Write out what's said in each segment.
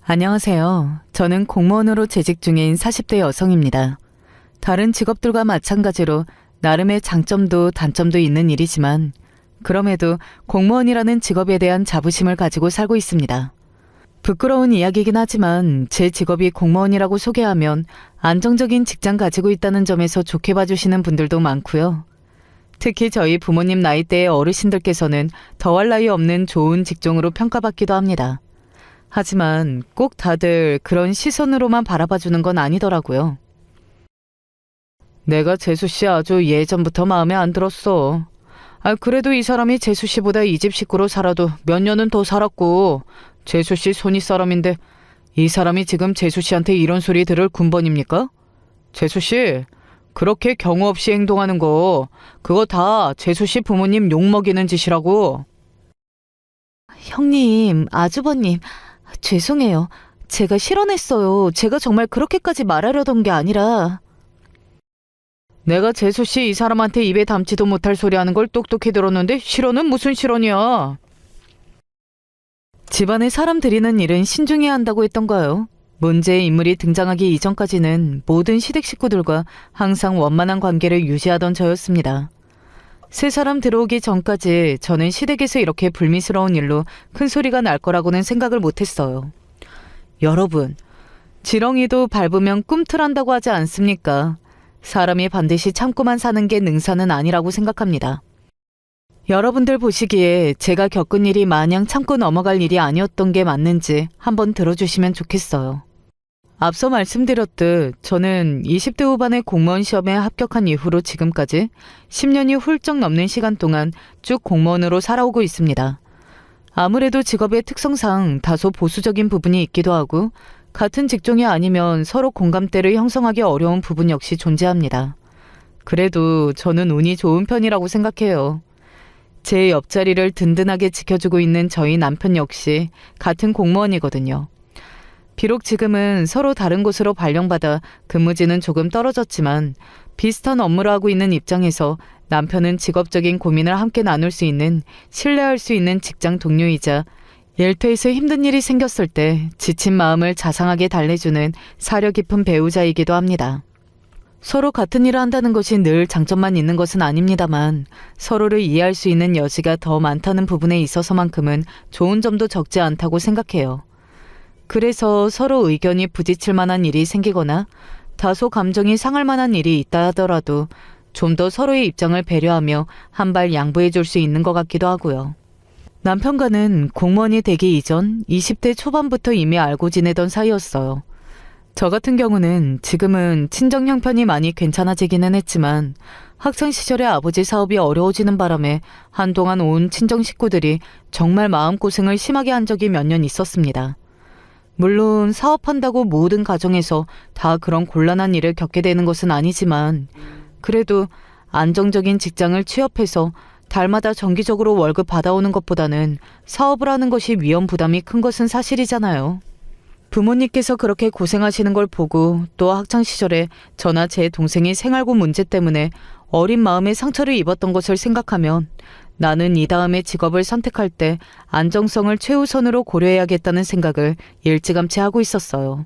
안녕하세요. 저는 공무원으로 재직 중인 40대 여성입니다. 다른 직업들과 마찬가지로 나름의 장점도 단점도 있는 일이지만 그럼에도 공무원이라는 직업에 대한 자부심을 가지고 살고 있습니다. 부끄러운 이야기이긴 하지만 제 직업이 공무원이라고 소개하면 안정적인 직장 가지고 있다는 점에서 좋게 봐주시는 분들도 많고요. 특히 저희 부모님 나이대의 어르신들께서는 더할 나위 없는 좋은 직종으로 평가받기도 합니다. 하지만 꼭 다들 그런 시선으로만 바라봐주는 건 아니더라고요. 내가 재수 씨 아주 예전부터 마음에 안 들었어. 그래도 이 사람이 재수 씨보다 이 집 식구로 살아도 몇 년은 더 살았고 재수 씨 손윗 사람인데 이 사람이 지금 재수 씨한테 이런 소리 들을 군번입니까? 재수 씨, 그렇게 경우 없이 행동하는 거 그거 다 재수 씨 부모님 욕먹이는 짓이라고. 형님, 아주버님, 죄송해요. 제가 실언했어요. 제가 정말 그렇게까지 말하려던 게 아니라. 내가 재수씨 이 사람한테 입에 담지도 못할 소리 하는 걸 똑똑히 들었는데 실언은 무슨 실언이야. 집안에 사람 들이는 일은 신중해야 한다고 했던가요? 문제의 인물이 등장하기 이전까지는 모든 시댁 식구들과 항상 원만한 관계를 유지하던 저였습니다. 새 사람 들어오기 전까지 저는 시댁에서 이렇게 불미스러운 일로 큰 소리가 날 거라고는 생각을 못했어요. 여러분, 지렁이도 밟으면 꿈틀한다고 하지 않습니까? 사람이 반드시 참고만 사는 게 능사는 아니라고 생각합니다. 여러분들 보시기에 제가 겪은 일이 마냥 참고 넘어갈 일이 아니었던 게 맞는지 한번 들어주시면 좋겠어요. 앞서 말씀드렸듯 저는 20대 후반의 공무원 시험에 합격한 이후로 지금까지 10년이 훌쩍 넘는 시간 동안 쭉 공무원으로 살아오고 있습니다. 아무래도 직업의 특성상 다소 보수적인 부분이 있기도 하고 같은 직종이 아니면 서로 공감대를 형성하기 어려운 부분 역시 존재합니다. 그래도 저는 운이 좋은 편이라고 생각해요. 제 옆자리를 든든하게 지켜주고 있는 저희 남편 역시 같은 공무원이거든요. 비록 지금은 서로 다른 곳으로 발령받아 근무지는 조금 떨어졌지만 비슷한 업무를 하고 있는 입장에서 남편은 직업적인 고민을 함께 나눌 수 있는 신뢰할 수 있는 직장 동료이자 일터에서 힘든 일이 생겼을 때 지친 마음을 자상하게 달래주는 사려 깊은 배우자이기도 합니다. 서로 같은 일을 한다는 것이 늘 장점만 있는 것은 아닙니다만 서로를 이해할 수 있는 여지가 더 많다는 부분에 있어서만큼은 좋은 점도 적지 않다고 생각해요. 그래서 서로 의견이 부딪힐 만한 일이 생기거나 다소 감정이 상할 만한 일이 있다 하더라도 좀 더 서로의 입장을 배려하며 한 발 양보해 줄 수 있는 것 같기도 하고요. 남편과는 공무원이 되기 이전 20대 초반부터 이미 알고 지내던 사이였어요. 저 같은 경우는 지금은 친정 형편이 많이 괜찮아지기는 했지만 학창시절에 아버지 사업이 어려워지는 바람에 한동안 온 친정 식구들이 정말 마음고생을 심하게 한 적이 몇 년 있었습니다. 물론 사업한다고 모든 가정에서 다 그런 곤란한 일을 겪게 되는 것은 아니지만 그래도 안정적인 직장을 취업해서 달마다 정기적으로 월급 받아오는 것보다는 사업을 하는 것이 위험 부담이 큰 것은 사실이잖아요. 부모님께서 그렇게 고생하시는 걸 보고 또 학창시절에 저나 제 동생이 생활고 문제 때문에 어린 마음에 상처를 입었던 것을 생각하면 나는 이 다음에 직업을 선택할 때 안정성을 최우선으로 고려해야겠다는 생각을 일찌감치 하고 있었어요.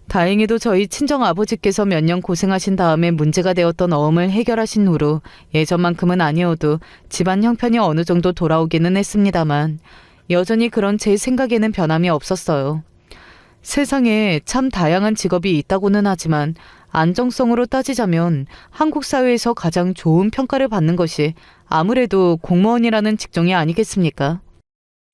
다행히도 저희 친정아버지께서 몇 년 고생하신 다음에 문제가 되었던 어음을 해결하신 후로 예전만큼은 아니어도 집안 형편이 어느 정도 돌아오기는 했습니다만 여전히 그런 제 생각에는 변함이 없었어요. 세상에 참 다양한 직업이 있다고는 하지만 안정성으로 따지자면 한국 사회에서 가장 좋은 평가를 받는 것이 아무래도 공무원이라는 직종이 아니겠습니까?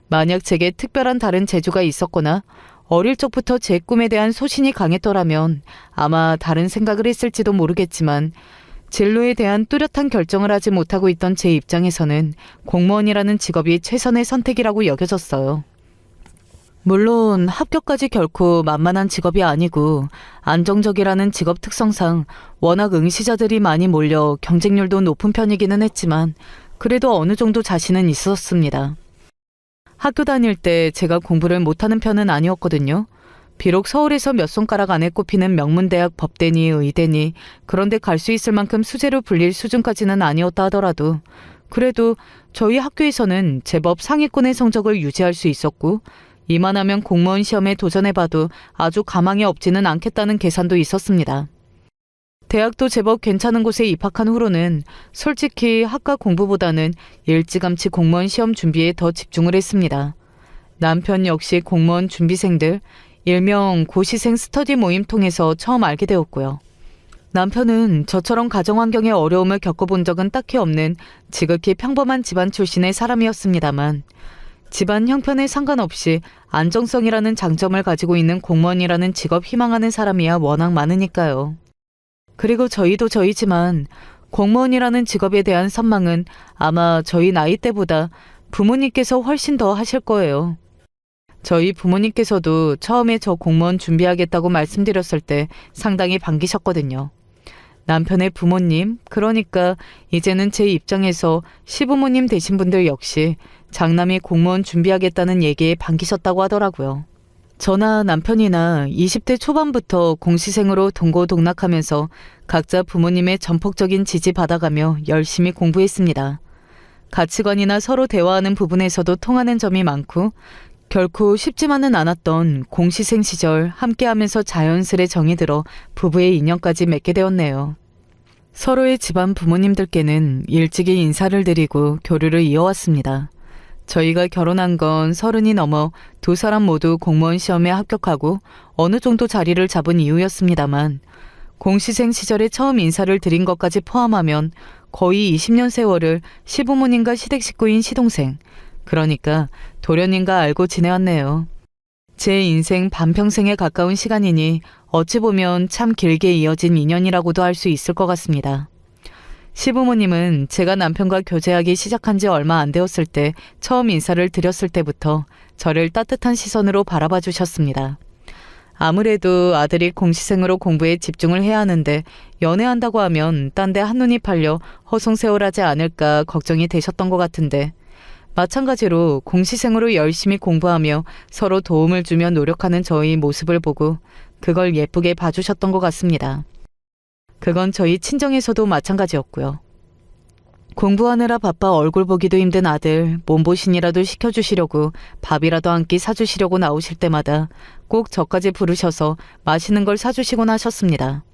만약 제게 특별한 다른 재주가 있었거나 어릴 적부터 제 꿈에 대한 소신이 강했더라면 아마 다른 생각을 했을지도 모르겠지만 진로에 대한 뚜렷한 결정을 하지 못하고 있던 제 입장에서는 공무원이라는 직업이 최선의 선택이라고 여겨졌어요. 물론 합격까지 결코 만만한 직업이 아니고 안정적이라는 직업 특성상 워낙 응시자들이 많이 몰려 경쟁률도 높은 편이기는 했지만 그래도 어느 정도 자신은 있었습니다. 학교 다닐 때 제가 공부를 못하는 편은 아니었거든요. 비록 서울에서 몇 손가락 안에 꼽히는 명문대학 법대니 의대니 그런데 갈 수 있을 만큼 수재로 불릴 수준까지는 아니었다 하더라도 그래도 저희 학교에서는 제법 상위권의 성적을 유지할 수 있었고 이만하면 공무원 시험에 도전해봐도 아주 가망이 없지는 않겠다는 계산도 있었습니다. 대학도 제법 괜찮은 곳에 입학한 후로는 솔직히 학과 공부보다는 일찌감치 공무원 시험 준비에 더 집중을 했습니다. 남편 역시 공무원 준비생들, 일명 고시생 스터디 모임 통해서 처음 알게 되었고요. 남편은 저처럼 가정환경의 어려움을 겪어본 적은 딱히 없는 지극히 평범한 집안 출신의 사람이었습니다만 집안 형편에 상관없이 안정성이라는 장점을 가지고 있는 공무원이라는 직업 희망하는 사람이야 워낙 많으니까요. 그리고 저희도 저희지만 공무원이라는 직업에 대한 선망은 아마 저희 나이 때보다 부모님께서 훨씬 더 하실 거예요. 저희 부모님께서도 처음에 저 공무원 준비하겠다고 말씀드렸을 때 상당히 반기셨거든요. 남편의 부모님, 그러니까 이제는 제 입장에서 시부모님 되신 분들 역시 장남이 공무원 준비하겠다는 얘기에 반기셨다고 하더라고요. 저나 남편이나 20대 초반부터 공시생으로 동고동락하면서 각자 부모님의 전폭적인 지지 받아가며 열심히 공부했습니다. 가치관이나 서로 대화하는 부분에서도 통하는 점이 많고 결코 쉽지만은 않았던 공시생 시절 함께하면서 자연스레 정이 들어 부부의 인연까지 맺게 되었네요. 서로의 집안 부모님들께는 일찍이 인사를 드리고 교류를 이어왔습니다. 저희가 결혼한 건 30이 넘어 두 사람 모두 공무원 시험에 합격하고 어느 정도 자리를 잡은 이후였습니다만 공시생 시절에 처음 인사를 드린 것까지 포함하면 거의 20년 세월을 시부모님과 시댁 식구인 시동생, 그러니까 도련님과 알고 지내왔네요. 제 인생 반평생에 가까운 시간이니 어찌 보면 참 길게 이어진 인연이라고도 할 수 있을 것 같습니다. 시부모님은 제가 남편과 교제하기 시작한 지 얼마 안 되었을 때 처음 인사를 드렸을 때부터 저를 따뜻한 시선으로 바라봐 주셨습니다. 아무래도 아들이 공시생으로 공부에 집중을 해야 하는데 연애한다고 하면 딴 데 한눈이 팔려 허송세월하지 않을까 걱정이 되셨던 것 같은데 마찬가지로 공시생으로 열심히 공부하며 서로 도움을 주며 노력하는 저희 모습을 보고 그걸 예쁘게 봐주셨던 것 같습니다. 그건 저희 친정에서도 마찬가지였고요. 공부하느라 바빠 얼굴 보기도 힘든 아들 몸보신이라도 시켜주시려고 밥이라도 한 끼 사주시려고 나오실 때마다 꼭 저까지 부르셔서 맛있는 걸 사주시곤 하셨습니다.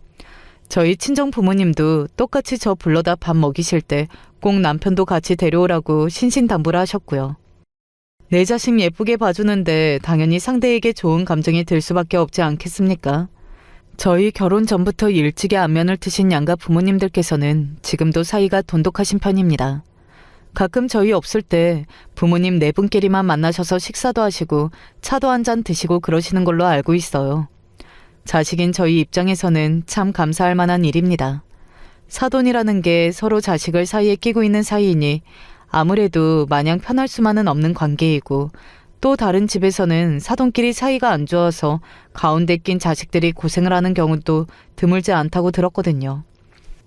저희 친정 부모님도 똑같이 저 불러다 밥 먹이실 때 꼭 남편도 같이 데려오라고 신신당부를 하셨고요. 내 자식 예쁘게 봐주는데 당연히 상대에게 좋은 감정이 들 수밖에 없지 않겠습니까? 저희 결혼 전부터 일찍이 안면을 트신 양가 부모님들께서는 지금도 사이가 돈독하신 편입니다. 가끔 저희 없을 때 부모님 네 분끼리만 만나셔서 식사도 하시고 차도 한 잔 드시고 그러시는 걸로 알고 있어요. 자식인 저희 입장에서는 참 감사할 만한 일입니다. 사돈이라는 게 서로 자식을 사이에 끼고 있는 사이이니 아무래도 마냥 편할 수만은 없는 관계이고 또 다른 집에서는 사돈끼리 사이가 안 좋아서 가운데 낀 자식들이 고생을 하는 경우도 드물지 않다고 들었거든요.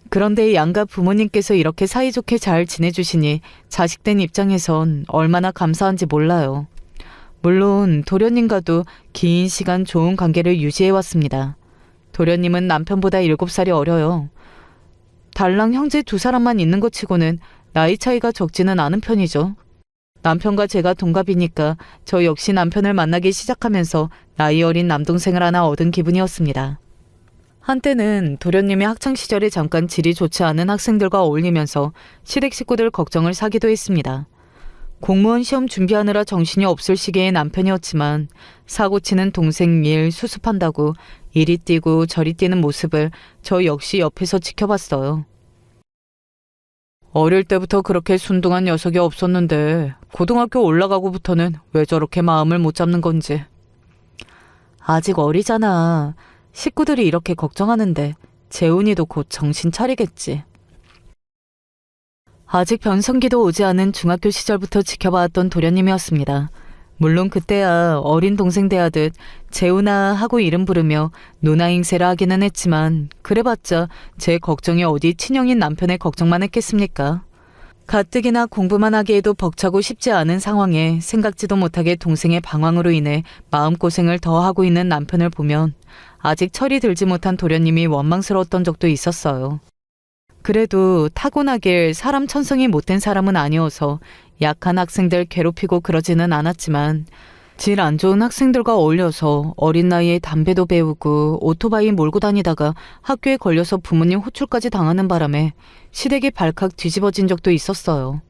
그런데 양가 부모님께서 이렇게 사이좋게 잘 지내주시니 자식된 입장에선 얼마나 감사한지 몰라요. 물론 도련님과도 긴 시간 좋은 관계를 유지해왔습니다. 도련님은 남편보다 7살이 어려요. 달랑 형제 두 사람만 있는 것 치고는 나이 차이가 적지는 않은 편이죠. 남편과 제가 동갑이니까 저 역시 남편을 만나기 시작하면서 나이 어린 남동생을 하나 얻은 기분이었습니다. 한때는 도련님이 학창시절에 잠깐 질이 좋지 않은 학생들과 어울리면서 시댁 식구들 걱정을 사기도 했습니다. 공무원 시험 준비하느라 정신이 없을 시기의 남편이었지만 사고치는 동생 일 수습한다고 이리 뛰고 저리 뛰는 모습을 저 역시 옆에서 지켜봤어요. 어릴 때부터 그렇게 순둥한 녀석이 없었는데 고등학교 올라가고부터는 왜 저렇게 마음을 못 잡는 건지. 아직 어리잖아. 식구들이 이렇게 걱정하는데 재훈이도 곧 정신 차리겠지. 아직 변성기도 오지 않은 중학교 시절부터 지켜봐왔던 도련님이었습니다. 물론 그때야 어린 동생 대하듯 재훈아 하고 이름 부르며 누나 행세를 하기는 했지만 그래봤자 제 걱정이 어디 친형인 남편의 걱정만 했겠습니까? 가뜩이나 공부만 하기에도 벅차고 쉽지 않은 상황에 생각지도 못하게 동생의 방황으로 인해 마음고생을 더 하고 있는 남편을 보면 아직 철이 들지 못한 도련님이 원망스러웠던 적도 있었어요. 그래도 타고나길 사람 천성이 못된 사람은 아니어서 약한 학생들 괴롭히고 그러지는 않았지만 질 안 좋은 학생들과 어울려서 어린 나이에 담배도 배우고 오토바이 몰고 다니다가 학교에 걸려서 부모님 호출까지 당하는 바람에 시댁이 발칵 뒤집어진 적도 있었어요.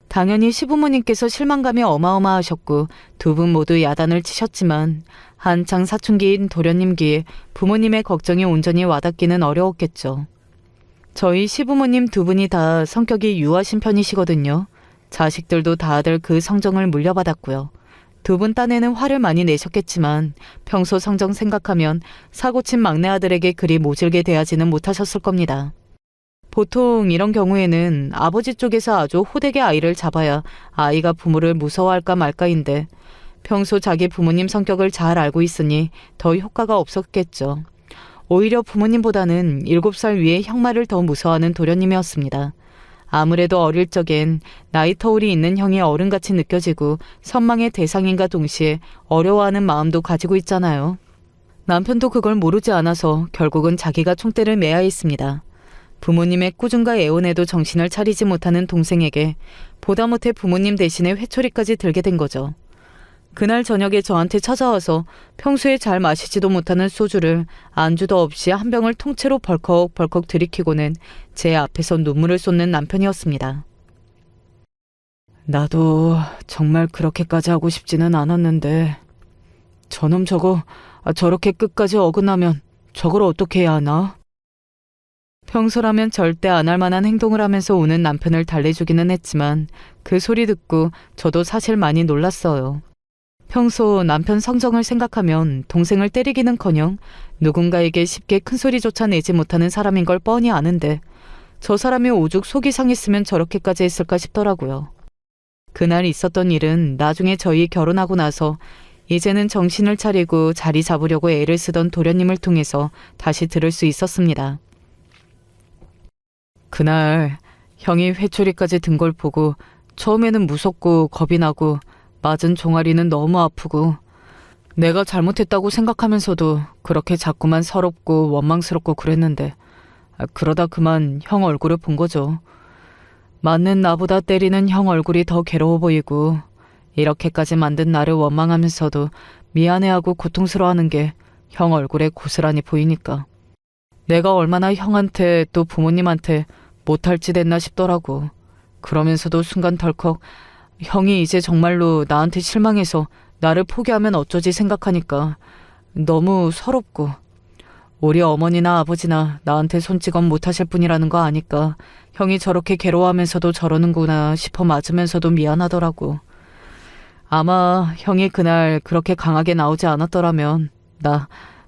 당연히 시부모님께서 실망감이 어마어마하셨고 두 분 모두 야단을 치셨지만 한창 사춘기인 도련님기에 부모님의 걱정이 온전히 와닿기는 어려웠겠죠. 저희 시부모님 두 분이 다 성격이 유하신 편이시거든요. 자식들도 다들 그 성정을 물려받았고요. 두 분 딴에는 화를 많이 내셨겠지만 평소 성정 생각하면 사고친 막내 아들에게 그리 모질게 대하지는 못하셨을 겁니다. 보통 이런 경우에는 아버지 쪽에서 아주 호되게 아이를 잡아야 아이가 부모를 무서워할까 말까인데 평소 자기 부모님 성격을 잘 알고 있으니 더 효과가 없었겠죠. 오히려 부모님보다는 7살 위의 형말을 더 무서워하는 도련님이었습니다. 아무래도 어릴 적엔 나이 터울이 있는 형이 어른같이 느껴지고 선망의 대상인가 동시에 어려워하는 마음도 가지고 있잖아요. 남편도 그걸 모르지 않아서 결국은 자기가 총대를 매야 했습니다. 부모님의 꾸중과 애원에도 정신을 차리지 못하는 동생에게 보다 못해 부모님 대신에 회초리까지 들게 된 거죠. 그날 저녁에 저한테 찾아와서 평소에 잘 마시지도 못하는 소주를 안주도 없이 한 병을 통째로 벌컥벌컥 들이키고는 제 앞에서 눈물을 쏟는 남편이었습니다. 나도 정말 그렇게까지 하고 싶지는 않았는데 저놈 저거 저렇게 끝까지 어긋나면 저걸 어떻게 해야 하나? 평소라면 절대 안 할 만한 행동을 하면서 우는 남편을 달래주기는 했지만 그 소리 듣고 저도 사실 많이 놀랐어요. 평소 남편 성정을 생각하면 동생을 때리기는커녕 누군가에게 쉽게 큰 소리조차 내지 못하는 사람인 걸 뻔히 아는데 저 사람이 오죽 속이 상했으면 저렇게까지 했을까 싶더라고요. 그날 있었던 일은 나중에 저희 결혼하고 나서 이제는 정신을 차리고 자리 잡으려고 애를 쓰던 도련님을 통해서 다시 들을 수 있었습니다. 그날 형이 회초리까지 든 걸 보고 처음에는 무섭고 겁이 나고 맞은 종아리는 너무 아프고 내가 잘못했다고 생각하면서도 그렇게 자꾸만 서럽고 원망스럽고 그랬는데 그러다 그만 형 얼굴을 본 거죠. 맞는 나보다 때리는 형 얼굴이 더 괴로워 보이고 이렇게까지 만든 나를 원망하면서도 미안해하고 고통스러워하는 게 형 얼굴에 고스란히 보이니까 내가 얼마나 형한테 또 부모님한테 못할 짓 했나 싶더라고. 그러면서도 순간 덜컥 형이 이제 정말로 나한테 실망해서 나를 포기하면 어쩌지 생각하니까 너무 서럽고 우리 어머니나 아버지나 나한테 손찌검 못하실 분이라는 거 아니까 형이 저렇게 괴로워하면서도 저러는구나 싶어 맞으면서도 미안하더라고. 아마 형이 그날 그렇게 강하게 나오지 않았더라면 나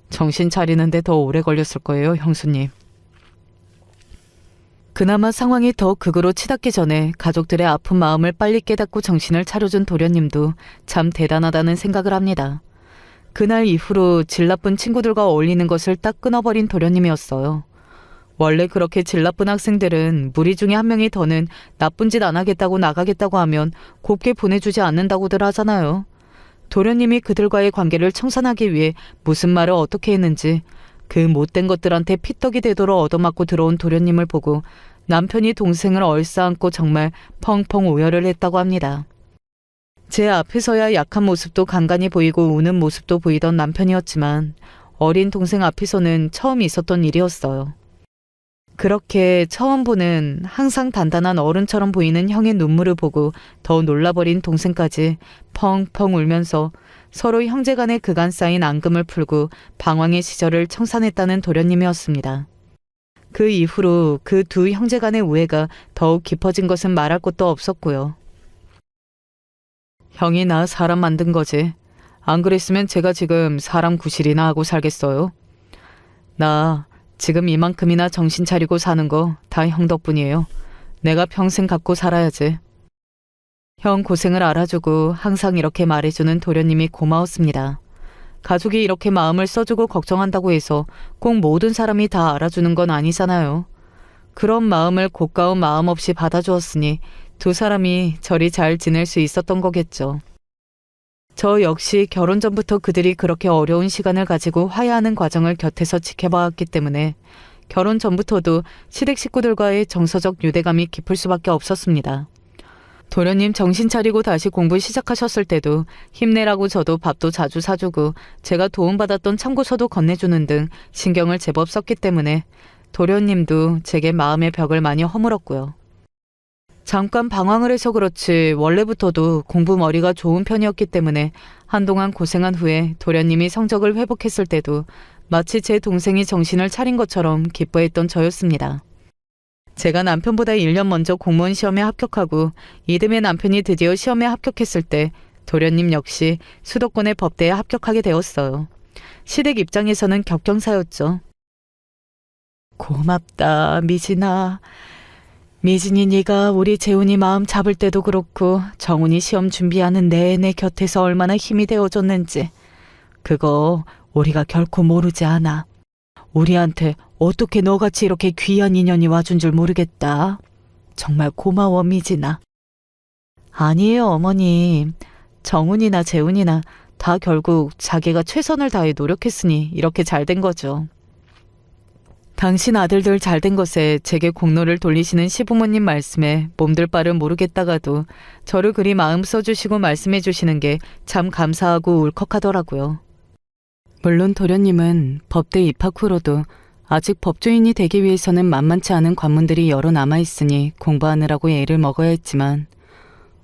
정신 차리는데 더 오래 걸렸을 거예요, 형수님. 그나마 상황이 더 극으로 치닫기 전에 가족들의 아픈 마음을 빨리 깨닫고 정신을 차려준 도련님도 참 대단하다는 생각을 합니다. 그날 이후로 질 나쁜 친구들과 어울리는 것을 딱 끊어버린 도련님이었어요. 원래 그렇게 질 나쁜 학생들은 무리 중에 한 명이 더는 나쁜 짓 안 하겠다고 나가겠다고 하면 곱게 보내주지 않는다고들 하잖아요. 도련님이 그들과의 관계를 청산하기 위해 무슨 말을 어떻게 했는지 그 못된 것들한테 피떡이 되도록 얻어맞고 들어온 도련님을 보고 남편이 동생을 얼싸안고 정말 펑펑 오열을 했다고 합니다. 제 앞에서야 약한 모습도 간간히 보이고 우는 모습도 보이던 남편이었지만 어린 동생 앞에서는 처음 있었던 일이었어요. 그렇게 처음 보는 항상 단단한 어른처럼 보이는 형의 눈물을 보고 더 놀라버린 동생까지 펑펑 울면서 서로 형제간의 그간 쌓인 앙금을 풀고 방황의 시절을 청산했다는 도련님이었습니다. 그 이후로 그 두 형제간의 우애가 더욱 깊어진 것은 말할 것도 없었고요. 형이 나 사람 만든 거지. 안 그랬으면 제가 지금 사람 구실이나 하고 살겠어요. 나 지금 이만큼이나 정신 차리고 사는 거 다 형 덕분이에요. 내가 평생 갖고 살아야지. 형 고생을 알아주고 항상 이렇게 말해주는 도련님이 고마웠습니다. 가족이 이렇게 마음을 써주고 걱정한다고 해서 꼭 모든 사람이 다 알아주는 건 아니잖아요. 그런 마음을 고가운 마음 없이 받아주었으니 두 사람이 저리 잘 지낼 수 있었던 거겠죠. 저 역시 결혼 전부터 그들이 그렇게 어려운 시간을 가지고 화해하는 과정을 곁에서 지켜봐왔기 때문에 결혼 전부터도 시댁 식구들과의 정서적 유대감이 깊을 수밖에 없었습니다. 도련님 정신 차리고 다시 공부 시작하셨을 때도 힘내라고 저도 밥도 자주 사주고 제가 도움받았던 참고서도 건네주는 등 신경을 제법 썼기 때문에 도련님도 제게 마음의 벽을 많이 허물었고요. 잠깐 방황을 해서 그렇지 원래부터도 공부 머리가 좋은 편이었기 때문에 한동안 고생한 후에 도련님이 성적을 회복했을 때도 마치 제 동생이 정신을 차린 것처럼 기뻐했던 저였습니다. 제가 남편보다 1년 먼저 공무원 시험에 합격하고 이듬해 남편이 드디어 시험에 합격했을 때 도련님 역시 수도권의 법대에 합격하게 되었어요. 시댁 입장에서는 격경사였죠. 고맙다, 미진아. 미진이 네가 우리 재훈이 마음 잡을 때도 그렇고 정훈이 시험 준비하는 내내 곁에서 얼마나 힘이 되어줬는지 그거 우리가 결코 모르지 않아. 우리한테 어떻게 너같이 이렇게 귀한 인연이 와준 줄 모르겠다. 정말 고마워, 미진아. 아니에요, 어머님. 정훈이나 재훈이나 다 결국 자기가 최선을 다해 노력했으니 이렇게 잘 된 거죠. 당신 아들들 잘 된 것에 제게 공로를 돌리시는 시부모님 말씀에 몸둘 바를 모르겠다가도 저를 그리 마음 써주시고 말씀해 주시는 게 참 감사하고 울컥하더라고요. 물론 도련님은 법대 입학 후로도 아직 법조인이 되기 위해서는 만만치 않은 관문들이 여러 남아있으니 공부하느라고 애를 먹어야 했지만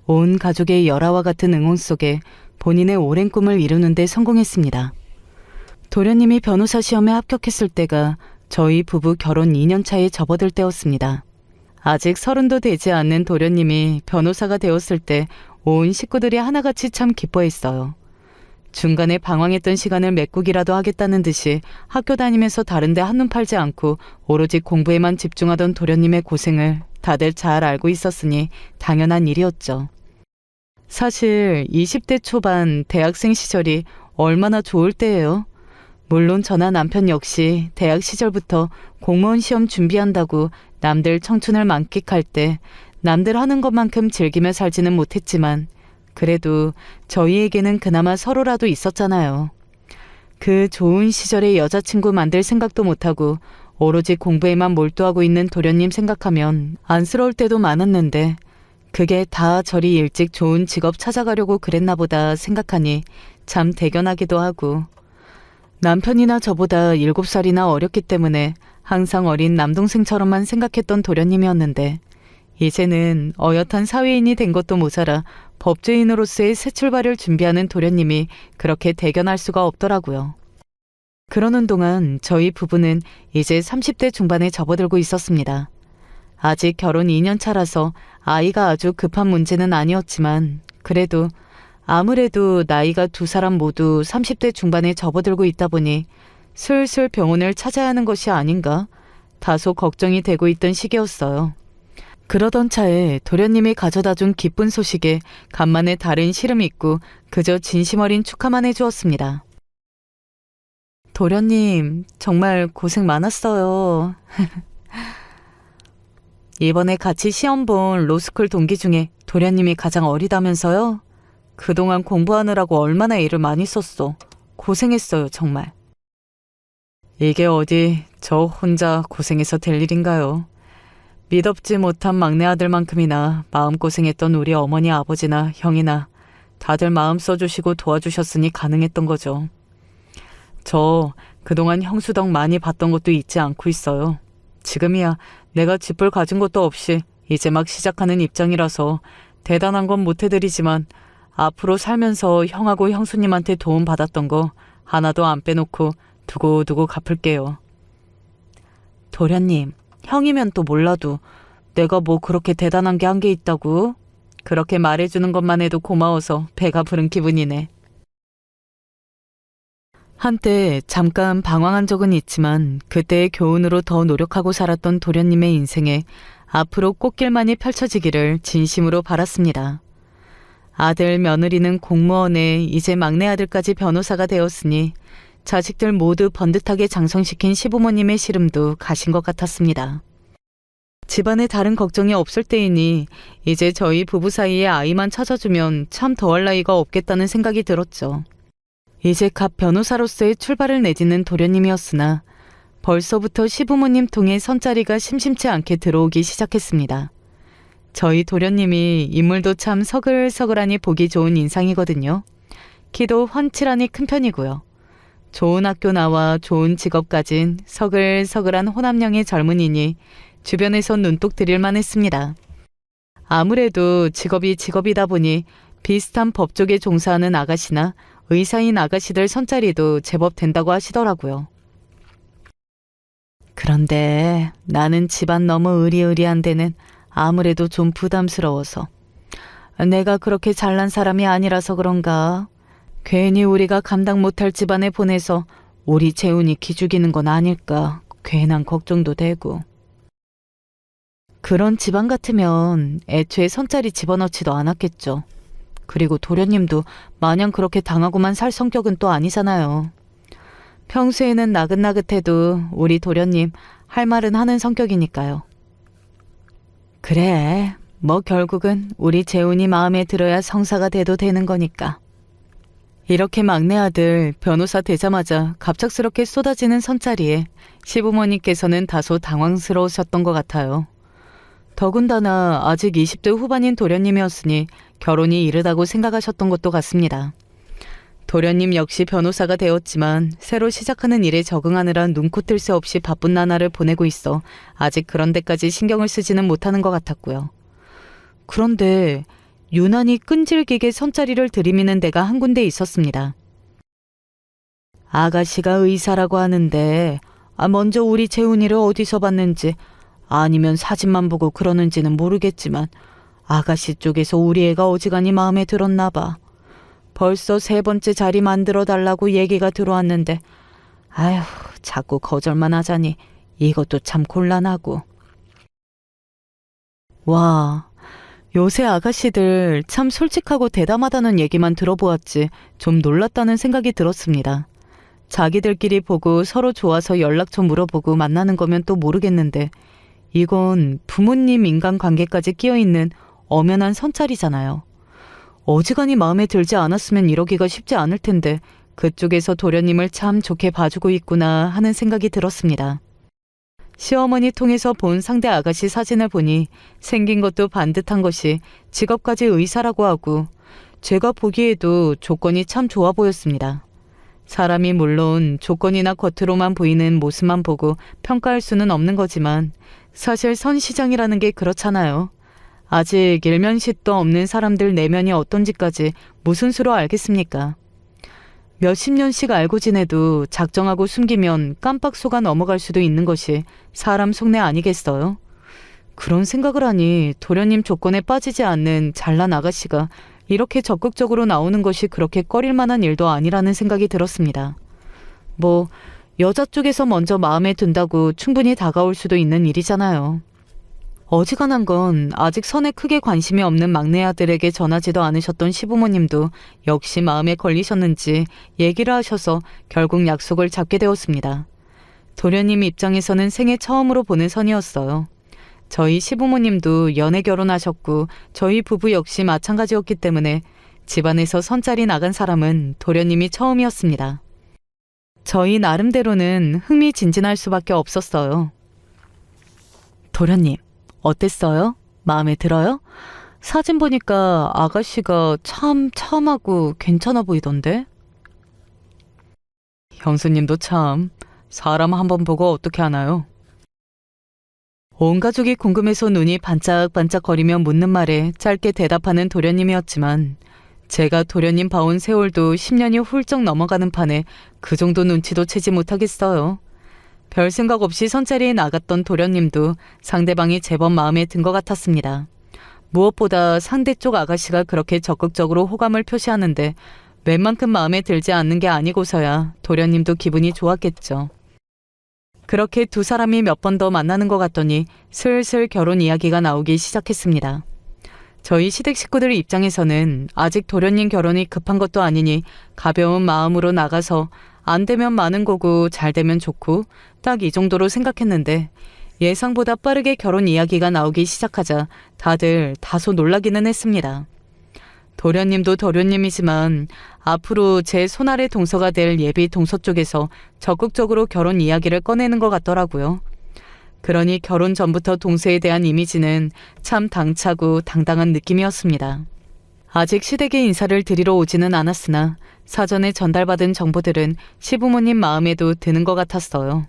온 가족의 열화와 같은 응원 속에 본인의 오랜 꿈을 이루는 데 성공했습니다. 도련님이 변호사 시험에 합격했을 때가 저희 부부 결혼 2년 차에 접어들 때였습니다. 아직 30도 되지 않는 도련님이 변호사가 되었을 때 온 식구들이 하나같이 참 기뻐했어요. 중간에 방황했던 시간을 메꾸기라도 하겠다는 듯이 학교 다니면서 다른데 한눈 팔지 않고 오로지 공부에만 집중하던 도련님의 고생을 다들 잘 알고 있었으니 당연한 일이었죠. 사실 20대 초반 대학생 시절이 얼마나 좋을 때예요. 물론 저나 남편 역시 대학 시절부터 공무원 시험 준비한다고 남들 청춘을 만끽할 때 남들 하는 것만큼 즐기며 살지는 못했지만 그래도 저희에게는 그나마 서로라도 있었잖아요. 그 좋은 시절에 여자친구 만들 생각도 못하고 오로지 공부에만 몰두하고 있는 도련님 생각하면 안쓰러울 때도 많았는데 그게 다 저리 일찍 좋은 직업 찾아가려고 그랬나 보다 생각하니 참 대견하기도 하고 남편이나 저보다 7살이나 어렸기 때문에 항상 어린 남동생처럼만 생각했던 도련님이었는데 이제는 어엿한 사회인이 된 것도 모자라 법조인으로서의 새 출발을 준비하는 도련님이 그렇게 대견할 수가 없더라고요. 그러는 동안 저희 부부는 이제 30대 중반에 접어들고 있었습니다. 아직 결혼 2년 차라서 아이가 아주 급한 문제는 아니었지만 그래도 아무래도 나이가 두 사람 모두 30대 중반에 접어들고 있다 보니 슬슬 병원을 찾아야 하는 것이 아닌가 다소 걱정이 되고 있던 시기였어요. 그러던 차에 도련님이 가져다준 기쁜 소식에 간만에 다른 시름이 있고 그저 진심 어린 축하만 해주었습니다. 도련님 정말 고생 많았어요. 이번에 같이 시험 본 로스쿨 동기 중에 도련님이 가장 어리다면서요? 그동안 공부하느라고 얼마나 애를 많이 썼어. 고생했어요, 정말. 이게 어디 저 혼자 고생해서 될 일인가요? 믿업지 못한 막내 아들만큼이나 마음고생했던 우리 어머니 아버지나 형이나 다들 마음 써주시고 도와주셨으니 가능했던 거죠. 저 그동안 형수덕 많이 봤던 것도 잊지 않고 있어요. 지금이야 내가 집을 가진 것도 없이 이제 막 시작하는 입장이라서 대단한 건 못 해드리지만 앞으로 살면서 형하고 형수님한테 도움 받았던 거 하나도 안 빼놓고 두고두고 갚을게요. 도련님, 형이면 또 몰라도 내가 뭐 그렇게 대단한 게 한 게 있다고? 그렇게 말해주는 것만 해도 고마워서 배가 부른 기분이네. 한때 잠깐 방황한 적은 있지만 그때의 교훈으로 더 노력하고 살았던 도련님의 인생에 앞으로 꽃길만이 펼쳐지기를 진심으로 바랐습니다. 아들 며느리는 공무원에 이제 막내 아들까지 변호사가 되었으니 자식들 모두 번듯하게 장성시킨 시부모님의 시름도 가신 것 같았습니다. 집안에 다른 걱정이 없을 때이니 이제 저희 부부 사이에 아이만 찾아주면 참 더할 나위가 없겠다는 생각이 들었죠. 이제 갓 변호사로서의 출발을 내딛는 도련님이었으나 벌써부터 시부모님 통해 선자리가 심심치 않게 들어오기 시작했습니다. 저희 도련님이 인물도 참 서글서글하니 보기 좋은 인상이거든요. 키도 훤칠하니 큰 편이고요. 좋은 학교 나와 좋은 직업 가진 서글서글한 호남형의 젊은이니 주변에서 눈독 들일만 했습니다. 아무래도 직업이 직업이다 보니 비슷한 법 쪽에 종사하는 아가씨나 의사인 아가씨들 선자리도 제법 된다고 하시더라고요. 그런데 나는 집안 너무 의리의리한 데는 아무래도 좀 부담스러워서. 내가 그렇게 잘난 사람이 아니라서 그런가? 괜히 우리가 감당 못할 집안에 보내서 우리 재훈이 기죽이는 건 아닐까 괜한 걱정도 되고. 그런 집안 같으면 애초에 선자리 집어넣지도 않았겠죠. 그리고 도련님도 마냥 그렇게 당하고만 살 성격은 또 아니잖아요. 평소에는 나긋나긋해도 우리 도련님 할 말은 하는 성격이니까요. 그래, 뭐 결국은 우리 재훈이 마음에 들어야 성사가 돼도 되는 거니까. 이렇게 막내 아들 변호사 되자마자 갑작스럽게 쏟아지는 선자리에 시부모님께서는 다소 당황스러우셨던 것 같아요. 더군다나 아직 20대 후반인 도련님이었으니 결혼이 이르다고 생각하셨던 것도 같습니다. 도련님 역시 변호사가 되었지만 새로 시작하는 일에 적응하느라 눈코 뜰 새 없이 바쁜 나날을 보내고 있어 아직 그런 데까지 신경을 쓰지는 못하는 것 같았고요. 그런데 유난히 끈질기게 선자리를 들이미는 데가 한 군데 있었습니다. 아가씨가 의사라고 하는데 먼저 우리 재훈이를 어디서 봤는지 아니면 사진만 보고 그러는지는 모르겠지만 아가씨 쪽에서 우리 애가 어지간히 마음에 들었나 봐. 벌써 3번째 자리 만들어 달라고 얘기가 들어왔는데 아휴 자꾸 거절만 하자니 이것도 참 곤란하고. 와, 요새 아가씨들 참 솔직하고 대담하다는 얘기만 들어보았지 좀 놀랐다는 생각이 들었습니다. 자기들끼리 보고 서로 좋아서 연락처 물어보고 만나는 거면 또 모르겠는데 이건 부모님 인간관계까지 끼어있는 엄연한 선찰이잖아요. 어지간히 마음에 들지 않았으면 이러기가 쉽지 않을 텐데 그쪽에서 도련님을 참 좋게 봐주고 있구나 하는 생각이 들었습니다. 시어머니 통해서 본 상대 아가씨 사진을 보니 생긴 것도 반듯한 것이 직업까지 의사라고 하고 제가 보기에도 조건이 참 좋아 보였습니다. 사람이 물론 조건이나 겉으로만 보이는 모습만 보고 평가할 수는 없는 거지만 사실 선시장이라는 게 그렇잖아요. 아직 일면식도 없는 사람들 내면이 어떤지까지 무슨 수로 알겠습니까? 몇십 년씩 알고 지내도 작정하고 숨기면 깜빡 속아 넘어갈 수도 있는 것이 사람 속내 아니겠어요? 그런 생각을 하니 도련님 조건에 빠지지 않는 잘난 아가씨가 이렇게 적극적으로 나오는 것이 그렇게 꺼릴 만한 일도 아니라는 생각이 들었습니다. 뭐 여자 쪽에서 먼저 마음에 든다고 충분히 다가올 수도 있는 일이잖아요. 어지간한 건 아직 선에 크게 관심이 없는 막내 아들에게 전하지도 않으셨던 시부모님도 역시 마음에 걸리셨는지 얘기를 하셔서 결국 약속을 잡게 되었습니다. 도련님 입장에서는 생애 처음으로 보는 선이었어요. 저희 시부모님도 연애 결혼하셨고 저희 부부 역시 마찬가지였기 때문에 집안에서 선자리 나간 사람은 도련님이 처음이었습니다. 저희 나름대로는 흥미진진할 수밖에 없었어요. 도련님, 어땠어요? 마음에 들어요? 사진 보니까 아가씨가 참 참하고 괜찮아 보이던데? 형수님도 참 사람 한번 보고 어떻게 하나요? 온 가족이 궁금해서 눈이 반짝반짝 거리며 묻는 말에 짧게 대답하는 도련님이었지만 제가 도련님 봐온 세월도 10년이 훌쩍 넘어가는 판에 그 정도 눈치도 채지 못하겠어요. 별 생각 없이 선자리에 나갔던 도련님도 상대방이 제법 마음에 든 것 같았습니다. 무엇보다 상대 쪽 아가씨가 그렇게 적극적으로 호감을 표시하는데 웬만큼 마음에 들지 않는 게 아니고서야 도련님도 기분이 좋았겠죠. 그렇게 두 사람이 몇 번 더 만나는 것 같더니 슬슬 결혼 이야기가 나오기 시작했습니다. 저희 시댁 식구들 입장에서는 아직 도련님 결혼이 급한 것도 아니니 가벼운 마음으로 나가서 안 되면 많은 거고 잘 되면 좋고 딱 이 정도로 생각했는데 예상보다 빠르게 결혼 이야기가 나오기 시작하자 다들 다소 놀라기는 했습니다. 도련님도 도련님이지만 앞으로 제 손아래 동서가 될 예비 동서 쪽에서 적극적으로 결혼 이야기를 꺼내는 것 같더라고요. 그러니 결혼 전부터 동서에 대한 이미지는 참 당차고 당당한 느낌이었습니다. 아직 시댁에 인사를 드리러 오지는 않았으나 사전에 전달받은 정보들은 시부모님 마음에도 드는 것 같았어요.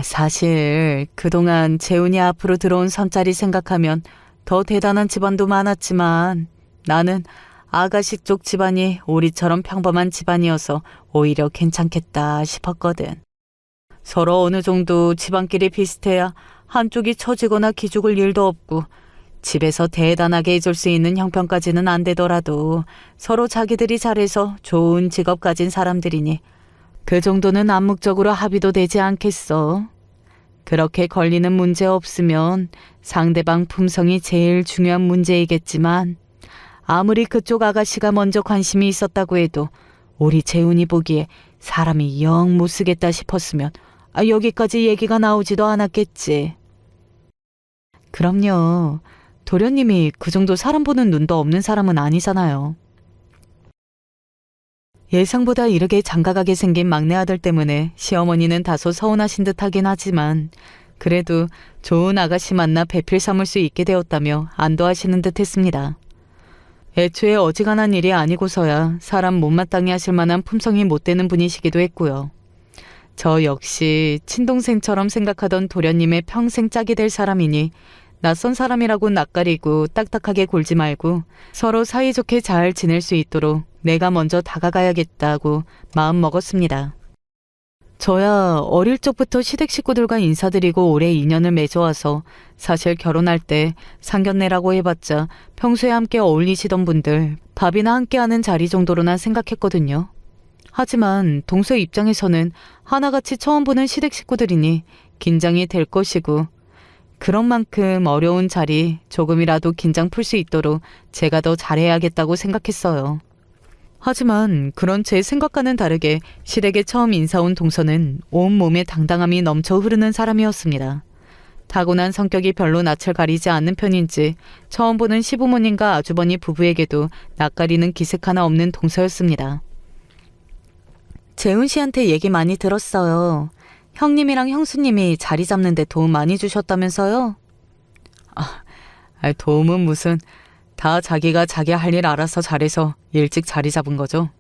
사실 그동안 재훈이 앞으로 들어온 선자리 생각하면 더 대단한 집안도 많았지만 나는 아가씨 쪽 집안이 우리처럼 평범한 집안이어서 오히려 괜찮겠다 싶었거든. 서로 어느 정도 집안끼리 비슷해야 한쪽이 처지거나 기죽을 일도 없고 집에서 대단하게 해줄 수 있는 형편까지는 안 되더라도 서로 자기들이 잘해서 좋은 직업 가진 사람들이니 그 정도는 암묵적으로 합의도 되지 않겠어. 그렇게 걸리는 문제 없으면 상대방 품성이 제일 중요한 문제이겠지만 아무리 그쪽 아가씨가 먼저 관심이 있었다고 해도 우리 재훈이 보기에 사람이 영 못 쓰겠다 싶었으면 여기까지 얘기가 나오지도 않았겠지. 그럼요. 도련님이 그 정도 사람 보는 눈도 없는 사람은 아니잖아요. 예상보다 이르게 장가가게 생긴 막내 아들 때문에 시어머니는 다소 서운하신 듯하긴 하지만 그래도 좋은 아가씨 만나 배필 삼을 수 있게 되었다며 안도하시는 듯 했습니다. 애초에 어지간한 일이 아니고서야 사람 못마땅해 하실 만한 품성이 못 되는 분이시기도 했고요. 저 역시 친동생처럼 생각하던 도련님의 평생 짝이 될 사람이니 낯선 사람이라고 낯가리고 딱딱하게 굴지 말고 서로 사이좋게 잘 지낼 수 있도록 내가 먼저 다가가야겠다고 마음 먹었습니다. 저야 어릴 적부터 시댁 식구들과 인사드리고 오래 인연을 맺어와서 사실 결혼할 때 상견례라고 해봤자 평소에 함께 어울리시던 분들 밥이나 함께하는 자리 정도로나 생각했거든요. 하지만 동서 입장에서는 하나같이 처음 보는 시댁 식구들이니 긴장이 될 것이고 그런 만큼 어려운 자리 조금이라도 긴장 풀 수 있도록 제가 더 잘해야겠다고 생각했어요. 하지만 그런 제 생각과는 다르게 시댁에 처음 인사 온 동서는 온몸에 당당함이 넘쳐 흐르는 사람이었습니다. 타고난 성격이 별로 낯을 가리지 않는 편인지 처음 보는 시부모님과 아주버니 부부에게도 낯가리는 기색 하나 없는 동서였습니다. 재훈 씨한테 얘기 많이 들었어요. 형님이랑 형수님이 자리 잡는 데 도움 많이 주셨다면서요? 도움은 무슨, 다 자기가 자기 할 일 알아서 잘해서 일찍 자리 잡은 거죠.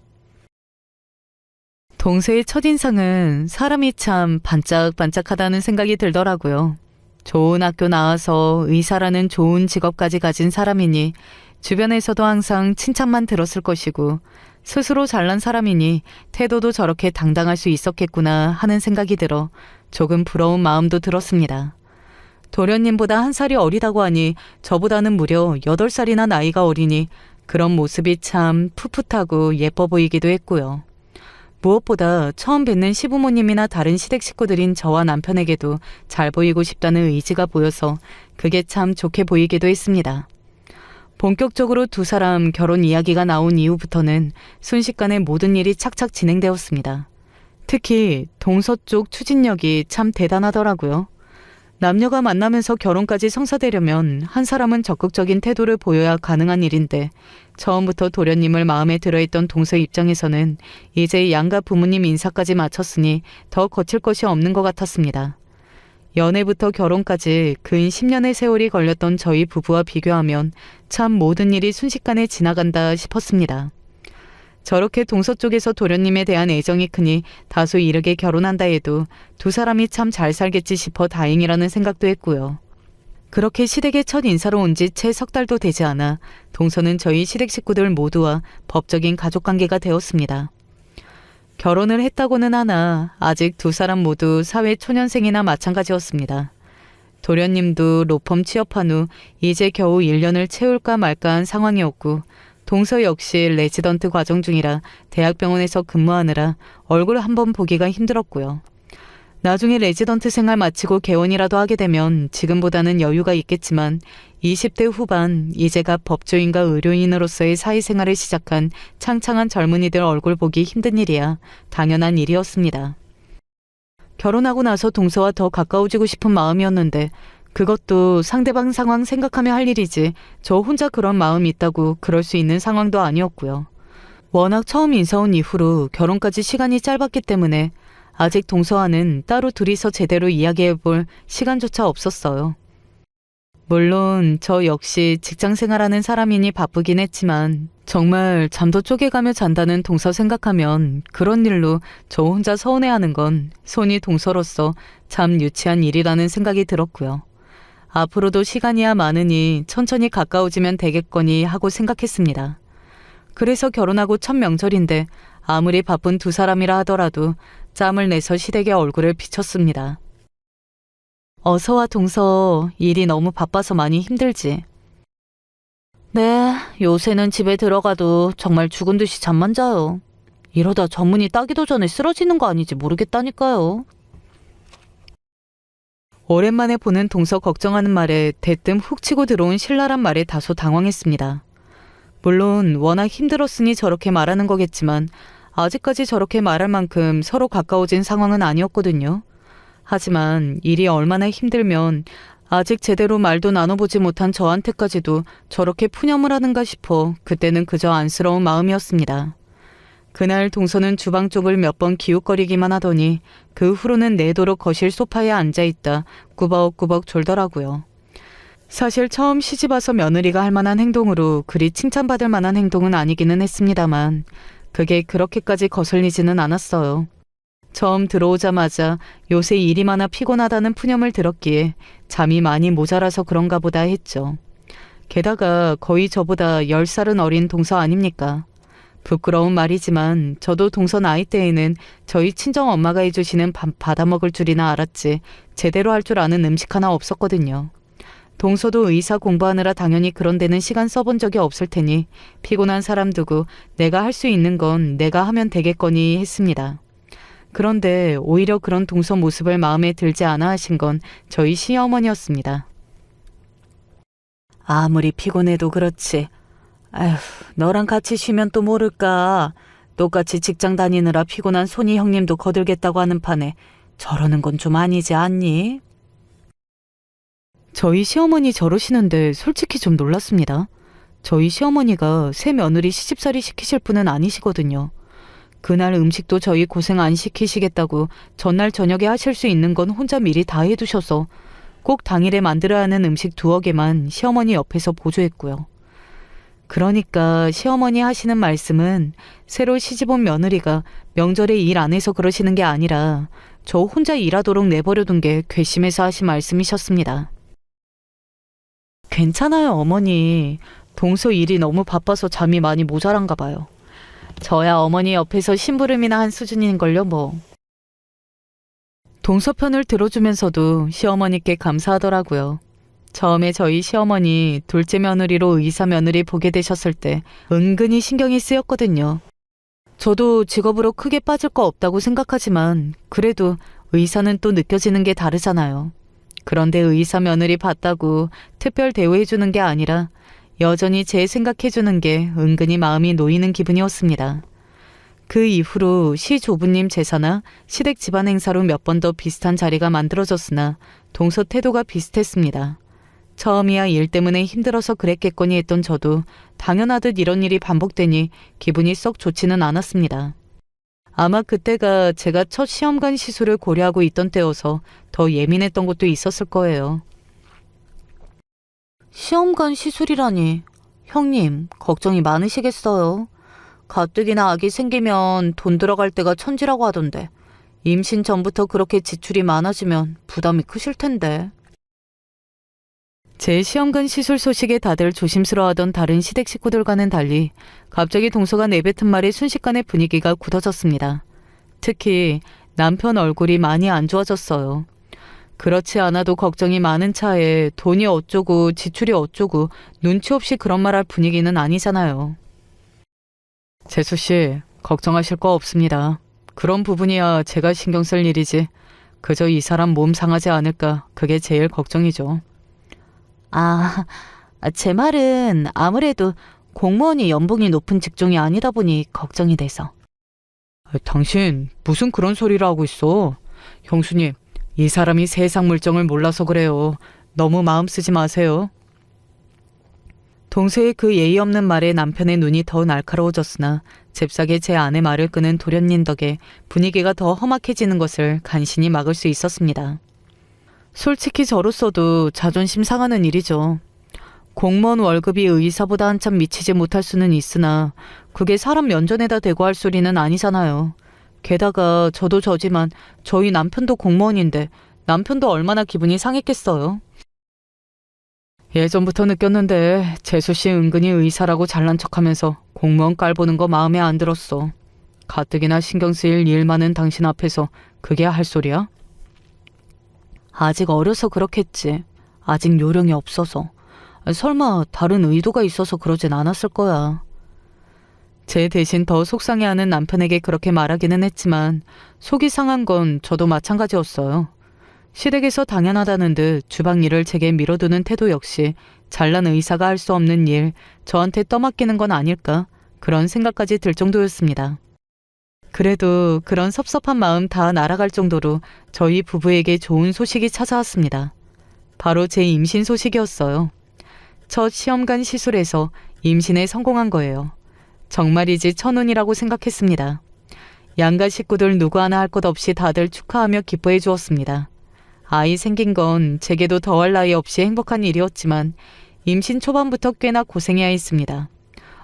동서의 첫인상은 사람이 참 반짝반짝하다는 생각이 들더라고요. 좋은 학교 나와서 의사라는 좋은 직업까지 가진 사람이니 주변에서도 항상 칭찬만 들었을 것이고 스스로 잘난 사람이니 태도도 저렇게 당당할 수 있었겠구나 하는 생각이 들어 조금 부러운 마음도 들었습니다. 도련님보다 한 살이 어리다고 하니 저보다는 무려 8살이나 나이가 어리니 그런 모습이 참 풋풋하고 예뻐 보이기도 했고요. 무엇보다 처음 뵙는 시부모님이나 다른 시댁 식구들인 저와 남편에게도 잘 보이고 싶다는 의지가 보여서 그게 참 좋게 보이기도 했습니다. 본격적으로 두 사람 결혼 이야기가 나온 이후부터는 순식간에 모든 일이 착착 진행되었습니다. 특히 동서 쪽 추진력이 참 대단하더라고요. 남녀가 만나면서 결혼까지 성사되려면 한 사람은 적극적인 태도를 보여야 가능한 일인데 처음부터 도련님을 마음에 들어했던 동서 입장에서는 이제 양가 부모님 인사까지 마쳤으니 더 거칠 것이 없는 것 같았습니다. 연애부터 결혼까지 근 10년의 세월이 걸렸던 저희 부부와 비교하면 참 모든 일이 순식간에 지나간다 싶었습니다. 저렇게 동서 쪽에서 도련님에 대한 애정이 크니 다소 이르게 결혼한다 해도 두 사람이 참 잘 살겠지 싶어 다행이라는 생각도 했고요. 그렇게 시댁에 첫 인사로 온 지 채 석 달도 되지 않아 동서는 저희 시댁 식구들 모두와 법적인 가족관계가 되었습니다. 결혼을 했다고는 하나 아직 두 사람 모두 사회 초년생이나 마찬가지였습니다. 도련님도 로펌 취업한 후 이제 겨우 1년을 채울까 말까한 상황이었고 동서 역시 레지던트 과정 중이라 대학병원에서 근무하느라 얼굴 한번 보기가 힘들었고요. 나중에 레지던트 생활 마치고 개원이라도 하게 되면 지금보다는 여유가 있겠지만 20대 후반 이제가 법조인과 의료인으로서의 사회생활을 시작한 창창한 젊은이들 얼굴 보기 힘든 일이야 당연한 일이었습니다. 결혼하고 나서 동서와 더 가까워지고 싶은 마음이었는데 그것도 상대방 상황 생각하며 할 일이지 저 혼자 그런 마음이 있다고 그럴 수 있는 상황도 아니었고요. 워낙 처음 인사 온 이후로 결혼까지 시간이 짧았기 때문에 아직 동서와는 따로 둘이서 제대로 이야기해볼 시간조차 없었어요. 물론 저 역시 직장 생활하는 사람이니 바쁘긴 했지만 정말 잠도 쪼개가며 잔다는 동서 생각하면 그런 일로 저 혼자 서운해하는 건 손이 동서로서 참 유치한 일이라는 생각이 들었고요. 앞으로도 시간이야 많으니 천천히 가까워지면 되겠거니 하고 생각했습니다. 그래서 결혼하고 첫 명절인데 아무리 바쁜 두 사람이라 하더라도 짬을 내서 시댁에 얼굴을 비쳤습니다. 어서와 동서, 일이 너무 바빠서 많이 힘들지? 네, 요새는 집에 들어가도 정말 죽은 듯이 잠만 자요. 이러다 전문이 따기도 전에 쓰러지는 거 아니지 모르겠다니까요. 오랜만에 보는 동서 걱정하는 말에 대뜸 훅 치고 들어온 신랄한 말에 다소 당황했습니다. 물론 워낙 힘들었으니 저렇게 말하는 거겠지만 아직까지 저렇게 말할 만큼 서로 가까워진 상황은 아니었거든요. 하지만 일이 얼마나 힘들면 아직 제대로 말도 나눠보지 못한 저한테까지도 저렇게 푸념을 하는가 싶어 그때는 그저 안쓰러운 마음이었습니다. 그날 동서는 주방 쪽을 몇 번 기웃거리기만 하더니 그 후로는 내도록 거실 소파에 앉아있다 꾸벅꾸벅 졸더라고요. 사실 처음 시집와서 며느리가 할 만한 행동으로 그리 칭찬받을 만한 행동은 아니기는 했습니다만 그게 그렇게까지 거슬리지는 않았어요. 처음 들어오자마자 요새 일이 많아 피곤하다는 푸념을 들었기에 잠이 많이 모자라서 그런가 보다 했죠. 게다가 거의 저보다 10살은 어린 동서 아닙니까? 부끄러운 말이지만 저도 동서 나이 때에는 저희 친정엄마가 해주시는 밥 받아먹을 줄이나 알았지 제대로 할 줄 아는 음식 하나 없었거든요. 동서도 의사 공부하느라 당연히 그런 데는 시간 써본 적이 없을 테니 피곤한 사람 두고 내가 할 수 있는 건 내가 하면 되겠거니 했습니다. 그런데 오히려 그런 동서 모습을 마음에 들지 않아 하신 건 저희 시어머니였습니다. 아무리 피곤해도 그렇지. 아휴, 너랑 같이 쉬면 또 모를까. 똑같이 직장 다니느라 피곤한 손이 형님도 거들겠다고 하는 판에 저러는 건 좀 아니지 않니? 저희 시어머니 저러시는데 솔직히 좀 놀랐습니다. 저희 시어머니가 새 며느리 시집살이 시키실 분은 아니시거든요. 그날 음식도 저희 고생 안 시키시겠다고 전날 저녁에 하실 수 있는 건 혼자 미리 다 해두셔서 꼭 당일에 만들어야 하는 음식 2개만 시어머니 옆에서 보조했고요. 그러니까 시어머니 하시는 말씀은 새로 시집온 며느리가 명절에 일 안 해서 그러시는 게 아니라 저 혼자 일하도록 내버려둔 게 괘씸해서 하신 말씀이셨습니다. 괜찮아요, 어머니. 동서 일이 너무 바빠서 잠이 많이 모자란가 봐요. 저야 어머니 옆에서 심부름이나 한 수준인걸요 뭐. 동서 편을 들어주면서도 시어머니께 감사하더라고요. 처음에 저희 시어머니 둘째 며느리로 의사 며느리 보게 되셨을 때 은근히 신경이 쓰였거든요. 저도 직업으로 크게 빠질 거 없다고 생각하지만 그래도 의사는 또 느껴지는 게 다르잖아요. 그런데 의사 며느리 봤다고 특별 대우해주는 게 아니라 여전히 제 생각해주는 게 은근히 마음이 놓이는 기분이었습니다. 그 이후로 시조부님 제사나 시댁 집안 행사로 몇 번 더 비슷한 자리가 만들어졌으나 동서 태도가 비슷했습니다. 처음이야 일 때문에 힘들어서 그랬겠거니 했던 저도 당연하듯 이런 일이 반복되니 기분이 썩 좋지는 않았습니다. 아마 그때가 제가 첫 시험관 시술을 고려하고 있던 때여서 더 예민했던 것도 있었을 거예요. 시험관 시술이라니. 형님, 걱정이 많으시겠어요. 가뜩이나 아기 생기면 돈 들어갈 때가 천지라고 하던데 임신 전부터 그렇게 지출이 많아지면 부담이 크실 텐데. 제 시험관 시술 소식에 다들 조심스러워하던 다른 시댁 식구들과는 달리 갑자기 동서가 내뱉은 말에 순식간에 분위기가 굳어졌습니다. 특히 남편 얼굴이 많이 안 좋아졌어요. 그렇지 않아도 걱정이 많은 차에 돈이 어쩌고 지출이 어쩌고 눈치 없이 그런 말 할 분위기는 아니잖아요. 재수씨, 걱정하실 거 없습니다. 그런 부분이야 제가 신경 쓸 일이지. 그저 이 사람 몸 상하지 않을까 그게 제일 걱정이죠. 제 말은 아무래도 공무원이 연봉이 높은 직종이 아니다 보니 걱정이 돼서. 당신 무슨 그런 소리를 하고 있어. 형수님, 이 사람이 세상 물정을 몰라서 그래요. 너무 마음 쓰지 마세요. 동서의 그 예의 없는 말에 남편의 눈이 더 날카로워졌으나 잽싸게 제 아내 말을 끄는 도련님 덕에 분위기가 더 험악해지는 것을 간신히 막을 수 있었습니다. 솔직히 저로서도 자존심 상하는 일이죠. 공무원 월급이 의사보다 한참 미치지 못할 수는 있으나 그게 사람 면전에다 대고 할 소리는 아니잖아요. 게다가 저도 저지만 저희 남편도 공무원인데 남편도 얼마나 기분이 상했겠어요. 예전부터 느꼈는데 재수씨 은근히 의사라고 잘난 척하면서 공무원 깔보는 거 마음에 안 들었어. 가뜩이나 신경 쓰일 일 많은 당신 앞에서 그게 할 소리야? 아직 어려서 그렇겠지. 아직 요령이 없어서. 설마 다른 의도가 있어서 그러진 않았을 거야. 제 대신 더 속상해하는 남편에게 그렇게 말하기는 했지만 속이 상한 건 저도 마찬가지였어요. 시댁에서 당연하다는 듯 주방 일을 제게 밀어두는 태도 역시 잘난 의사가 할 수 없는 일, 저한테 떠맡기는 건 아닐까 그런 생각까지 들 정도였습니다. 그래도 그런 섭섭한 마음 다 날아갈 정도로 저희 부부에게 좋은 소식이 찾아왔습니다. 바로 제 임신 소식이었어요. 첫 시험관 시술에서 임신에 성공한 거예요. 정말이지 천운이라고 생각했습니다. 양가 식구들 누구 하나 할 것 없이 다들 축하하며 기뻐해 주었습니다. 아이 생긴 건 제게도 더할 나위 없이 행복한 일이었지만 임신 초반부터 꽤나 고생해야 했습니다.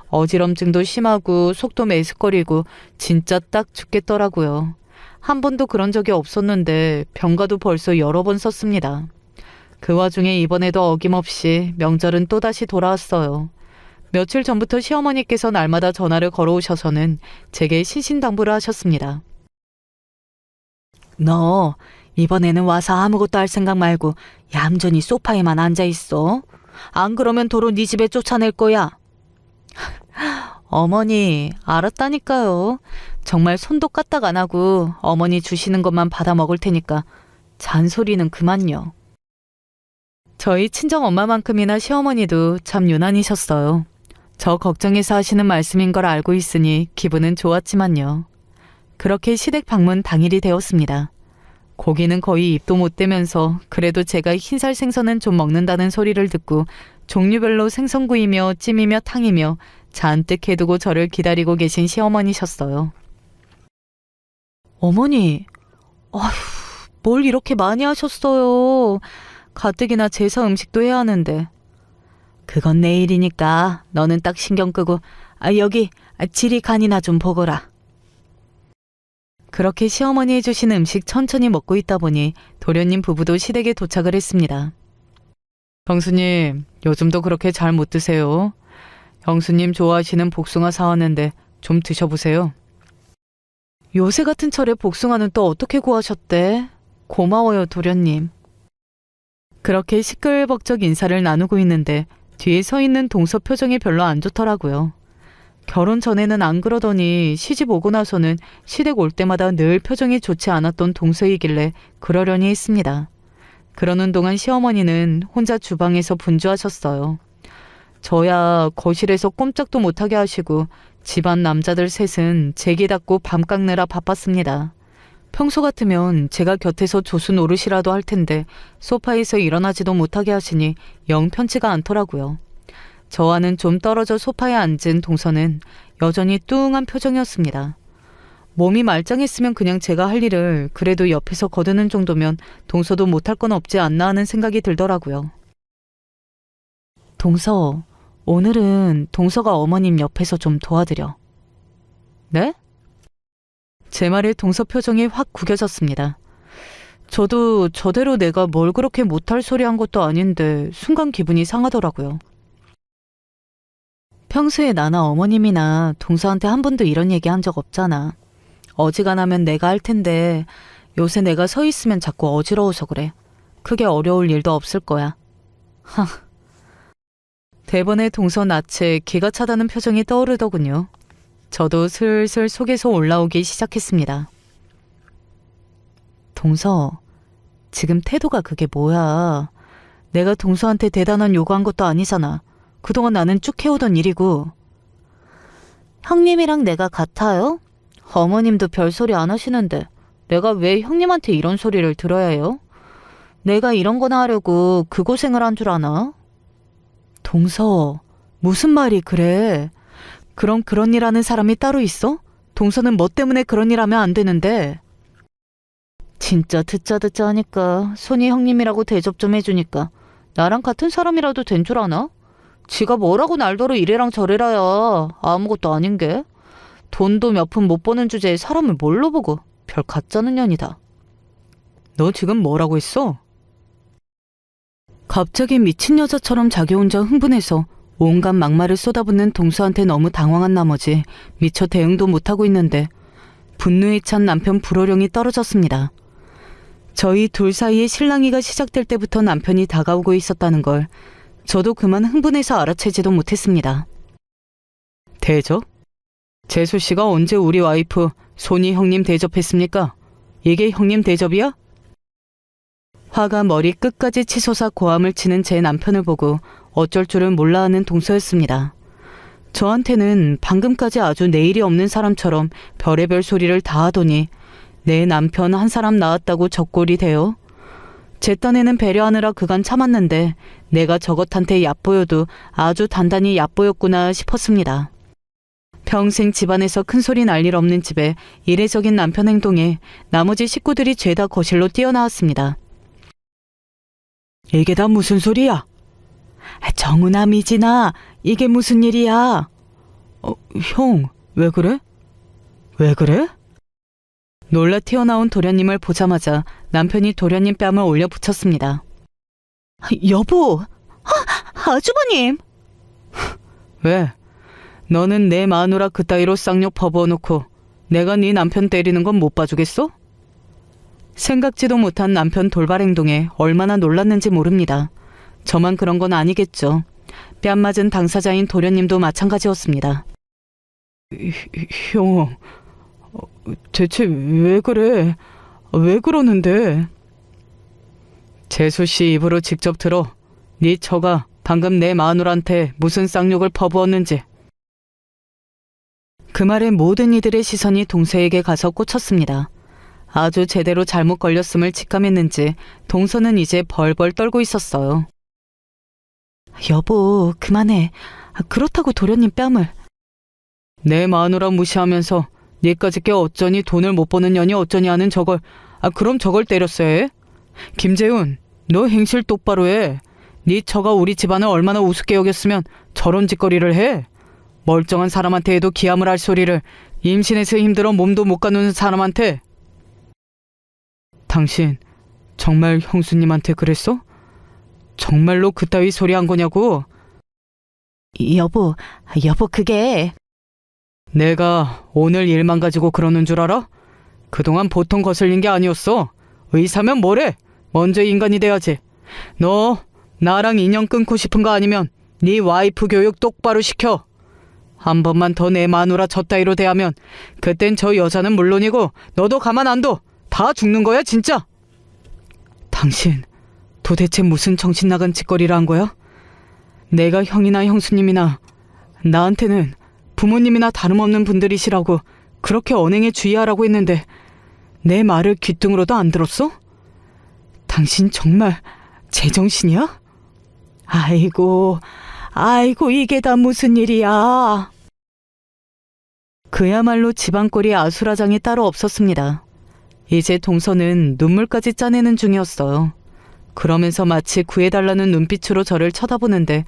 어지럼증도 심하고 속도 메스꺼리고 진짜 딱 죽겠더라고요. 한 번도 그런 적이 없었는데 병가도 벌써 여러 번 썼습니다. 그 와중에 이번에도 어김없이 명절은 또다시 돌아왔어요. 며칠 전부터 시어머니께서 날마다 전화를 걸어오셔서는 제게 신신당부를 하셨습니다. 너 이번에는 와서 아무것도 할 생각 말고 얌전히 소파에만 앉아있어. 안 그러면 도로 네 집에 쫓아낼 거야. 어머니, 알았다니까요. 정말 손도 까딱 안 하고 어머니 주시는 것만 받아 먹을 테니까 잔소리는 그만요. 저희 친정엄마만큼이나 시어머니도 참 유난이셨어요. 저 걱정해서 하시는 말씀인 걸 알고 있으니 기분은 좋았지만요. 그렇게 시댁 방문 당일이 되었습니다. 고기는 거의 입도 못 대면서 그래도 제가 흰살 생선은 좀 먹는다는 소리를 듣고 종류별로 생선구이며 찜이며 탕이며 잔뜩 해두고 저를 기다리고 계신 시어머니셨어요. 어머니, 아휴, 뭘 이렇게 많이 하셨어요. 가뜩이나 제사 음식도 해야 하는데. 그건 내일이니까 너는 딱 신경 끄고 여기 지리 간이나 좀 보거라. 그렇게 시어머니 해주신 음식 천천히 먹고 있다 보니 도련님 부부도 시댁에 도착을 했습니다. 형수님, 요즘도 그렇게 잘 못 드세요. 형수님 좋아하시는 복숭아 사왔는데 좀 드셔보세요. 요새 같은 철에 복숭아는 또 어떻게 구하셨대? 고마워요, 도련님. 그렇게 시끌벅적 인사를 나누고 있는데 뒤에 서 있는 동서 표정이 별로 안 좋더라고요. 결혼 전에는 안 그러더니 시집 오고 나서는 시댁 올 때마다 늘 표정이 좋지 않았던 동서이길래 그러려니 했습니다. 그러는 동안 시어머니는 혼자 주방에서 분주하셨어요. 저야 거실에서 꼼짝도 못하게 하시고 집안 남자들 셋은 제기 닦고 밤 깎느라 바빴습니다. 평소 같으면 제가 곁에서 조수 노릇이라도 할 텐데 소파에서 일어나지도 못하게 하시니 영 편치가 않더라고요. 저와는 좀 떨어져 소파에 앉은 동서는 여전히 뚱한 표정이었습니다. 몸이 말짱했으면 그냥 제가 할 일을 그래도 옆에서 거드는 정도면 동서도 못할 건 없지 않나 하는 생각이 들더라고요. 동서, 오늘은 동서가 어머님 옆에서 좀 도와드려. 네? 제 말에 동서 표정이 확 구겨졌습니다. 저도 저대로 내가 뭘 그렇게 못할 소리 한 것도 아닌데 순간 기분이 상하더라고요. 평소에 나나 어머님이나 동서한테 한 번도 이런 얘기 한 적 없잖아. 어지간하면 내가 할 텐데 요새 내가 서 있으면 자꾸 어지러워서 그래. 크게 어려울 일도 없을 거야. 하. 대번에 동서 낯에 기가 차다는 표정이 떠오르더군요. 저도 슬슬 속에서 올라오기 시작했습니다. 동서, 지금 태도가 그게 뭐야. 내가 동서한테 대단한 요구한 것도 아니잖아. 그동안 나는 쭉 해오던 일이고. 형님이랑 내가 같아요? 어머님도 별소리 안 하시는데 내가 왜 형님한테 이런 소리를 들어야 해요? 내가 이런 거나 하려고 그 고생을 한 줄 아나? 동서, 무슨 말이 그래? 그럼 그런 일 하는 사람이 따로 있어? 동서는 뭐 때문에 그런 일 하면 안 되는데? 진짜 듣자 하니까 손이 형님이라고 대접 좀 해주니까 나랑 같은 사람이라도 된 줄 아나? 지가 뭐라고 날더러 이래랑 저래라야. 아무것도 아닌 게. 돈도 몇 푼 못 버는 주제에 사람을 뭘로 보고. 별 가짜는 년이다. 너 지금 뭐라고 했어? 갑자기 미친 여자처럼 자기 혼자 흥분해서 온갖 막말을 쏟아붓는 동서한테 너무 당황한 나머지 미처 대응도 못하고 있는데 분노에 찬 남편 불호령이 떨어졌습니다. 저희 둘 사이에 실랑이가 시작될 때부터 남편이 다가오고 있었다는 걸 저도 그만 흥분해서 알아채지도 못했습니다. 대접? 재수 씨가 언제 우리 와이프 손이 형님 대접했습니까? 이게 형님 대접이야? 화가 머리 끝까지 치솟아 고함을 치는 제 남편을 보고 어쩔 줄을 몰라 하는 동서였습니다. 저한테는 방금까지 아주 내일이 없는 사람처럼 별의별 소리를 다 하더니 내 남편 한 사람 낳았다고 적골이 돼요. 제 딴에는 배려하느라 그간 참았는데 내가 저것한테 얕보여도 아주 단단히 얕보였구나 싶었습니다. 평생 집안에서 큰소리 날 일 없는 집에 이례적인 남편 행동에 나머지 식구들이 죄다 거실로 뛰어나왔습니다. 이게 다 무슨 소리야? 정은아, 미진아, 이게 무슨 일이야? 형, 왜 그래? 왜 그래? 놀라 튀어나온 도련님을 보자마자 남편이 도련님 뺨을 올려 붙였습니다. 여보, 아주버님! 왜? 너는 내 마누라 그따위로 쌍욕 퍼부어놓고 내가 네 남편 때리는 건 못 봐주겠어? 생각지도 못한 남편 돌발 행동에 얼마나 놀랐는지 모릅니다. 저만 그런 건 아니겠죠. 뺨 맞은 당사자인 도련님도 마찬가지였습니다. 형, 대체 왜 그래? 왜 그러는데? 재수씨 입으로 직접 들어. 네 처가 방금 내 마누라한테 무슨 쌍욕을 퍼부었는지. 그 말에 모든 이들의 시선이 동서에게 가서 꽂혔습니다. 아주 제대로 잘못 걸렸음을 직감했는지 동서는 이제 벌벌 떨고 있었어요. 여보, 그만해. 그렇다고 도련님 뺨을. 내 마누라 무시하면서 니까짓 게 어쩌니 돈을 못 버는 년이 어쩌니 하는 저걸. 그럼 저걸 때렸어야 해? 김재훈, 너 행실 똑바로 해. 네 처가 우리 집안을 얼마나 우습게 여겼으면 저런 짓거리를 해? 멀쩡한 사람한테 해도 기함을 할 소리를 임신해서 힘들어 몸도 못 가누는 사람한테. 당신 정말 형수님한테 그랬어? 정말로 그따위 소리 한 거냐고? 여보 그게... 내가 오늘 일만 가지고 그러는 줄 알아? 그동안 보통 거슬린 게 아니었어. 의사면 뭐래? 먼저 인간이 돼야지. 너 나랑 인연 끊고 싶은 거 아니면 네 와이프 교육 똑바로 시켜. 한 번만 더 내 마누라 저 따위로 대하면 그땐 저 여자는 물론이고 너도 가만 안 둬. 다 죽는 거야 진짜. 당신 도대체 무슨 정신 나간 짓거리를 한 거야? 내가 형이나 형수님이나 나한테는 부모님이나 다름없는 분들이시라고 그렇게 언행에 주의하라고 했는데 내 말을 귓등으로도 안 들었어? 당신 정말 제정신이야? 아이고 이게 다 무슨 일이야. 그야말로 집안꼴이 아수라장이 따로 없었습니다. 이제 동서는 눈물까지 짜내는 중이었어요. 그러면서 마치 구해달라는 눈빛으로 저를 쳐다보는데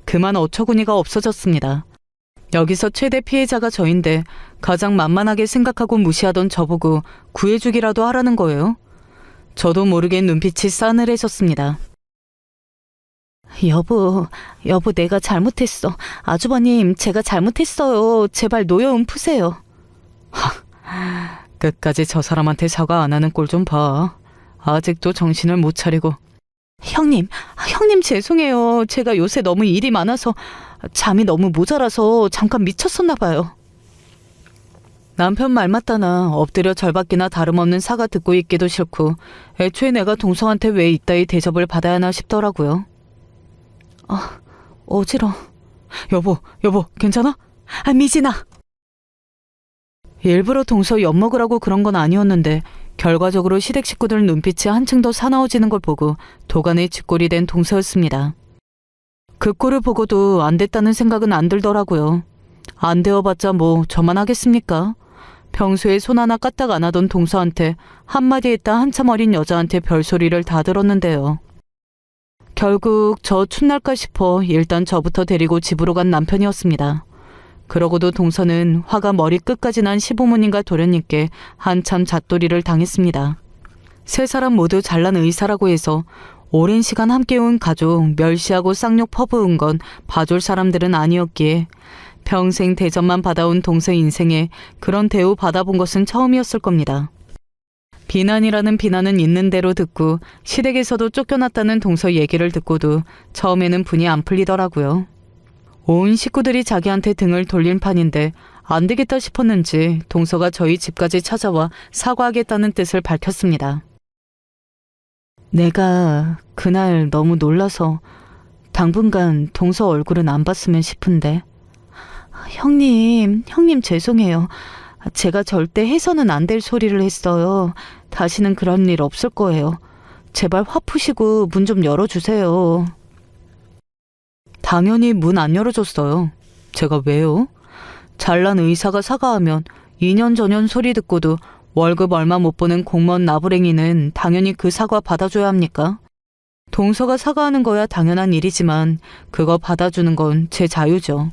그만 어처구니가 없어졌습니다. 여기서 최대 피해자가 저인데 가장 만만하게 생각하고 무시하던 저보고 구해주기라도 하라는 거예요. 저도 모르게 눈빛이 싸늘해졌습니다. 여보 내가 잘못했어. 아주버님 제가 잘못했어요. 제발 노여움 푸세요. 끝까지 저 사람한테 사과 안 하는 꼴 좀 봐. 아직도 정신을 못 차리고. 형님 죄송해요. 제가 요새 너무 일이 많아서 잠이 너무 모자라서 잠깐 미쳤었나 봐요. 남편 말 맞다나 엎드려 절받기나 다름없는 사과 듣고 있기도 싫고 애초에 내가 동서한테 왜 이따위 대접을 받아야 하나 싶더라고요. 어지러워. 여보 괜찮아? 미진아. 일부러 동서 엿먹으라고 그런 건 아니었는데 결과적으로 시댁 식구들 눈빛이 한층 더 사나워지는 걸 보고 도가니 쥐꼴이 된 동서였습니다. 그 꼴을 보고도 안 됐다는 생각은 안 들더라고요. 안 되어봤자 뭐 저만 하겠습니까? 평소에 손 하나 까딱 안 하던 동서한테 한마디 했다 한참 어린 여자한테 별소리를 다 들었는데요. 결국 저 춘날까 싶어 일단 저부터 데리고 집으로 간 남편이었습니다. 그러고도 동서는 화가 머리 끝까지 난 시부모님과 도련님께 한참 잣도리를 당했습니다. 세 사람 모두 잘난 의사라고 해서 오랜 시간 함께 온 가족 멸시하고 쌍욕 퍼부은 건 봐줄 사람들은 아니었기에 평생 대접만 받아온 동서 인생에 그런 대우 받아본 것은 처음이었을 겁니다. 비난이라는 비난은 있는 대로 듣고 시댁에서도 쫓겨났다는 동서 얘기를 듣고도 처음에는 분이 안 풀리더라고요. 온 식구들이 자기한테 등을 돌린 판인데 안 되겠다 싶었는지 동서가 저희 집까지 찾아와 사과하겠다는 뜻을 밝혔습니다. 내가 그날 너무 놀라서 당분간 동서 얼굴은 안 봤으면 싶은데. 형님 죄송해요. 제가 절대 해서는 안 될 소리를 했어요. 다시는 그런 일 없을 거예요. 제발 화 푸시고 문 좀 열어주세요. 당연히 문 안 열어줬어요. 제가 왜요? 잘난 의사가 사과하면 2년 전년 소리 듣고도 월급 얼마 못 버는 공무원 나부랭이는 당연히 그 사과 받아줘야 합니까? 동서가 사과하는 거야 당연한 일이지만 그거 받아주는 건 제 자유죠.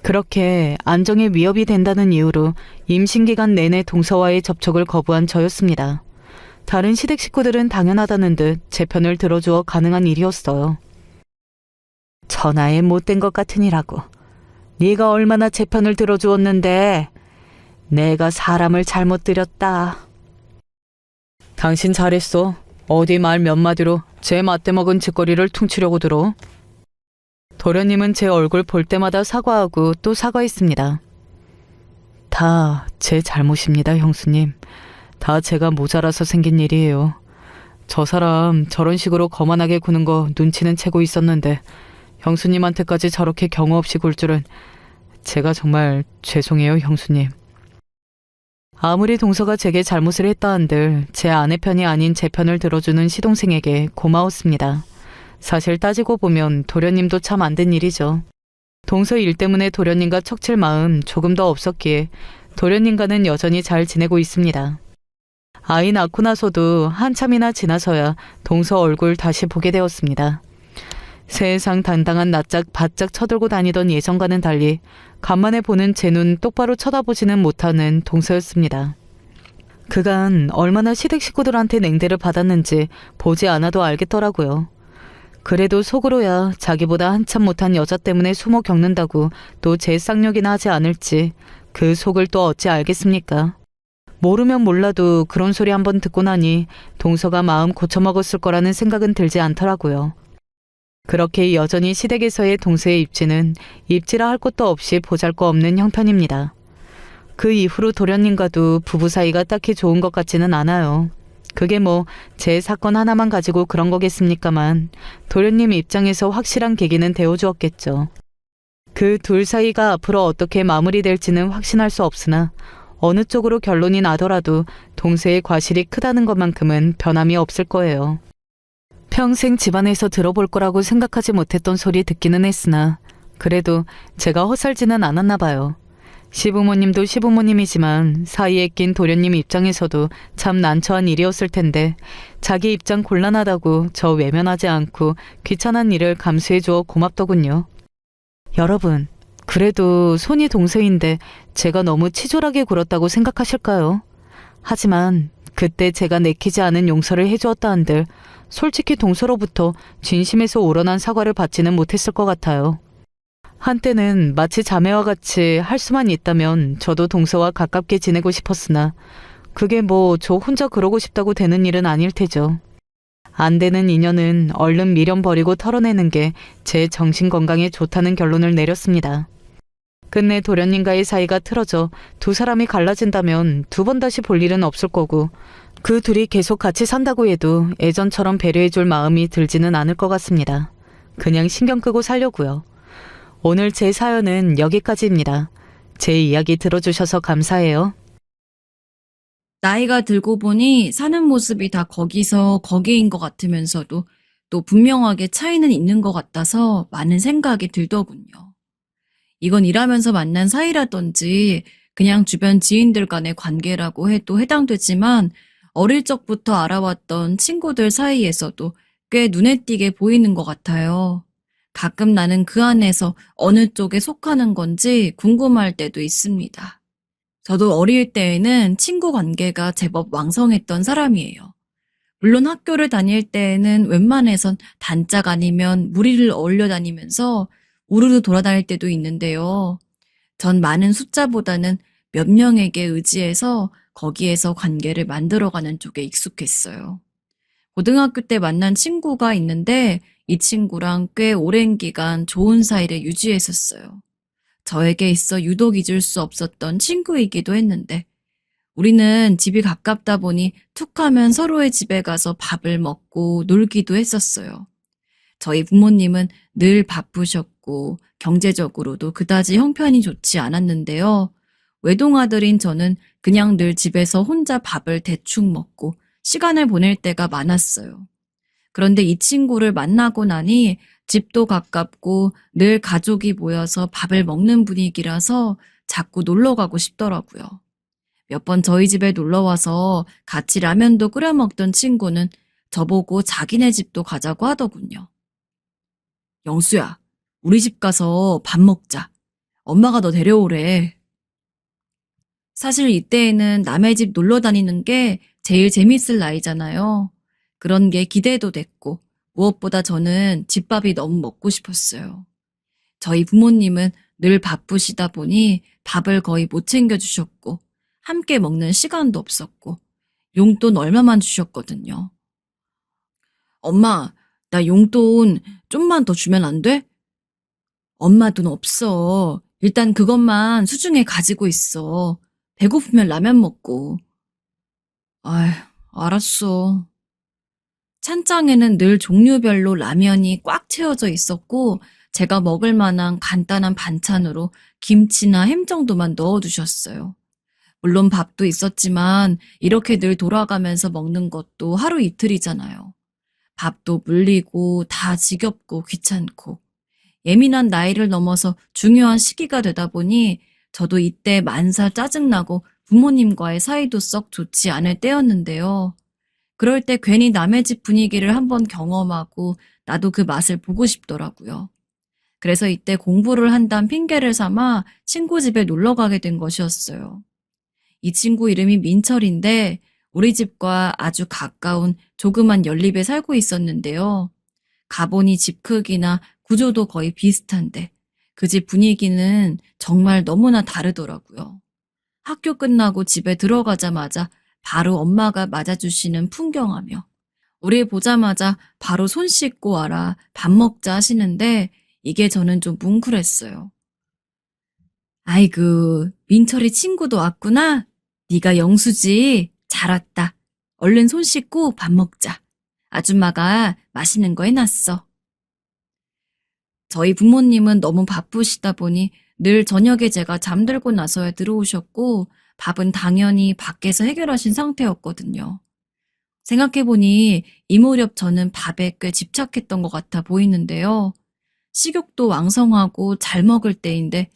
그렇게 안정에 위협이 된다는 이유로 임신기간 내내 동서와의 접촉을 거부한 저였습니다. 다른 시댁 식구들은 당연하다는 듯 제 편을 들어주어 가능한 일이었어요. 천하에 못된 것 같으니라고. 네가 얼마나 제 편을 들어주었는데 내가 사람을 잘못 들였다. 당신 잘했어. 어디 말 몇 마디로 제 맞대먹은 짓거리를 퉁치려고 들어. 도련님은 제 얼굴 볼 때마다 사과하고 또 사과했습니다. 다 제 잘못입니다, 형수님. 다 제가 모자라서 생긴 일이에요. 저 사람 저런 식으로 거만하게 구는 거 눈치는 채고 있었는데 형수님한테까지 저렇게 경우 없이 굴 줄은. 제가 정말 죄송해요, 형수님. 아무리 동서가 제게 잘못을 했다 한들 제 아내 편이 아닌 제 편을 들어주는 시동생에게 고마웠습니다. 사실 따지고 보면 도련님도 참 안 된 일이죠. 동서 일 때문에 도련님과 척칠 마음 조금 더 없었기에 도련님과는 여전히 잘 지내고 있습니다. 아이 낳고 나서도 한참이나 지나서야 동서 얼굴 다시 보게 되었습니다. 세상 당당한 낯짝 바짝 쳐들고 다니던 예전과는 달리 간만에 보는 제 눈 똑바로 쳐다보지는 못하는 동서였습니다. 그간 얼마나 시댁 식구들한테 냉대를 받았는지 보지 않아도 알겠더라고요. 그래도 속으로야 자기보다 한참 못한 여자 때문에 숨어 겪는다고 또 제 쌍욕이나 하지 않을지 그 속을 또 어찌 알겠습니까? 모르면 몰라도 그런 소리 한번 듣고 나니 동서가 마음 고쳐먹었을 거라는 생각은 들지 않더라고요. 그렇게 여전히 시댁에서의 동서의 입지는 입지라 할 것도 없이 보잘것없는 형편입니다. 그 이후로 도련님과도 부부 사이가 딱히 좋은 것 같지는 않아요. 그게 뭐 제 사건 하나만 가지고 그런 거겠습니까만 도련님 입장에서 확실한 계기는 되어주었겠죠. 그 둘 사이가 앞으로 어떻게 마무리될지는 확신할 수 없으나 어느 쪽으로 결론이 나더라도 동서의 과실이 크다는 것만큼은 변함이 없을 거예요. 평생 집안에서 들어볼 거라고 생각하지 못했던 소리 듣기는 했으나 그래도 제가 헛살지는 않았나 봐요. 시부모님도 시부모님이지만 사이에 낀 도련님 입장에서도 참 난처한 일이었을 텐데 자기 입장 곤란하다고 저 외면하지 않고 귀찮은 일을 감수해 주어 고맙더군요. 여러분, 그래도 손이 동서인데 제가 너무 치졸하게 굴었다고 생각하실까요? 하지만 그때 제가 내키지 않은 용서를 해주었다 한들 솔직히 동서로부터 진심에서 우러난 사과를 받지는 못했을 것 같아요. 한때는 마치 자매와 같이 할 수만 있다면 저도 동서와 가깝게 지내고 싶었으나 그게 뭐 저 혼자 그러고 싶다고 되는 일은 아닐 테죠. 안 되는 인연은 얼른 미련 버리고 털어내는 게 제 정신건강에 좋다는 결론을 내렸습니다. 끝내 도련님과의 사이가 틀어져 두 사람이 갈라진다면 두 번 다시 볼 일은 없을 거고 그 둘이 계속 같이 산다고 해도 예전처럼 배려해줄 마음이 들지는 않을 것 같습니다. 그냥 신경 끄고 살려고요. 오늘 제 사연은 여기까지입니다. 제 이야기 들어주셔서 감사해요. 나이가 들고 보니 사는 모습이 다 거기서 거기인 것 같으면서도 또 분명하게 차이는 있는 것 같아서 많은 생각이 들더군요. 이건 일하면서 만난 사이라든지 그냥 주변 지인들 간의 관계라고 해도 해당되지만 어릴 적부터 알아왔던 친구들 사이에서도 꽤 눈에 띄게 보이는 것 같아요. 가끔 나는 그 안에서 어느 쪽에 속하는 건지 궁금할 때도 있습니다. 저도 어릴 때에는 친구 관계가 제법 왕성했던 사람이에요. 물론 학교를 다닐 때에는 웬만해선 단짝 아니면 무리를 어울려 다니면서 우르르 돌아다닐 때도 있는데요. 전 많은 숫자보다는 몇 명에게 의지해서 거기에서 관계를 만들어가는 쪽에 익숙했어요. 고등학교 때 만난 친구가 있는데 이 친구랑 꽤 오랜 기간 좋은 사이를 유지했었어요. 저에게 있어 유독 잊을 수 없었던 친구이기도 했는데 우리는 집이 가깝다 보니 툭 하면 서로의 집에 가서 밥을 먹고 놀기도 했었어요. 저희 부모님은 늘 바쁘셨고 경제적으로도 그다지 형편이 좋지 않았는데요. 외동아들인 저는 그냥 늘 집에서 혼자 밥을 대충 먹고 시간을 보낼 때가 많았어요. 그런데 이 친구를 만나고 나니 집도 가깝고 늘 가족이 모여서 밥을 먹는 분위기라서 자꾸 놀러 가고 싶더라고요. 몇 번 저희 집에 놀러 와서 같이 라면도 끓여 먹던 친구는 저보고 자기네 집도 가자고 하더군요. 영수야, 우리 집 가서 밥 먹자. 엄마가 너 데려오래. 사실 이때에는 남의 집 놀러 다니는 게 제일 재밌을 나이잖아요. 그런 게 기대도 됐고, 무엇보다 저는 집밥이 너무 먹고 싶었어요. 저희 부모님은 늘 바쁘시다 보니 밥을 거의 못 챙겨주셨고, 함께 먹는 시간도 없었고, 용돈 얼마만 주셨거든요. 엄마, 나 용돈 좀만 더 주면 안 돼? 엄마 돈 없어. 일단 그것만 수중에 가지고 있어. 배고프면 라면 먹고. 아휴, 알았어. 찬장에는 늘 종류별로 라면이 꽉 채워져 있었고, 제가 먹을 만한 간단한 반찬으로 김치나 햄 정도만 넣어두셨어요. 물론 밥도 있었지만, 이렇게 늘 돌아가면서 먹는 것도 하루 이틀이잖아요. 밥도 물리고, 다 지겹고, 귀찮고. 예민한 나이를 넘어서 중요한 시기가 되다 보니 저도 이때 만사 짜증나고 부모님과의 사이도 썩 좋지 않을 때였는데요. 그럴 때 괜히 남의 집 분위기를 한번 경험하고 나도 그 맛을 보고 싶더라고요. 그래서 이때 공부를 한다는 핑계를 삼아 친구 집에 놀러 가게 된 것이었어요. 이 친구 이름이 민철인데 우리 집과 아주 가까운 조그만 연립에 살고 있었는데요. 가보니 집 크기나 구조도 거의 비슷한데 그 집 분위기는 정말 너무나 다르더라고요. 학교 끝나고 집에 들어가자마자 바로 엄마가 맞아주시는 풍경하며 우리 보자마자 바로 손 씻고 와라 밥 먹자 하시는데 이게 저는 좀 뭉클했어요. 아이고 민철이 친구도 왔구나. 네가 영수지. 잘 왔다. 얼른 손 씻고 밥 먹자. 아줌마가 맛있는 거 해놨어. 저희 부모님은 너무 바쁘시다 보니 늘 저녁에 제가 잠들고 나서야 들어오셨고 밥은 당연히 밖에서 해결하신 상태였거든요. 생각해보니 이 무렵 저는 밥에 꽤 집착했던 것 같아 보이는데요. 식욕도 왕성하고 잘 먹을 때인데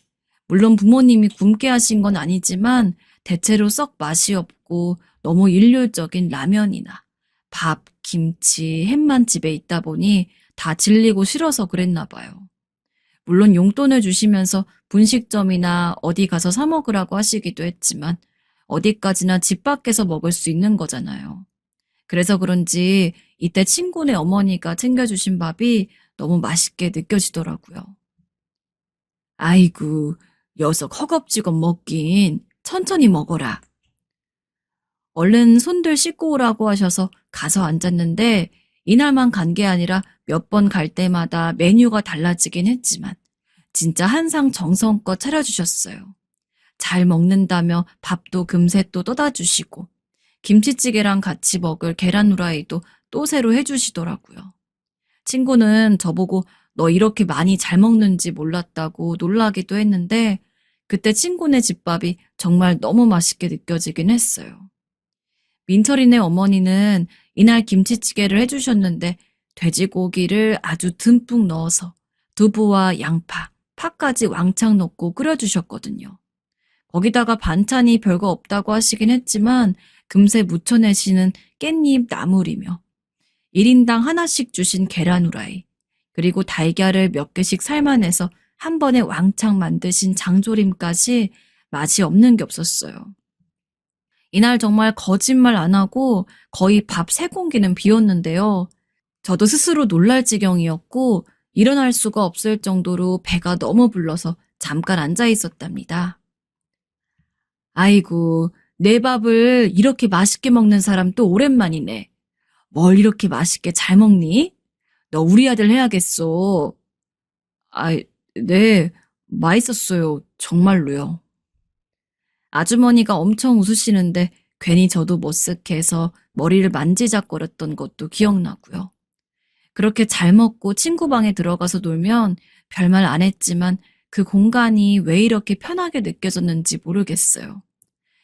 물론 부모님이 굶게 하신 건 아니지만 대체로 썩 맛이 없고 너무 일률적인 라면이나 밥, 김치, 햄만 집에 있다 보니 다 질리고 싫어서 그랬나 봐요. 물론 용돈을 주시면서 분식점이나 어디 가서 사 먹으라고 하시기도 했지만 어디까지나 집 밖에서 먹을 수 있는 거잖아요. 그래서 그런지 이때 친구네 어머니가 챙겨주신 밥이 너무 맛있게 느껴지더라고요. 아이고, 녀석 허겁지겁 먹긴 천천히 먹어라. 얼른 손들 씻고 오라고 하셔서 가서 앉았는데 이날만 간 게 아니라 몇 번 갈 때마다 메뉴가 달라지긴 했지만 진짜 한상 정성껏 차려주셨어요. 잘 먹는다며 밥도 금세 또 떠다 주시고 김치찌개랑 같이 먹을 계란 후라이도 또 새로 해주시더라고요. 친구는 저보고 너 이렇게 많이 잘 먹는지 몰랐다고 놀라기도 했는데 그때 친구네 집밥이 정말 너무 맛있게 느껴지긴 했어요. 민철이네 어머니는 이날 김치찌개를 해주셨는데 돼지고기를 아주 듬뿍 넣어서 두부와 양파, 파까지 왕창 넣고 끓여주셨거든요. 거기다가 반찬이 별거 없다고 하시긴 했지만 금세 무쳐내시는 깻잎 나물이며 1인당 하나씩 주신 계란 후라이, 그리고 달걀을 몇 개씩 삶아내서 한 번에 왕창 만드신 장조림까지 맛이 없는 게 없었어요. 이날 정말 거짓말 안 하고 거의 밥 3공기는 비웠는데요. 저도 스스로 놀랄 지경이었고 일어날 수가 없을 정도로 배가 너무 불러서 잠깐 앉아 있었답니다. 아이고, 내 밥을 이렇게 맛있게 먹는 사람 또 오랜만이네. 뭘 이렇게 맛있게 잘 먹니? 너 우리 아들 해야겠어. 아, 네, 맛있었어요. 정말로요. 아주머니가 엄청 웃으시는데 괜히 저도 머쓱해서 머리를 만지작거렸던 것도 기억나고요. 그렇게 잘 먹고 친구 방에 들어가서 놀면 별말 안 했지만 그 공간이 왜 이렇게 편하게 느껴졌는지 모르겠어요.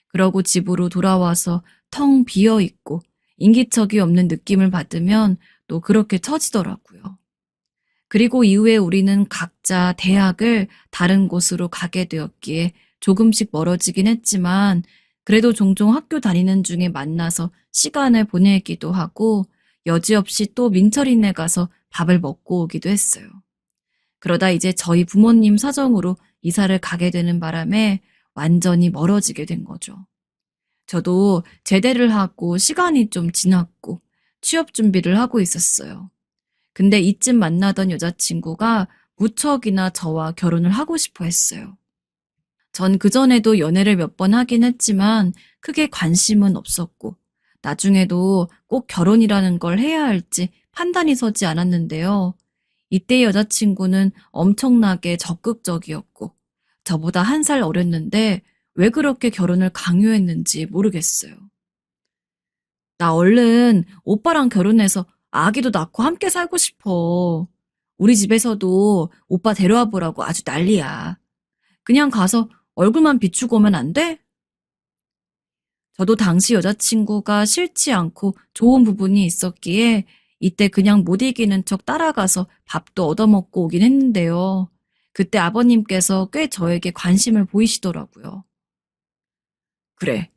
그러고 집으로 돌아와서 텅 비어 있고 인기척이 없는 느낌을 받으면 또 그렇게 처지더라고요. 그리고 이후에 우리는 각자 대학을 다른 곳으로 가게 되었기에 조금씩 멀어지긴 했지만 그래도 종종 학교 다니는 중에 만나서 시간을 보내기도 하고 여지없이 또 민철이네 가서 밥을 먹고 오기도 했어요. 그러다 이제 저희 부모님 사정으로 이사를 가게 되는 바람에 완전히 멀어지게 된 거죠. 저도 제대를 하고 시간이 좀 지났고 취업 준비를 하고 있었어요. 근데 이쯤 만나던 여자친구가 무척이나 저와 결혼을 하고 싶어 했어요. 전 그전에도 연애를 몇 번 하긴 했지만 크게 관심은 없었고 나중에도 꼭 결혼이라는 걸 해야 할지 판단이 서지 않았는데요. 이때 여자친구는 엄청나게 적극적이었고 저보다 1살 어렸는데 왜 그렇게 결혼을 강요했는지 모르겠어요. 나 얼른 오빠랑 결혼해서 아기도 낳고 함께 살고 싶어. 우리 집에서도 오빠 데려와 보라고 아주 난리야. 그냥 가서 얼굴만 비추고 오면 안 돼? 저도 당시 여자친구가 싫지 않고 좋은 부분이 있었기에 이때 그냥 못 이기는 척 따라가서 밥도 얻어먹고 오긴 했는데요. 그때 아버님께서 꽤 저에게 관심을 보이시더라고요. 그래,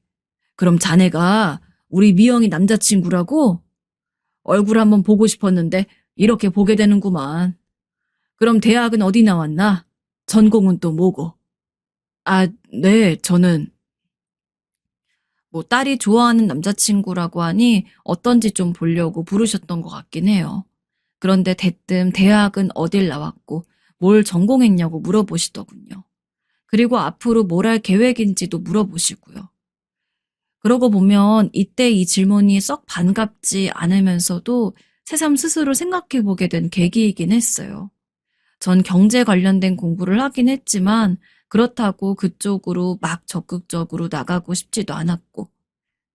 그럼 자네가 우리 미영이 남자친구라고? 얼굴 한번 보고 싶었는데 이렇게 보게 되는구만. 그럼 대학은 어디 나왔나? 전공은 또 뭐고? 아, 네, 저는 딸이 좋아하는 남자친구라고 하니 어떤지 좀 보려고 부르셨던 것 같긴 해요. 그런데 대뜸 대학은 어딜 나왔고 뭘 전공했냐고 물어보시더군요. 그리고 앞으로 뭘 할 계획인지도 물어보시고요. 그러고 보면 이때 이 질문이 썩 반갑지 않으면서도 새삼 스스로 생각해보게 된 계기이긴 했어요. 전 경제 관련된 공부를 하긴 했지만 그렇다고 그쪽으로 막 적극적으로 나가고 싶지도 않았고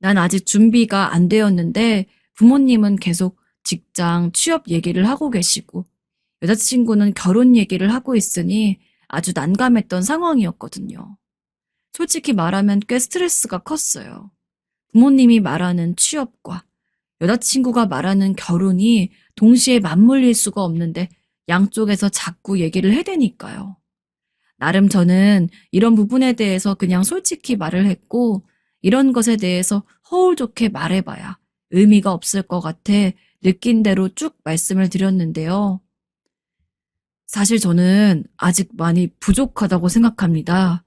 난 아직 준비가 안 되었는데 부모님은 계속 직장, 취업 얘기를 하고 계시고 여자친구는 결혼 얘기를 하고 있으니 아주 난감했던 상황이었거든요. 솔직히 말하면 꽤 스트레스가 컸어요. 부모님이 말하는 취업과 여자친구가 말하는 결혼이 동시에 맞물릴 수가 없는데 양쪽에서 자꾸 얘기를 해대니까요. 나름 저는 이런 부분에 대해서 그냥 솔직히 말을 했고 이런 것에 대해서 허울 좋게 말해봐야 의미가 없을 것 같아 느낀 대로 쭉 말씀을 드렸는데요. 사실 저는 아직 많이 부족하다고 생각합니다.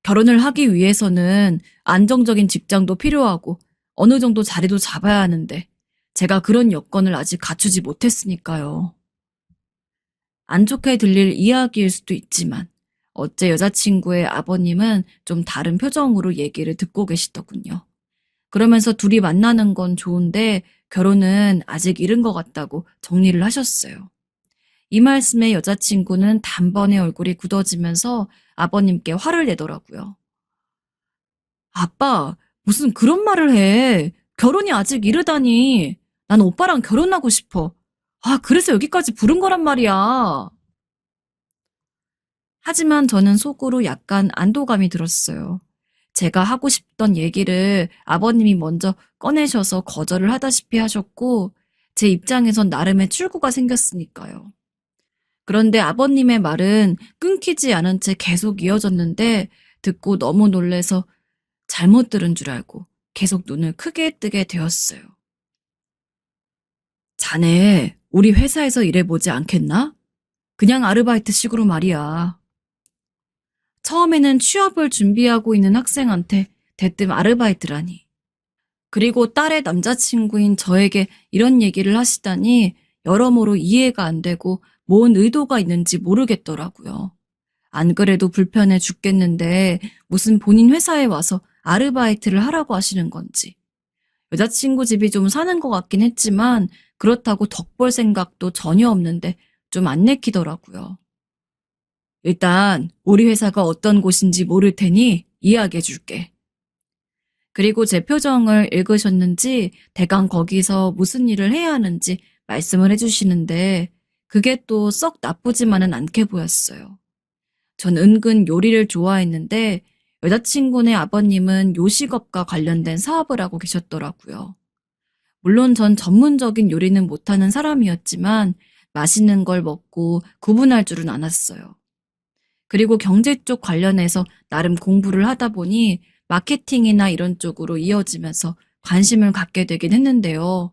결혼을 하기 위해서는 안정적인 직장도 필요하고 어느 정도 자리도 잡아야 하는데 제가 그런 여건을 아직 갖추지 못했으니까요. 안 좋게 들릴 이야기일 수도 있지만 어째 여자친구의 아버님은 좀 다른 표정으로 얘기를 듣고 계시더군요. 그러면서 둘이 만나는 건 좋은데 결혼은 아직 이른 것 같다고 정리를 하셨어요. 이 말씀에 여자친구는 단번에 얼굴이 굳어지면서 아버님께 화를 내더라고요. 아빠, 무슨 그런 말을 해. 결혼이 아직 이르다니. 난 오빠랑 결혼하고 싶어. 아, 그래서 여기까지 부른 거란 말이야. 하지만 저는 속으로 약간 안도감이 들었어요. 제가 하고 싶던 얘기를 아버님이 먼저 꺼내셔서 거절을 하다시피 하셨고, 제 입장에선 나름의 출구가 생겼으니까요. 그런데 아버님의 말은 끊기지 않은 채 계속 이어졌는데 듣고 너무 놀래서 잘못 들은 줄 알고 계속 눈을 크게 뜨게 되었어요. 자네, 우리 회사에서 일해보지 않겠나? 그냥 아르바이트식으로 말이야. 처음에는 취업을 준비하고 있는 학생한테 대뜸 아르바이트라니. 그리고 딸의 남자친구인 저에게 이런 얘기를 하시다니 여러모로 이해가 안 되고 뭔 의도가 있는지 모르겠더라고요. 안 그래도 불편해 죽겠는데 무슨 본인 회사에 와서 아르바이트를 하라고 하시는 건지. 여자친구 집이 좀 사는 것 같긴 했지만 그렇다고 덕볼 생각도 전혀 없는데 좀 안 내키더라고요. 일단 우리 회사가 어떤 곳인지 모를 테니 이야기해 줄게. 그리고 제 표정을 읽으셨는지 대강 거기서 무슨 일을 해야 하는지 말씀을 해주시는데 그게 또 썩 나쁘지만은 않게 보였어요. 전 은근 요리를 좋아했는데 여자친구네 아버님은 요식업과 관련된 사업을 하고 계셨더라고요. 물론 전 전문적인 요리는 못하는 사람이었지만 맛있는 걸 먹고 구분할 줄은 알았어요. 그리고 경제 쪽 관련해서 나름 공부를 하다 보니 마케팅이나 이런 쪽으로 이어지면서 관심을 갖게 되긴 했는데요.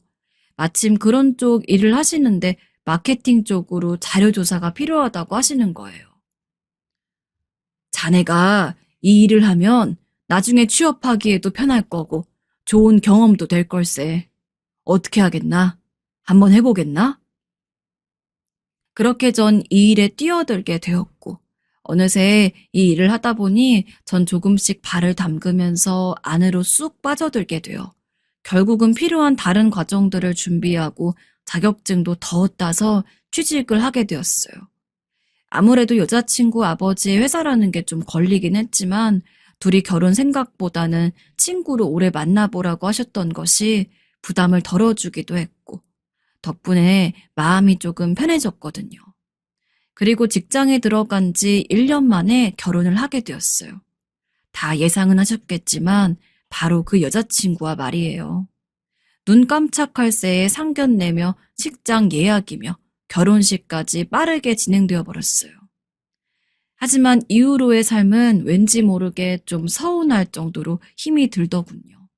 마침 그런 쪽 일을 하시는데 마케팅 쪽으로 자료조사가 필요하다고 하시는 거예요. 자네가 이 일을 하면 나중에 취업하기에도 편할 거고 좋은 경험도 될 걸세. 어떻게 하겠나? 한번 해보겠나? 그렇게 전 이 일에 뛰어들게 되었고 어느새 이 일을 하다 보니 전 조금씩 발을 담그면서 안으로 쑥 빠져들게 되어 결국은 필요한 다른 과정들을 준비하고 자격증도 더 따서 취직을 하게 되었어요. 아무래도 여자친구 아버지의 회사라는 게 좀 걸리긴 했지만 둘이 결혼 생각보다는 친구로 오래 만나보라고 하셨던 것이 부담을 덜어주기도 했고 덕분에 마음이 조금 편해졌거든요. 그리고 직장에 들어간 지 1년 만에 결혼을 하게 되었어요. 다 예상은 하셨겠지만 바로 그 여자친구와 말이에요. 눈 깜짝할 새에 상견례며 식장 예약이며 결혼식까지 빠르게 진행되어 버렸어요. 하지만 이후로의 삶은 왠지 모르게 좀 서운할 정도로 힘이 들더군요.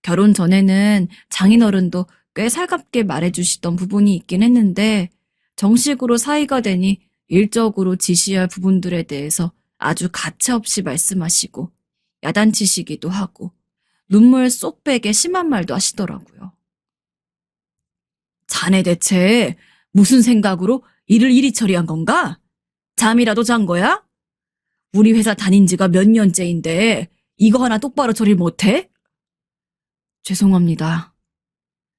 결혼 전에는 장인어른도 꽤 살갑게 말해주시던 부분이 있긴 했는데 정식으로 사이가 되니 일적으로 지시할 부분들에 대해서 아주 가차없이 말씀하시고 야단치시기도 하고 눈물 쏙 빼게 심한 말도 하시더라고요. 자네 대체 무슨 생각으로 일을 이리 처리한 건가? 잠이라도 잔 거야? 우리 회사 다닌 지가 몇 년째인데 이거 하나 똑바로 처리 못해? 죄송합니다.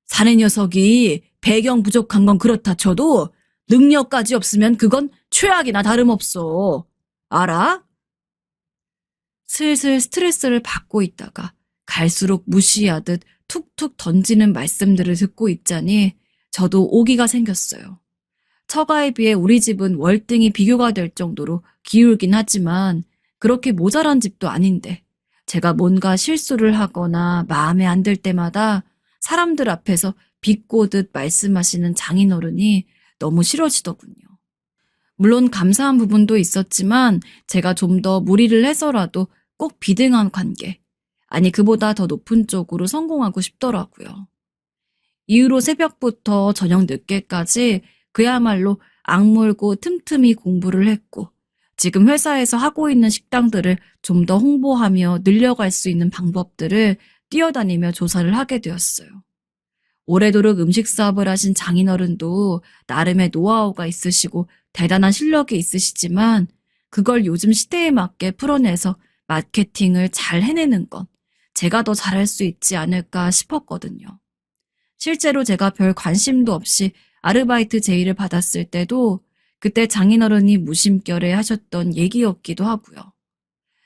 사내 녀석이 배경 부족한 건 그렇다 쳐도 능력까지 없으면 그건 최악이나 다름없어. 알아? 슬슬 스트레스를 받고 있다가 갈수록 무시하듯 툭툭 던지는 말씀들을 듣고 있자니 저도 오기가 생겼어요. 처가에 비해 우리 집은 월등히 비교가 될 정도로 기울긴 하지만 그렇게 모자란 집도 아닌데 제가 뭔가 실수를 하거나 마음에 안 들 때마다 사람들 앞에서 비꼬듯 말씀하시는 장인어른이 너무 싫어지더군요. 물론 감사한 부분도 있었지만 제가 좀 더 무리를 해서라도 꼭 비등한 관계, 아니 그보다 더 높은 쪽으로 성공하고 싶더라고요. 이후로 새벽부터 저녁 늦게까지 그야말로 악물고 틈틈이 공부를 했고 지금 회사에서 하고 있는 식당들을 좀 더 홍보하며 늘려갈 수 있는 방법들을 뛰어다니며 조사를 하게 되었어요. 오래도록 음식 사업을 하신 장인어른도 나름의 노하우가 있으시고 대단한 실력이 있으시지만 그걸 요즘 시대에 맞게 풀어내서 마케팅을 잘 해내는 건 제가 더 잘할 수 있지 않을까 싶었거든요. 실제로 제가 별 관심도 없이 아르바이트 제의를 받았을 때도 그때 장인어른이 무심결에 하셨던 얘기였기도 하고요.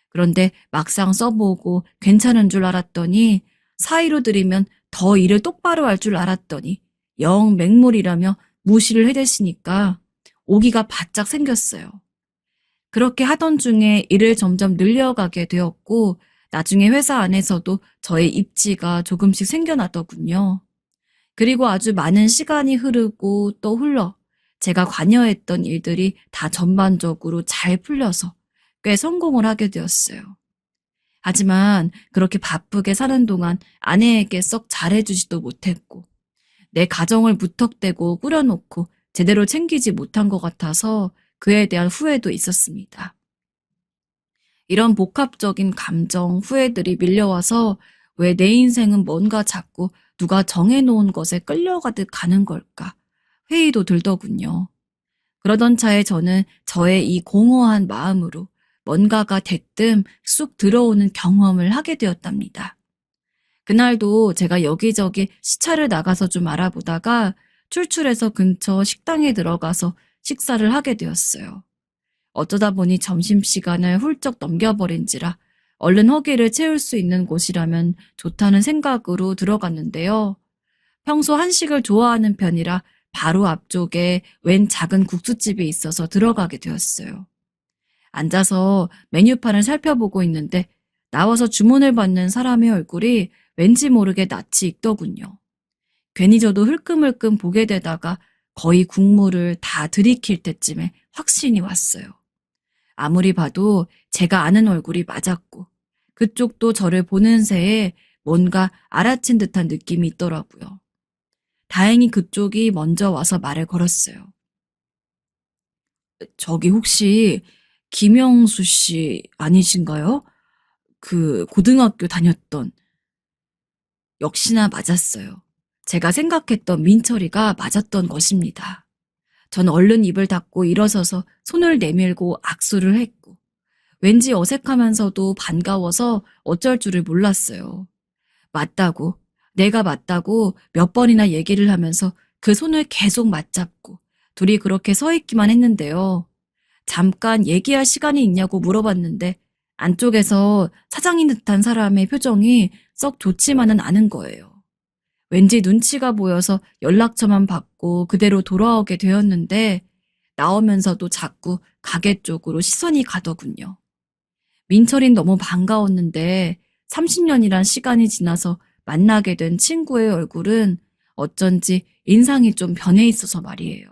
그런데 막상 써보고 괜찮은 줄 알았더니 사의로 드리면 더 일을 똑바로 할 줄 알았더니 영 맹물이라며 무시를 해대시니까 오기가 바짝 생겼어요. 그렇게 하던 중에 일을 점점 늘려가게 되었고 나중에 회사 안에서도 저의 입지가 조금씩 생겨나더군요. 그리고 아주 많은 시간이 흐르고 또 흘러 제가 관여했던 일들이 다 전반적으로 잘 풀려서 꽤 성공을 하게 되었어요. 하지만 그렇게 바쁘게 사는 동안 아내에게 썩 잘해주지도 못했고 내 가정을 무턱대고 꾸려놓고 제대로 챙기지 못한 것 같아서 그에 대한 후회도 있었습니다. 이런 복합적인 감정, 후회들이 밀려와서 왜 내 인생은 뭔가 자꾸 누가 정해놓은 것에 끌려가듯 가는 걸까? 회의도 들더군요. 그러던 차에 저는 저의 이 공허한 마음으로 뭔가가 대뜸 쑥 들어오는 경험을 하게 되었답니다. 그날도 제가 여기저기 시차를 나가서 좀 알아보다가 출출해서 근처 식당에 들어가서 식사를 하게 되었어요. 어쩌다 보니 점심시간을 훌쩍 넘겨버린지라 얼른 허기를 채울 수 있는 곳이라면 좋다는 생각으로 들어갔는데요. 평소 한식을 좋아하는 편이라 바로 앞쪽에 웬 작은 국수집이 있어서 들어가게 되었어요. 앉아서 메뉴판을 살펴보고 있는데 나와서 주문을 받는 사람의 얼굴이 왠지 모르게 낯이 익더군요. 괜히 저도 흘끔흘끔 보게 되다가 거의 국물을 다 들이킬 때쯤에 확신이 왔어요. 아무리 봐도 제가 아는 얼굴이 맞았고 그쪽도 저를 보는 새에 뭔가 알아챈 듯한 느낌이 있더라고요. 다행히 그쪽이 먼저 와서 말을 걸었어요. 저기 혹시 김영수 씨 아니신가요? 그 고등학교 다녔던. 역시나 맞았어요. 제가 생각했던 민철이가 맞았던 것입니다. 전 얼른 입을 닫고 일어서서 손을 내밀고 악수를 했고 왠지 어색하면서도 반가워서 어쩔 줄을 몰랐어요. 맞다고, 내가 맞다고 몇 번이나 얘기를 하면서 그 손을 계속 맞잡고 둘이 그렇게 서 있기만 했는데요. 잠깐 얘기할 시간이 있냐고 물어봤는데 안쪽에서 사장인 듯한 사람의 표정이 썩 좋지만은 않은 거예요. 왠지 눈치가 보여서 연락처만 받고 그대로 돌아오게 되었는데 나오면서도 자꾸 가게 쪽으로 시선이 가더군요. 민철인 너무 반가웠는데 30년이란 시간이 지나서 만나게 된 친구의 얼굴은 어쩐지 인상이 좀 변해 있어서 말이에요.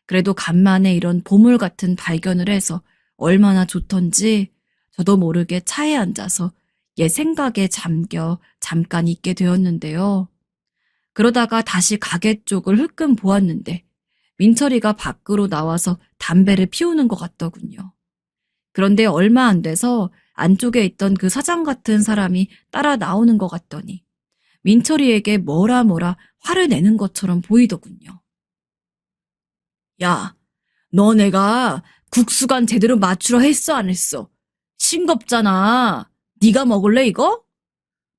그래도 간만에 이런 보물 같은 발견을 해서 얼마나 좋던지 저도 모르게 차에 앉아서 옛 생각에 잠겨 잠깐 있게 되었는데요. 그러다가 다시 가게 쪽을 흘끔 보았는데 민철이가 밖으로 나와서 담배를 피우는 것 같더군요. 그런데 얼마 안 돼서 안쪽에 있던 그 사장 같은 사람이 따라 나오는 것 같더니 민철이에게 뭐라 화를 내는 것처럼 보이더군요. 야, 너 내가 국수간 제대로 맞추려 했어 안 했어? 싱겁잖아. 네가 먹을래 이거?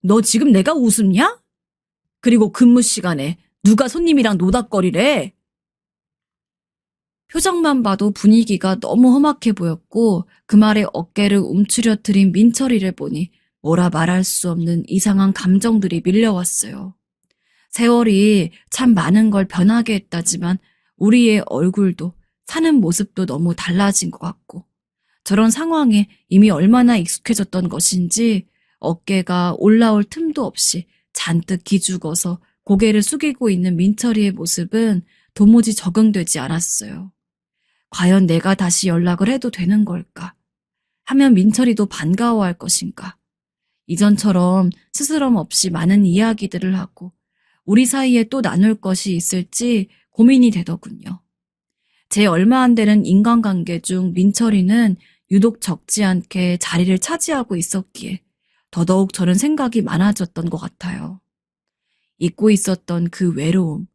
너 지금 내가 우습냐? 그리고 근무 시간에 누가 손님이랑 노닥거리래? 표정만 봐도 분위기가 너무 험악해 보였고 그 말에 어깨를 움츠려뜨린 민철이를 보니 뭐라 말할 수 없는 이상한 감정들이 밀려왔어요. 세월이 참 많은 걸 변하게 했다지만 우리의 얼굴도 사는 모습도 너무 달라진 것 같고 저런 상황에 이미 얼마나 익숙해졌던 것인지 어깨가 올라올 틈도 없이 잔뜩 기죽어서 고개를 숙이고 있는 민철이의 모습은 도무지 적응되지 않았어요. 과연 내가 다시 연락을 해도 되는 걸까? 하면 민철이도 반가워할 것인가? 이전처럼 스스럼 없이 많은 이야기들을 하고 우리 사이에 또 나눌 것이 있을지 고민이 되더군요. 제 얼마 안 되는 인간관계 중 민철이는 유독 적지 않게 자리를 차지하고 있었기에 더더욱 저는 생각이 많아졌던 것 같아요. 잊고 있었던 그 외로움,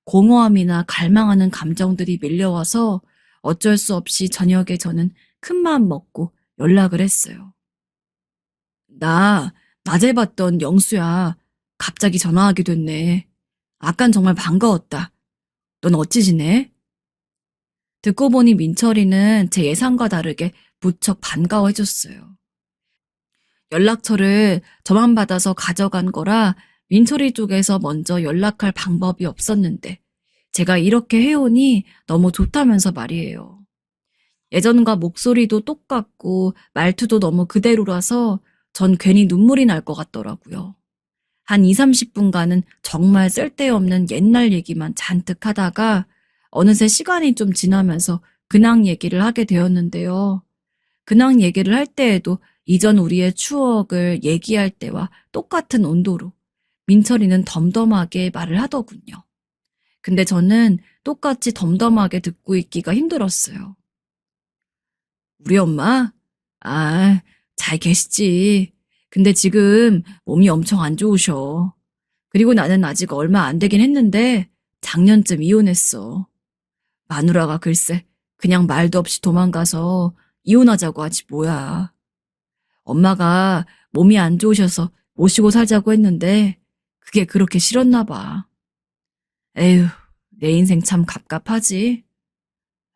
공허함이나 갈망하는 감정들이 밀려와서 어쩔 수 없이 저녁에 저는 큰마음 먹고 연락을 했어요. 나 낮에 봤던 영수야. 갑자기 전화하게 됐네. 아깐 정말 반가웠다. 넌 어찌 지내? 듣고 보니 민철이는 제 예상과 다르게 무척 반가워해줬어요. 연락처를 저만 받아서 가져간 거라 민철이 쪽에서 먼저 연락할 방법이 없었는데 제가 이렇게 해오니 너무 좋다면서 말이에요. 예전과 목소리도 똑같고 말투도 너무 그대로라서 전 괜히 눈물이 날 것 같더라고요. 한 2, 30분간은 정말 쓸데없는 옛날 얘기만 잔뜩 하다가 어느새 시간이 좀 지나면서 근황 얘기를 하게 되었는데요. 근황 얘기를 할 때에도 이전 우리의 추억을 얘기할 때와 똑같은 온도로 민철이는 덤덤하게 말을 하더군요. 근데 저는 똑같이 덤덤하게 듣고 있기가 힘들었어요. 우리 엄마? 아, 잘 계시지. 근데 지금 몸이 엄청 안 좋으셔. 그리고 나는 아직 얼마 안 되긴 했는데 작년쯤 이혼했어. 마누라가 글쎄 그냥 말도 없이 도망가서 이혼하자고 하지 뭐야. 엄마가 몸이 안 좋으셔서 모시고 살자고 했는데 그게 그렇게 싫었나 봐. 에휴, 내 인생 참 갑갑하지.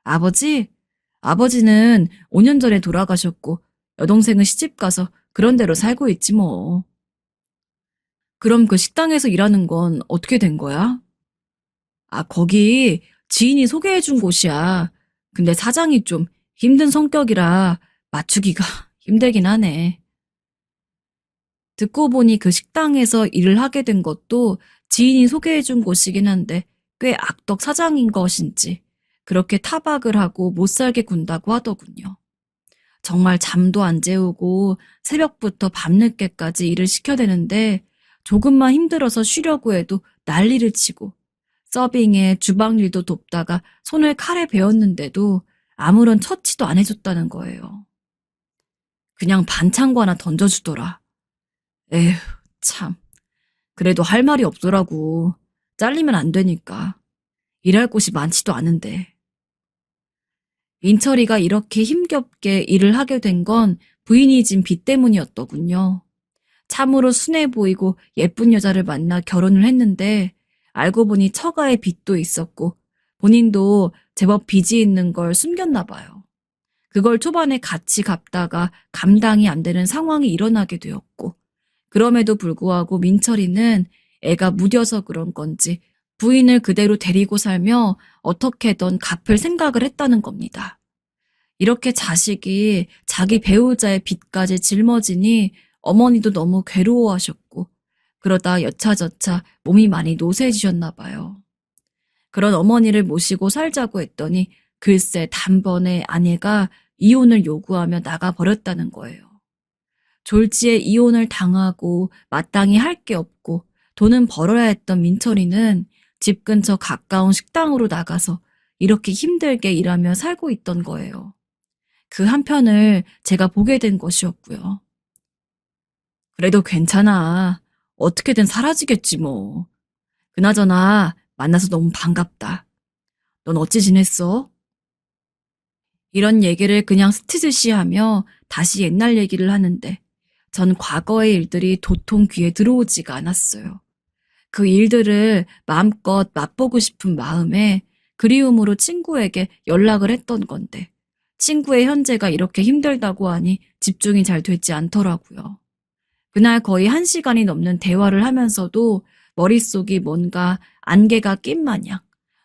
아버지? 아버지는 5년 전에 돌아가셨고 여동생은 시집가서 그런 데로 살고 있지 뭐. 그럼 그 식당에서 일하는 건 어떻게 된 거야? 아, 거기 지인이 소개해준 곳이야. 근데 사장이 좀 힘든 성격이라 맞추기가 힘들긴 하네. 듣고 보니 그 식당에서 일을 하게 된 것도 지인이 소개해준 곳이긴 한데 꽤 악덕 사장인 것인지 그렇게 타박을 하고 못 살게 군다고 하더군요. 정말 잠도 안 재우고 새벽부터 밤늦게까지 일을 시켜대는데 조금만 힘들어서 쉬려고 해도 난리를 치고 서빙에 주방 일도 돕다가 손을 칼에 베었는데도 아무런 처치도 안 해줬다는 거예요. 그냥 반창고 하나 던져주더라. 에휴, 참. 그래도 할 말이 없더라고. 잘리면 안 되니까. 일할 곳이 많지도 않은데. 민철이가 이렇게 힘겹게 일을 하게 된 건 부인이 진 빚 때문이었더군요. 참으로 순해 보이고 예쁜 여자를 만나 결혼을 했는데 알고 보니 처가에 빚도 있었고 본인도 제법 빚이 있는 걸 숨겼나 봐요. 그걸 초반에 같이 갚다가 감당이 안 되는 상황이 일어나게 되었고 그럼에도 불구하고 민철이는 애가 무뎌서 그런 건지 부인을 그대로 데리고 살며 어떻게든 갚을 생각을 했다는 겁니다. 이렇게 자식이 자기 배우자의 빚까지 짊어지니 어머니도 너무 괴로워하셨고 그러다 여차저차 몸이 많이 노쇠해지셨나 봐요. 그런 어머니를 모시고 살자고 했더니 글쎄 단번에 아내가 이혼을 요구하며 나가버렸다는 거예요. 졸지에 이혼을 당하고 마땅히 할 게 없고 돈은 벌어야 했던 민철이는 집 근처 가까운 식당으로 나가서 이렇게 힘들게 일하며 살고 있던 거예요. 그 한편을 제가 보게 된 것이었고요. 그래도 괜찮아. 어떻게든 사라지겠지 뭐. 그나저나 만나서 너무 반갑다. 넌 어찌 지냈어? 이런 얘기를 그냥 스치듯이 하며 다시 옛날 얘기를 하는데 전 과거의 일들이 도통 귀에 들어오지가 않았어요. 그 일들을 마음껏 맛보고 싶은 마음에 그리움으로 친구에게 연락을 했던 건데 친구의 현재가 이렇게 힘들다고 하니 집중이 잘 되지 않더라고요. 그날 거의 1시간이 넘는 대화를 하면서도 머릿속이 뭔가 안개가 낀 마냥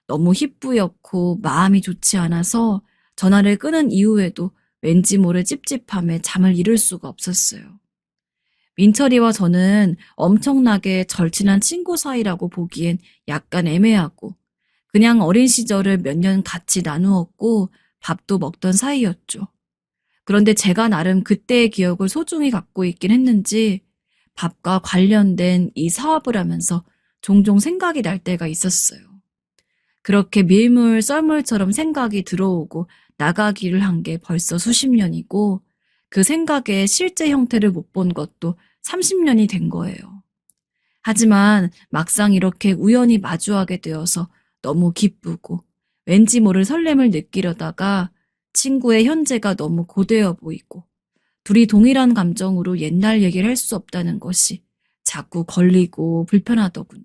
너무 희뿌옇고 마음이 좋지 않아서 전화를 끊은 이후에도 왠지 모를 찝찝함에 잠을 이룰 수가 없었어요. 민철이와 저는 엄청나게 절친한 친구 사이라고 보기엔 약간 애매하고 그냥 어린 시절을 몇 년 같이 나누었고 밥도 먹던 사이였죠. 그런데 제가 나름 그때의 기억을 소중히 갖고 있긴 했는지 밥과 관련된 이 사업을 하면서 종종 생각이 날 때가 있었어요. 그렇게 밀물 썰물처럼 생각이 들어오고 나가기를 한 게 벌써 수십 년이고 그 생각의 실제 형태를 못 본 것도 30년이 된 거예요. 하지만 막상 이렇게 우연히 마주하게 되어서 너무 기쁘고 왠지 모를 설렘을 느끼려다가 친구의 현재가 너무 고되어 보이고 둘이 동일한 감정으로 옛날 얘기를 할 수 없다는 것이 자꾸 걸리고 불편하더군요.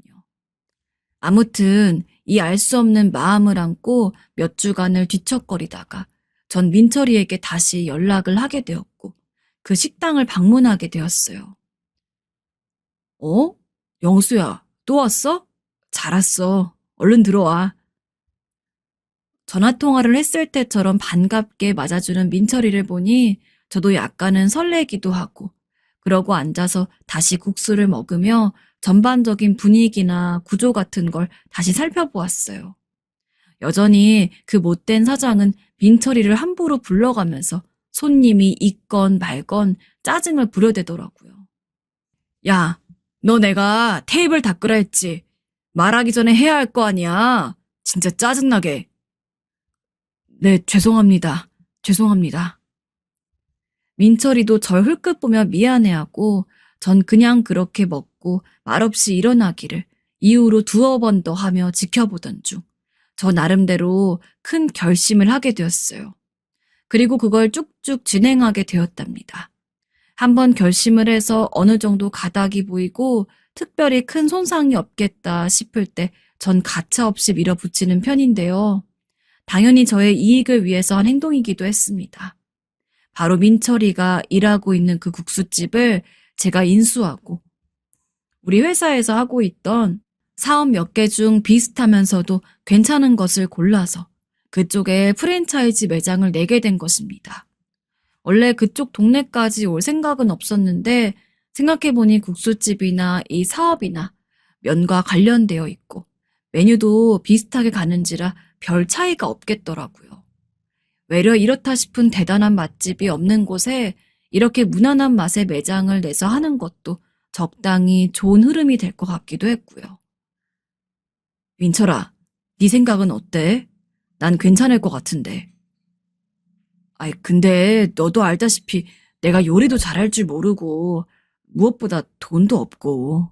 아무튼 이 알 수 없는 마음을 안고 몇 주간을 뒤척거리다가 전 민철이에게 다시 연락을 하게 되었고 그 식당을 방문하게 되었어요. 어? 영수야, 또 왔어? 잘 왔어. 얼른 들어와. 전화통화를 했을 때처럼 반갑게 맞아주는 민철이를 보니 저도 약간은 설레기도 하고 그러고 앉아서 다시 국수를 먹으며 전반적인 분위기나 구조 같은 걸 다시 살펴보았어요. 여전히 그 못된 사장은 민철이를 함부로 불러가면서 손님이 있건 말건 짜증을 부려대더라고요. 야, 너 내가 테이블 닦으라 했지. 말하기 전에 해야 할 거 아니야. 진짜 짜증나게. 네, 죄송합니다. 죄송합니다. 민철이도 절 흘끗 보며 미안해하고 전 그냥 그렇게 먹고 말없이 일어나기를 이후로 두어 번 더 하며 지켜보던 중 저 나름대로 큰 결심을 하게 되었어요. 그리고 그걸 쭉쭉 진행하게 되었답니다. 한번 결심을 해서 어느 정도 가닥이 보이고 특별히 큰 손상이 없겠다 싶을 때 전 가차없이 밀어붙이는 편인데요. 당연히 저의 이익을 위해서 한 행동이기도 했습니다. 바로 민철이가 일하고 있는 그 국수집을 제가 인수하고 우리 회사에서 하고 있던 사업 몇 개 중 비슷하면서도 괜찮은 것을 골라서 그쪽에 프랜차이즈 매장을 내게 된 것입니다. 원래 그쪽 동네까지 올 생각은 없었는데 생각해보니 국수집이나 이 사업이나 면과 관련되어 있고 메뉴도 비슷하게 가는지라 별 차이가 없겠더라고요. 외려 이렇다 싶은 대단한 맛집이 없는 곳에 이렇게 무난한 맛의 매장을 내서 하는 것도 적당히 좋은 흐름이 될 것 같기도 했고요. 민철아, 네 생각은 어때? 난 괜찮을 것 같은데. 아이, 근데 너도 알다시피 내가 요리도 잘할 줄 모르고 무엇보다 돈도 없고.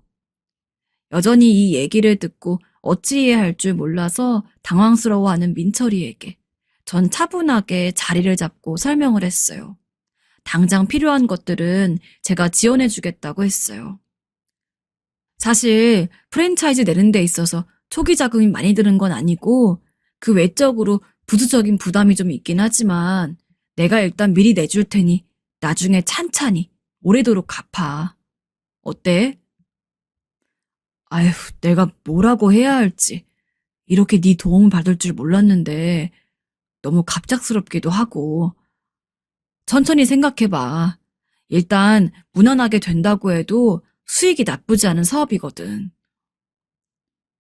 여전히 이 얘기를 듣고 어찌해야 할 줄 몰라서 당황스러워하는 민철이에게 전 차분하게 자리를 잡고 설명을 했어요. 당장 필요한 것들은 제가 지원해 주겠다고 했어요. 사실 프랜차이즈 내는 데 있어서 초기 자금이 많이 드는 건 아니고 그 외적으로 부수적인 부담이 좀 있긴 하지만 내가 일단 미리 내줄 테니 나중에 찬찬히 오래도록 갚아. 어때? 아휴, 내가 뭐라고 해야 할지. 이렇게 네 도움을 받을 줄 몰랐는데 너무 갑작스럽기도 하고. 천천히 생각해봐. 일단 무난하게 된다고 해도 수익이 나쁘지 않은 사업이거든.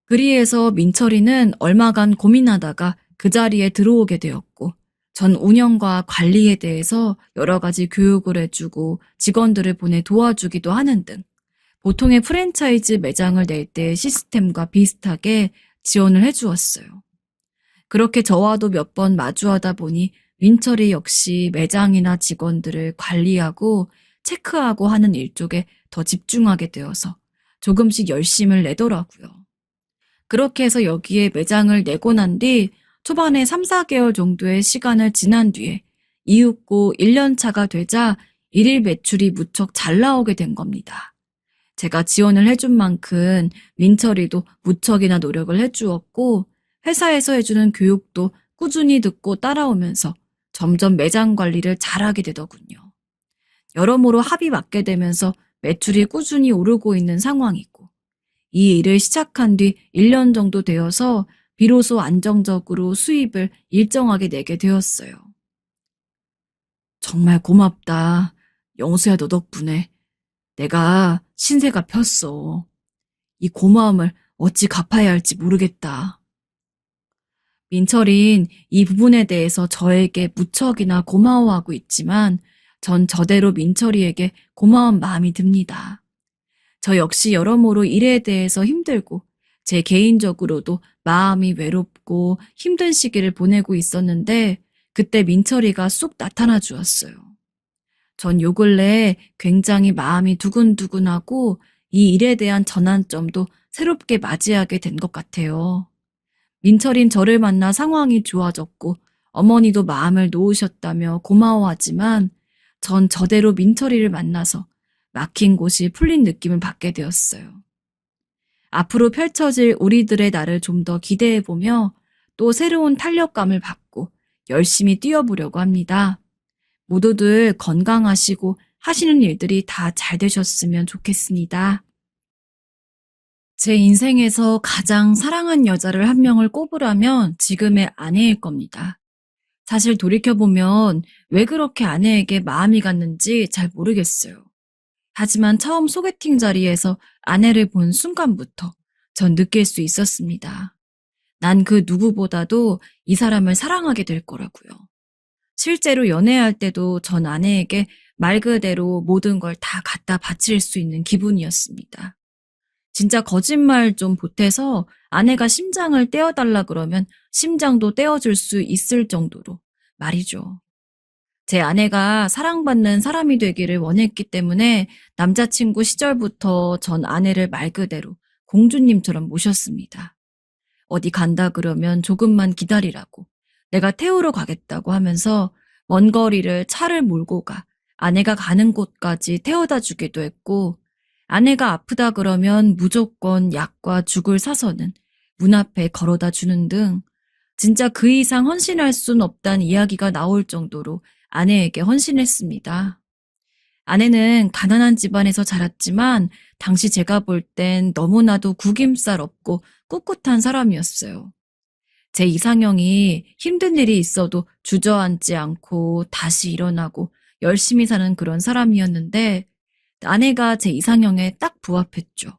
그리해서 민철이는 얼마간 고민하다가 그 자리에 들어오게 되었고 전 운영과 관리에 대해서 여러 가지 교육을 해주고 직원들을 보내 도와주기도 하는 등 보통의 프랜차이즈 매장을 낼 때의 시스템과 비슷하게 지원을 해주었어요. 그렇게 저와도 몇 번 마주하다 보니 민철이 역시 매장이나 직원들을 관리하고 체크하고 하는 일 쪽에 더 집중하게 되어서 조금씩 열심을 내더라고요. 그렇게 해서 여기에 매장을 내고 난 뒤 초반에 3, 4개월 정도의 시간을 지난 뒤에 이윽고 1년 차가 되자 일일 매출이 무척 잘 나오게 된 겁니다. 제가 지원을 해준 만큼 민철이도 무척이나 노력을 해주었고 회사에서 해주는 교육도 꾸준히 듣고 따라오면서 점점 매장 관리를 잘하게 되더군요. 여러모로 합이 맞게 되면서 매출이 꾸준히 오르고 있는 상황이고 이 일을 시작한 뒤 1년 정도 되어서 비로소 안정적으로 수입을 일정하게 내게 되었어요. 정말 고맙다. 영수야, 너 덕분에 내가 신세가 폈어. 이 고마움을 어찌 갚아야 할지 모르겠다. 민철인 이 부분에 대해서 저에게 무척이나 고마워하고 있지만 전 저대로 민철이에게 고마운 마음이 듭니다. 저 역시 여러모로 일에 대해서 힘들고 제 개인적으로도 마음이 외롭고 힘든 시기를 보내고 있었는데 그때 민철이가 쑥 나타나 주었어요. 전 요 근래에 굉장히 마음이 두근두근하고 이 일에 대한 전환점도 새롭게 맞이하게 된 것 같아요. 민철인 저를 만나 상황이 좋아졌고 어머니도 마음을 놓으셨다며 고마워하지만 전 저대로 민철이를 만나서 막힌 곳이 풀린 느낌을 받게 되었어요. 앞으로 펼쳐질 우리들의 날을 좀 더 기대해보며 또 새로운 탄력감을 받고 열심히 뛰어보려고 합니다. 모두들 건강하시고 하시는 일들이 다 잘 되셨으면 좋겠습니다. 제 인생에서 가장 사랑한 여자를 한 명을 꼽으라면 지금의 아내일 겁니다. 사실 돌이켜보면 왜 그렇게 아내에게 마음이 갔는지 잘 모르겠어요. 하지만 처음 소개팅 자리에서 아내를 본 순간부터 전 느낄 수 있었습니다. 난 그 누구보다도 이 사람을 사랑하게 될 거라고요. 실제로 연애할 때도 전 아내에게 말 그대로 모든 걸 다 갖다 바칠 수 있는 기분이었습니다. 진짜 거짓말 좀 보태서 아내가 심장을 떼어달라 그러면 심장도 떼어줄 수 있을 정도로 말이죠. 제 아내가 사랑받는 사람이 되기를 원했기 때문에 남자친구 시절부터 전 아내를 말 그대로 공주님처럼 모셨습니다. 어디 간다 그러면 조금만 기다리라고, 내가 태우러 가겠다고 하면서 먼 거리를 차를 몰고 가 아내가 가는 곳까지 태워다 주기도 했고, 아내가 아프다 그러면 무조건 약과 죽을 사서는 문 앞에 걸어다 주는 등 진짜 그 이상 헌신할 순 없다는 이야기가 나올 정도로 아내에게 헌신했습니다. 아내는 가난한 집안에서 자랐지만 당시 제가 볼 땐 너무나도 구김살 없고 꿋꿋한 사람이었어요. 제 이상형이 힘든 일이 있어도 주저앉지 않고 다시 일어나고 열심히 사는 그런 사람이었는데 아내가 제 이상형에 딱 부합했죠.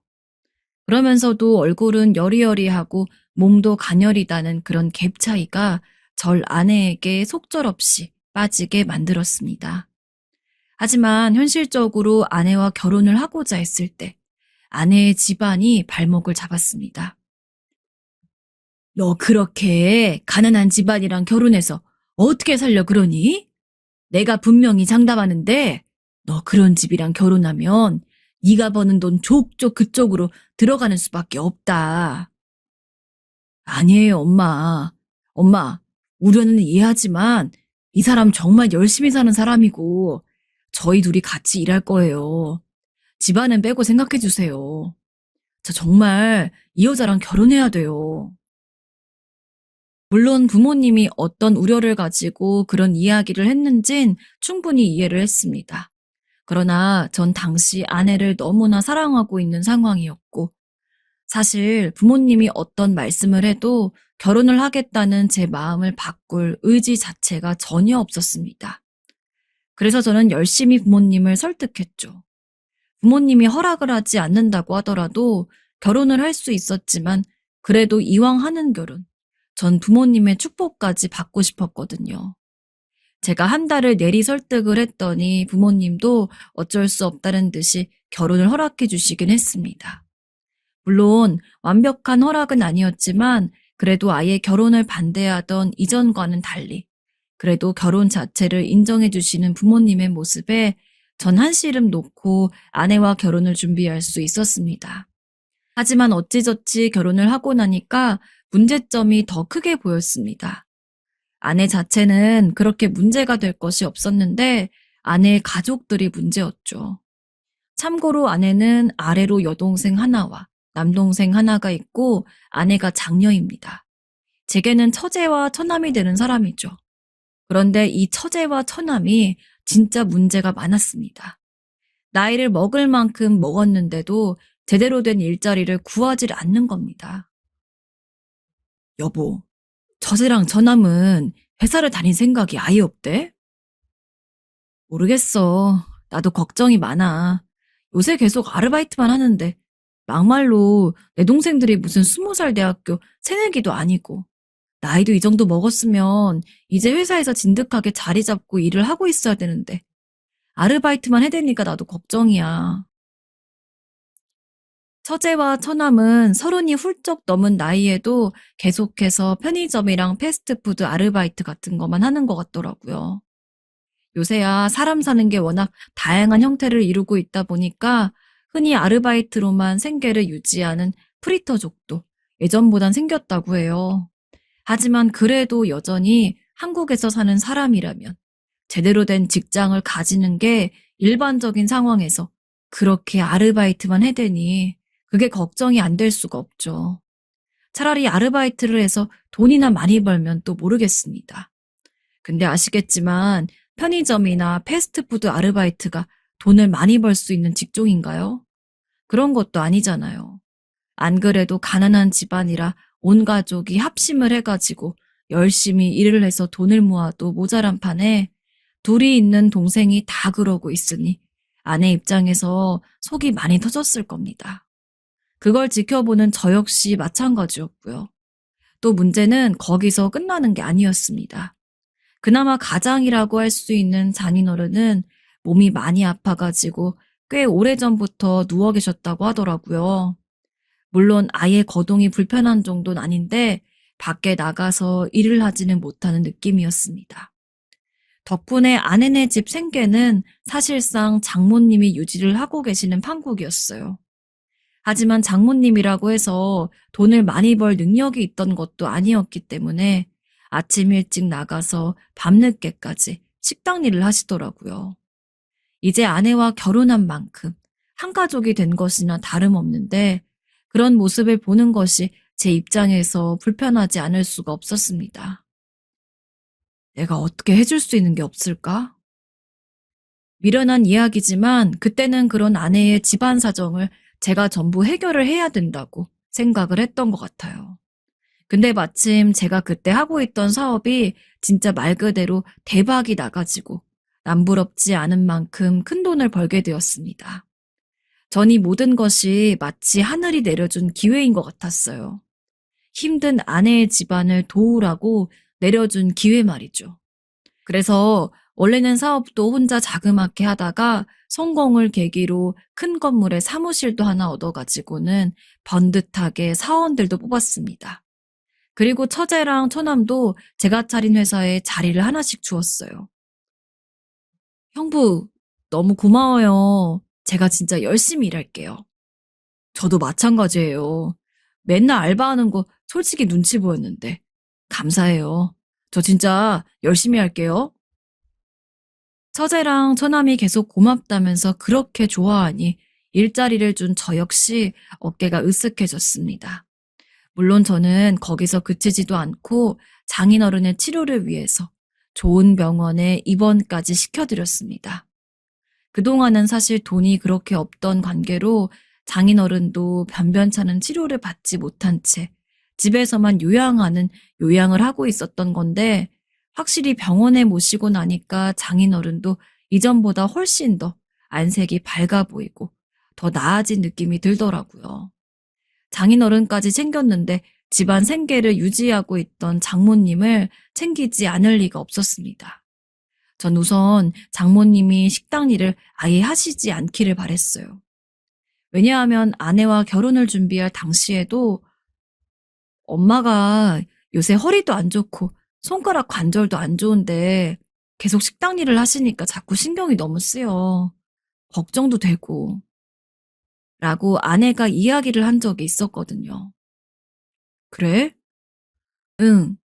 그러면서도 얼굴은 여리여리하고 몸도 가녀리다는 그런 갭 차이가 절 아내에게 속절없이 빠지게 만들었습니다. 하지만 현실적으로 아내와 결혼을 하고자 했을 때 아내의 집안이 발목을 잡았습니다. 너 그렇게 가난한 집안이랑 결혼해서 어떻게 살려 그러니? 내가 분명히 장담하는데 너 그런 집이랑 결혼하면 네가 버는 돈 족족 그쪽으로 들어가는 수밖에 없다. 아니에요, 엄마. 엄마, 우려는 이해하지만 이 사람 정말 열심히 사는 사람이고 저희 둘이 같이 일할 거예요. 집안은 빼고 생각해 주세요. 저 정말 이 여자랑 결혼해야 돼요. 물론 부모님이 어떤 우려를 가지고 그런 이야기를 했는진 충분히 이해를 했습니다. 그러나 전 당시 아내를 너무나 사랑하고 있는 상황이었고, 사실 부모님이 어떤 말씀을 해도 결혼을 하겠다는 제 마음을 바꿀 의지 자체가 전혀 없었습니다. 그래서 저는 열심히 부모님을 설득했죠. 부모님이 허락을 하지 않는다고 하더라도 결혼을 할 수 있었지만 그래도 이왕 하는 결혼, 전 부모님의 축복까지 받고 싶었거든요. 제가 한 달을 내리 설득을 했더니 부모님도 어쩔 수 없다는 듯이 결혼을 허락해 주시긴 했습니다. 물론 완벽한 허락은 아니었지만 그래도 아예 결혼을 반대하던 이전과는 달리 그래도 결혼 자체를 인정해 주시는 부모님의 모습에 전 한시름 놓고 아내와 결혼을 준비할 수 있었습니다. 하지만 어찌저찌 결혼을 하고 나니까 문제점이 더 크게 보였습니다. 아내 자체는 그렇게 문제가 될 것이 없었는데 아내의 가족들이 문제였죠. 참고로 아내는 아래로 여동생 하나와 남동생 하나가 있고 아내가 장녀입니다. 제게는 처제와 처남이 되는 사람이죠. 그런데 이 처제와 처남이 진짜 문제가 많았습니다. 나이를 먹을 만큼 먹었는데도 제대로 된 일자리를 구하지 않는 겁니다. 여보, 처제랑 처남은 회사를 다닐 생각이 아예 없대? 모르겠어. 나도 걱정이 많아. 요새 계속 아르바이트만 하는데 막말로 내 동생들이 무슨 20살 대학교 새내기도 아니고 나이도 이 정도 먹었으면 이제 회사에서 진득하게 자리 잡고 일을 하고 있어야 되는데 아르바이트만 해대니까 나도 걱정이야. 처제와 처남은 30이 훌쩍 넘은 나이에도 계속해서 편의점이랑 패스트푸드 아르바이트 같은 것만 하는 것 같더라고요. 요새야 사람 사는 게 워낙 다양한 형태를 이루고 있다 보니까 흔히 아르바이트로만 생계를 유지하는 프리터족도 예전보단 생겼다고 해요. 하지만 그래도 여전히 한국에서 사는 사람이라면 제대로 된 직장을 가지는 게 일반적인 상황에서 그렇게 아르바이트만 해대니 그게 걱정이 안 될 수가 없죠. 차라리 아르바이트를 해서 돈이나 많이 벌면 또 모르겠습니다. 근데 아시겠지만 편의점이나 패스트푸드 아르바이트가 돈을 많이 벌 수 있는 직종인가요? 그런 것도 아니잖아요. 안 그래도 가난한 집안이라 온 가족이 합심을 해가지고 열심히 일을 해서 돈을 모아도 모자란 판에 둘이 있는 동생이 다 그러고 있으니 아내 입장에서 속이 많이 터졌을 겁니다. 그걸 지켜보는 저 역시 마찬가지였고요. 또 문제는 거기서 끝나는 게 아니었습니다. 그나마 가장이라고 할 수 있는 장인어른은 몸이 많이 아파가지고 꽤 오래전부터 누워 계셨다고 하더라고요. 물론 아예 거동이 불편한 정도는 아닌데 밖에 나가서 일을 하지는 못하는 느낌이었습니다. 덕분에 아내네 집 생계는 사실상 장모님이 유지를 하고 계시는 판국이었어요. 하지만 장모님이라고 해서 돈을 많이 벌 능력이 있던 것도 아니었기 때문에 아침 일찍 나가서 밤늦게까지 식당 일을 하시더라고요. 이제 아내와 결혼한 만큼 한 가족이 된 것이나 다름없는데 그런 모습을 보는 것이 제 입장에서 불편하지 않을 수가 없었습니다. 내가 어떻게 해줄 수 있는 게 없을까? 미련한 이야기지만 그때는 그런 아내의 집안 사정을 제가 전부 해결을 해야 된다고 생각을 했던 것 같아요. 근데 마침 제가 그때 하고 있던 사업이 진짜 말 그대로 대박이 나가지고 남부럽지 않은 만큼 큰 돈을 벌게 되었습니다. 전 이 모든 것이 마치 하늘이 내려준 기회인 것 같았어요. 힘든 아내의 집안을 도우라고 내려준 기회 말이죠. 그래서 원래는 사업도 혼자 자그맣게 하다가 성공을 계기로 큰 건물에 사무실도 하나 얻어가지고는 번듯하게 사원들도 뽑았습니다. 그리고 처제랑 처남도 제가 차린 회사에 자리를 하나씩 주었어요. 형부, 너무 고마워요. 제가 진짜 열심히 일할게요. 저도 마찬가지예요. 맨날 알바하는 거 솔직히 눈치 보였는데. 감사해요. 저 진짜 열심히 할게요. 처제랑 처남이 계속 고맙다면서 그렇게 좋아하니 일자리를 준 저 역시 어깨가 으쓱해졌습니다. 물론 저는 거기서 그치지도 않고 장인어른의 치료를 위해서 좋은 병원에 입원까지 시켜드렸습니다. 그동안은 사실 돈이 그렇게 없던 관계로 장인어른도 변변찮은 치료를 받지 못한 채 집에서만 요양을 하고 있었던 건데 확실히 병원에 모시고 나니까 장인어른도 이전보다 훨씬 더 안색이 밝아 보이고 더 나아진 느낌이 들더라고요. 장인어른까지 챙겼는데 집안 생계를 유지하고 있던 장모님을 챙기지 않을 리가 없었습니다. 전 우선 장모님이 식당 일을 아예 하시지 않기를 바랬어요. 왜냐하면 아내와 결혼을 준비할 당시에도 엄마가 요새 허리도 안 좋고 손가락 관절도 안 좋은데 계속 식당 일을 하시니까 자꾸 신경이 너무 쓰여. 걱정도 되고. 라고 아내가 이야기를 한 적이 있었거든요. 그래? 응.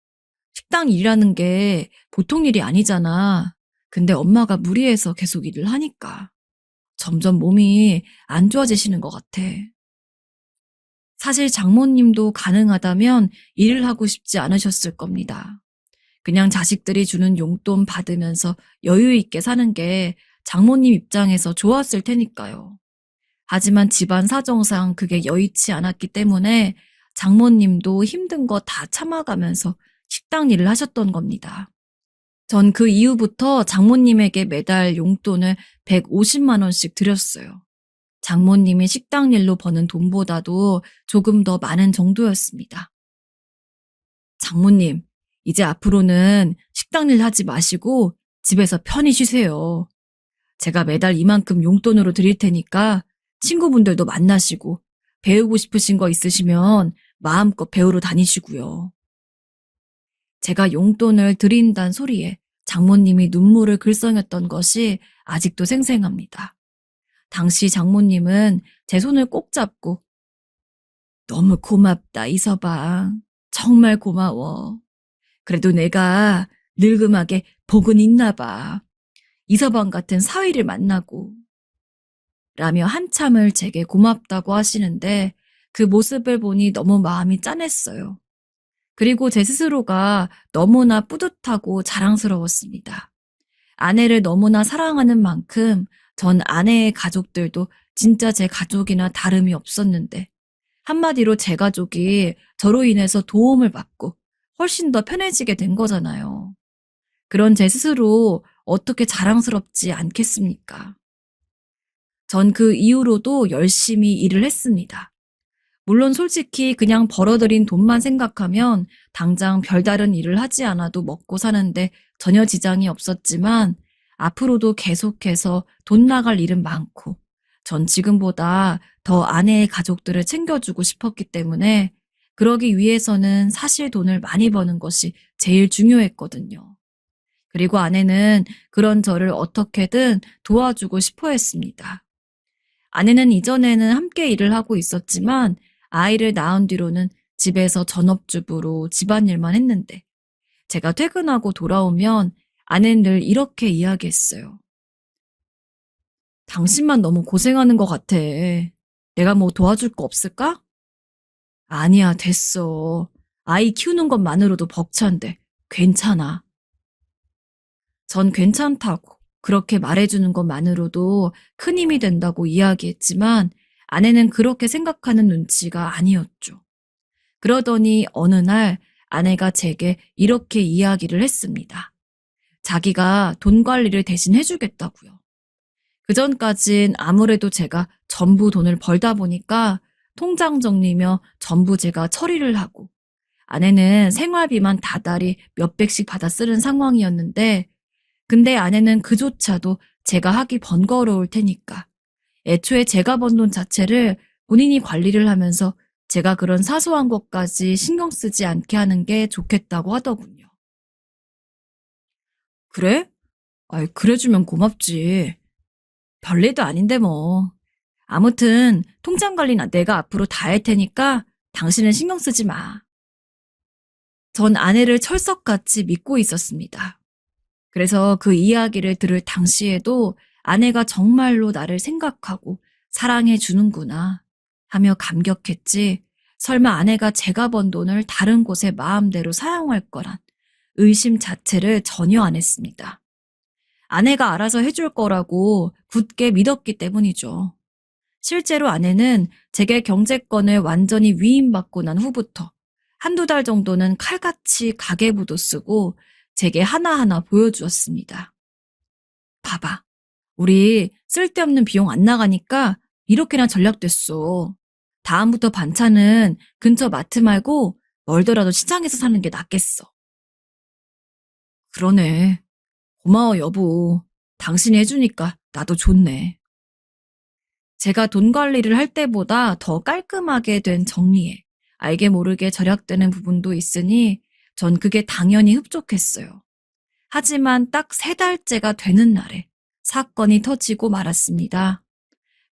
식당 일이라는 게 보통 일이 아니잖아. 근데 엄마가 무리해서 계속 일을 하니까 점점 몸이 안 좋아지시는 것 같아. 사실 장모님도 가능하다면 일을 하고 싶지 않으셨을 겁니다. 그냥 자식들이 주는 용돈 받으면서 여유 있게 사는 게 장모님 입장에서 좋았을 테니까요. 하지만 집안 사정상 그게 여의치 않았기 때문에 장모님도 힘든 거 다 참아가면서 식당 일을 하셨던 겁니다. 전 그 이후부터 장모님에게 매달 용돈을 150만 원씩 드렸어요. 장모님이 식당 일로 버는 돈보다도 조금 더 많은 정도였습니다. 장모님, 이제 앞으로는 식당 일 하지 마시고 집에서 편히 쉬세요. 제가 매달 이만큼 용돈으로 드릴 테니까 친구분들도 만나시고 배우고 싶으신 거 있으시면 마음껏 배우러 다니시고요. 제가 용돈을 드린다는 소리에 장모님이 눈물을 글썽였던 것이 아직도 생생합니다. 당시 장모님은 제 손을 꼭 잡고 너무 고맙다 이서방. 정말 고마워. 그래도 내가 늙음하게 복은 있나 봐. 이서방 같은 사위를 만나고 라며 한참을 제게 고맙다고 하시는데 그 모습을 보니 너무 마음이 짠했어요. 그리고 제 스스로가 너무나 뿌듯하고 자랑스러웠습니다. 아내를 너무나 사랑하는 만큼 전 아내의 가족들도 진짜 제 가족이나 다름이 없었는데 한마디로 제 가족이 저로 인해서 도움을 받고 훨씬 더 편해지게 된 거잖아요. 그런 제 스스로 어떻게 자랑스럽지 않겠습니까? 전 그 이후로도 열심히 일을 했습니다. 물론 솔직히 그냥 벌어들인 돈만 생각하면 당장 별다른 일을 하지 않아도 먹고 사는데 전혀 지장이 없었지만 앞으로도 계속해서 돈 나갈 일은 많고 전 지금보다 더 아내의 가족들을 챙겨주고 싶었기 때문에 그러기 위해서는 사실 돈을 많이 버는 것이 제일 중요했거든요. 그리고 아내는 그런 저를 어떻게든 도와주고 싶어 했습니다. 아내는 이전에는 함께 일을 하고 있었지만 아이를 낳은 뒤로는 집에서 전업주부로 집안일만 했는데 제가 퇴근하고 돌아오면 아내는 늘 이렇게 이야기했어요. 당신만 너무 고생하는 것 같아. 내가 뭐 도와줄 거 없을까? 아니야, 됐어. 아이 키우는 것만으로도 벅찬데 괜찮아. 전 괜찮다고 그렇게 말해주는 것만으로도 큰 힘이 된다고 이야기했지만 아내는 그렇게 생각하는 눈치가 아니었죠. 그러더니 어느 날 아내가 제게 이렇게 이야기를 했습니다. 자기가 돈 관리를 대신 해주겠다고요. 그전까진 아무래도 제가 전부 돈을 벌다 보니까 통장 정리며 전부 제가 처리를 하고 아내는 생활비만 다달이 몇백씩 받아 쓰는 상황이었는데 근데 아내는 그조차도 제가 하기 번거로울 테니까 애초에 제가 번 돈 자체를 본인이 관리를 하면서 제가 그런 사소한 것까지 신경 쓰지 않게 하는 게 좋겠다고 하더군요. 그래? 아이, 그래주면 고맙지. 별일도 아닌데 뭐. 아무튼 통장 관리는 내가 앞으로 다 할 테니까 당신은 신경 쓰지 마. 전 아내를 철석같이 믿고 있었습니다. 그래서 그 이야기를 들을 당시에도 아내가 정말로 나를 생각하고 사랑해 주는구나 하며 감격했지 설마 아내가 제가 번 돈을 다른 곳에 마음대로 사용할 거란 의심 자체를 전혀 안 했습니다. 아내가 알아서 해줄 거라고 굳게 믿었기 때문이죠. 실제로 아내는 제게 경제권을 완전히 위임받고 난 후부터 한두 달 정도는 칼같이 가계부도 쓰고 제게 하나하나 보여주었습니다. 봐봐. 우리 쓸데없는 비용 안 나가니까 이렇게나 전략됐어. 다음부터 반찬은 근처 마트 말고 멀더라도 시장에서 사는 게 낫겠어. 그러네. 고마워, 여보. 당신이 해주니까 나도 좋네. 제가 돈 관리를 할 때보다 더 깔끔하게 된 정리에 알게 모르게 절약되는 부분도 있으니 전 그게 당연히 흡족했어요. 하지만 딱 3달째가 되는 날에 사건이 터지고 말았습니다.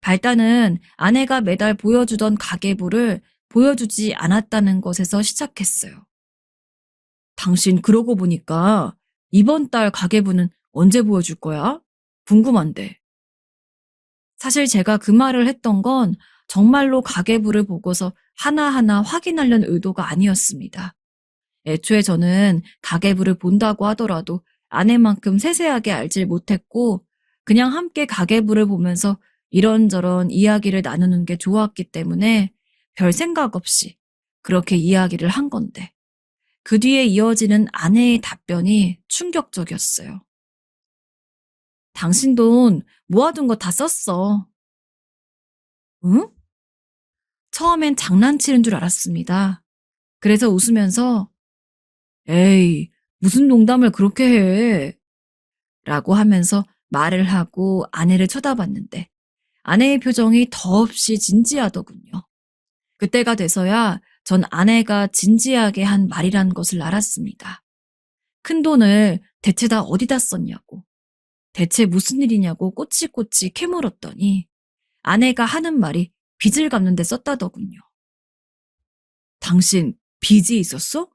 발단은 아내가 매달 보여주던 가계부를 보여주지 않았다는 것에서 시작했어요. 당신 그러고 보니까 이번 달 가계부는 언제 보여줄 거야? 궁금한데. 사실 제가 그 말을 했던 건 정말로 가계부를 보고서 하나하나 확인하려는 의도가 아니었습니다. 애초에 저는 가계부를 본다고 하더라도 아내만큼 세세하게 알질 못했고 그냥 함께 가계부를 보면서 이런저런 이야기를 나누는 게 좋았기 때문에 별 생각 없이 그렇게 이야기를 한 건데 그 뒤에 이어지는 아내의 답변이 충격적이었어요. 당신 돈 모아둔 거 다 썼어. 응? 처음엔 장난치는 줄 알았습니다. 그래서 웃으면서 에이, 무슨 농담을 그렇게 해? 라고 하면서 말을 하고 아내를 쳐다봤는데 아내의 표정이 더없이 진지하더군요. 그때가 돼서야 전 아내가 진지하게 한 말이란 것을 알았습니다. 큰 돈을 대체 다 어디다 썼냐고, 대체 무슨 일이냐고 꼬치꼬치 캐물었더니 아내가 하는 말이 빚을 갚는 데 썼다더군요. 당신 빚이 있었어?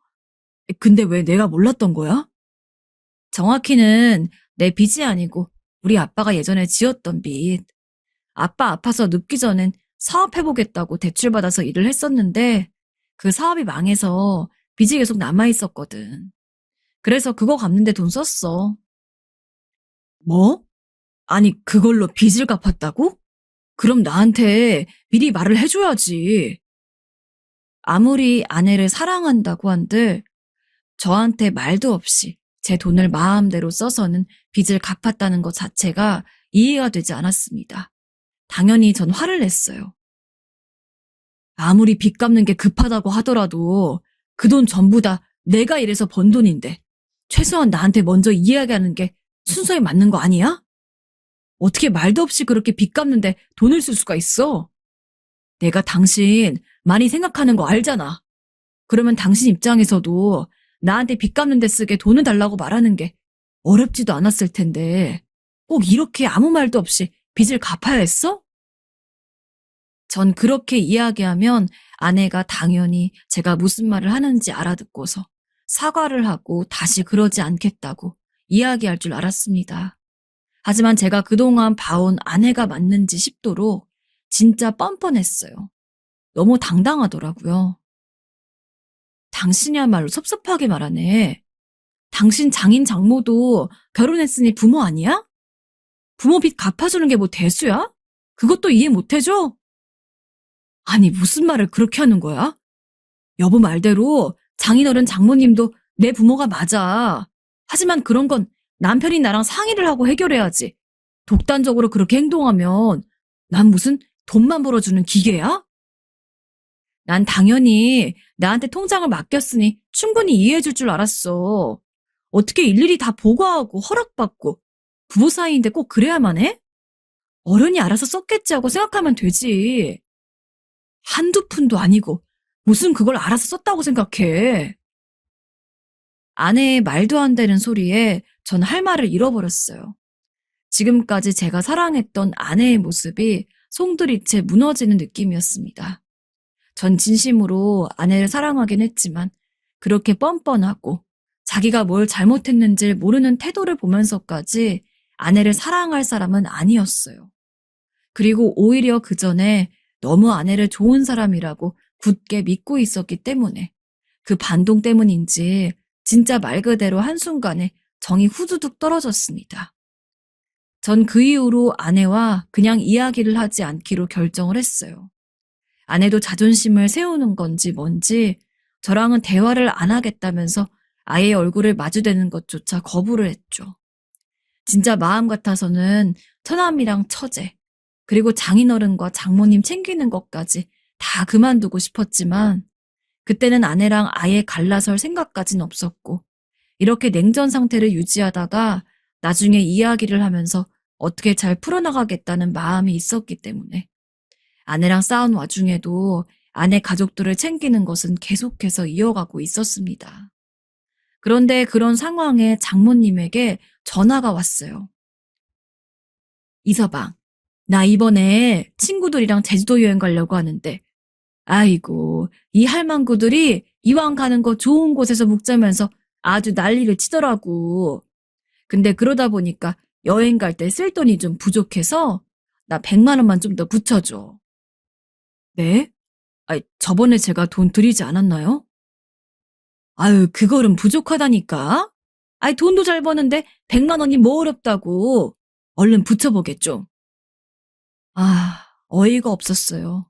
근데 왜 내가 몰랐던 거야? 정확히는 내 빚이 아니고 우리 아빠가 예전에 지었던 빚. 아빠 아파서 눕기 전엔 사업해보겠다고 대출받아서 일을 했었는데 그 사업이 망해서 빚이 계속 남아있었거든. 그래서 그거 갚는데 돈 썼어. 뭐? 아니 그걸로 빚을 갚았다고? 그럼 나한테 미리 말을 해줘야지. 아무리 아내를 사랑한다고 한들 저한테 말도 없이 제 돈을 마음대로 써서는 빚을 갚았다는 것 자체가 이해가 되지 않았습니다. 당연히 전 화를 냈어요. 아무리 빚 갚는 게 급하다고 하더라도 그 돈 전부 다 내가 일해서 번 돈인데 최소한 나한테 먼저 이야기하는 게 순서에 맞는 거 아니야? 어떻게 말도 없이 그렇게 빚 갚는데 돈을 쓸 수가 있어? 내가 당신 많이 생각하는 거 알잖아. 그러면 당신 입장에서도 나한테 빚 갚는 데 쓰게 돈을 달라고 말하는 게 어렵지도 않았을 텐데 꼭 이렇게 아무 말도 없이 빚을 갚아야 했어? 전 그렇게 이야기하면 아내가 당연히 제가 무슨 말을 하는지 알아듣고서 사과를 하고 다시 그러지 않겠다고 이야기할 줄 알았습니다. 하지만 제가 그동안 봐온 아내가 맞는지 싶도록 진짜 뻔뻔했어요. 너무 당당하더라고요. 당신이야말로 섭섭하게 말하네. 당신 장인 장모도 결혼했으니 부모 아니야? 부모 빚 갚아주는 게 뭐 대수야? 그것도 이해 못해줘? 아니, 무슨 말을 그렇게 하는 거야? 여보 말대로 장인어른 장모님도 내 부모가 맞아. 하지만 그런 건 남편이 나랑 상의를 하고 해결해야지. 독단적으로 그렇게 행동하면 난 무슨 돈만 벌어주는 기계야? 난 당연히 나한테 통장을 맡겼으니 충분히 이해해줄 줄 알았어. 어떻게 일일이 다 보고하고 허락받고 부부 사이인데 꼭 그래야만 해? 어른이 알아서 썼겠지 하고 생각하면 되지. 한두 푼도 아니고 무슨 그걸 알아서 썼다고 생각해. 아내의 말도 안 되는 소리에 전 할 말을 잃어버렸어요. 지금까지 제가 사랑했던 아내의 모습이 송두리째 무너지는 느낌이었습니다. 전 진심으로 아내를 사랑하긴 했지만 그렇게 뻔뻔하고 자기가 뭘 잘못했는지 모르는 태도를 보면서까지 아내를 사랑할 사람은 아니었어요. 그리고 오히려 그 전에 너무 아내를 좋은 사람이라고 굳게 믿고 있었기 때문에 그 반동 때문인지 진짜 말 그대로 한순간에 정이 후두둑 떨어졌습니다. 전 그 이후로 아내와 그냥 이야기를 하지 않기로 결정을 했어요. 아내도 자존심을 세우는 건지 뭔지 저랑은 대화를 안 하겠다면서 아예 얼굴을 마주대는 것조차 거부를 했죠. 진짜 마음 같아서는 처남이랑 처제, 그리고 장인어른과 장모님 챙기는 것까지 다 그만두고 싶었지만 그때는 아내랑 아예 갈라설 생각까진 없었고 이렇게 냉전 상태를 유지하다가 나중에 이야기를 하면서 어떻게 잘 풀어나가겠다는 마음이 있었기 때문에 아내랑 싸운 와중에도 아내 가족들을 챙기는 것은 계속해서 이어가고 있었습니다. 그런데 그런 상황에 장모님에게 전화가 왔어요. 이서방, 나 이번에 친구들이랑 제주도 여행 가려고 하는데 아이고, 이 할망구들이 이왕 가는 거 좋은 곳에서 묵자면서 아주 난리를 치더라고. 근데 그러다 보니까 여행 갈 때 쓸 돈이 좀 부족해서 나 100만 원만 좀 더 붙여줘. 네? 아이, 저번에 제가 돈 드리지 않았나요? 아유, 그거는 부족하다니까. 아이, 돈도 잘 버는데 100만 원이 뭐 어렵다고. 얼른 붙여보겠죠. 아, 어이가 없었어요.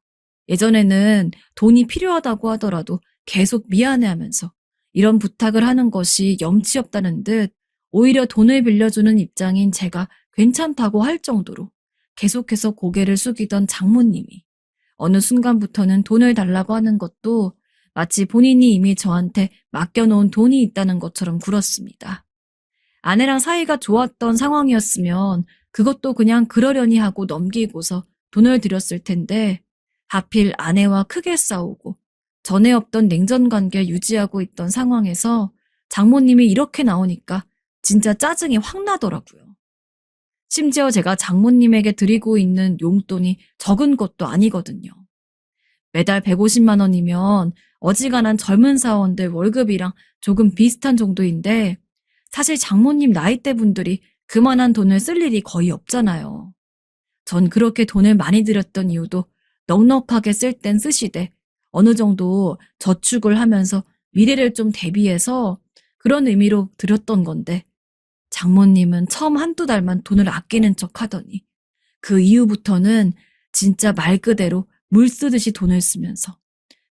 예전에는 돈이 필요하다고 하더라도 계속 미안해하면서 이런 부탁을 하는 것이 염치 없다는 듯 오히려 돈을 빌려주는 입장인 제가 괜찮다고 할 정도로 계속해서 고개를 숙이던 장모님이 어느 순간부터는 돈을 달라고 하는 것도 마치 본인이 이미 저한테 맡겨놓은 돈이 있다는 것처럼 굴었습니다. 아내랑 사이가 좋았던 상황이었으면 그것도 그냥 그러려니 하고 넘기고서 돈을 드렸을 텐데 하필 아내와 크게 싸우고 전에 없던 냉전 관계 유지하고 있던 상황에서 장모님이 이렇게 나오니까 진짜 짜증이 확 나더라고요. 심지어 제가 장모님에게 드리고 있는 용돈이 적은 것도 아니거든요. 매달 150만 원이면 어지간한 젊은 사원들 월급이랑 조금 비슷한 정도인데 사실 장모님 나이대 분들이 그만한 돈을 쓸 일이 거의 없잖아요. 전 그렇게 돈을 많이 들였던 이유도 넉넉하게 쓸 땐 쓰시되 어느 정도 저축을 하면서 미래를 좀 대비해서 그런 의미로 드렸던 건데 장모님은 처음 한두 달만 돈을 아끼는 척 하더니 그 이후부터는 진짜 말 그대로 물 쓰듯이 돈을 쓰면서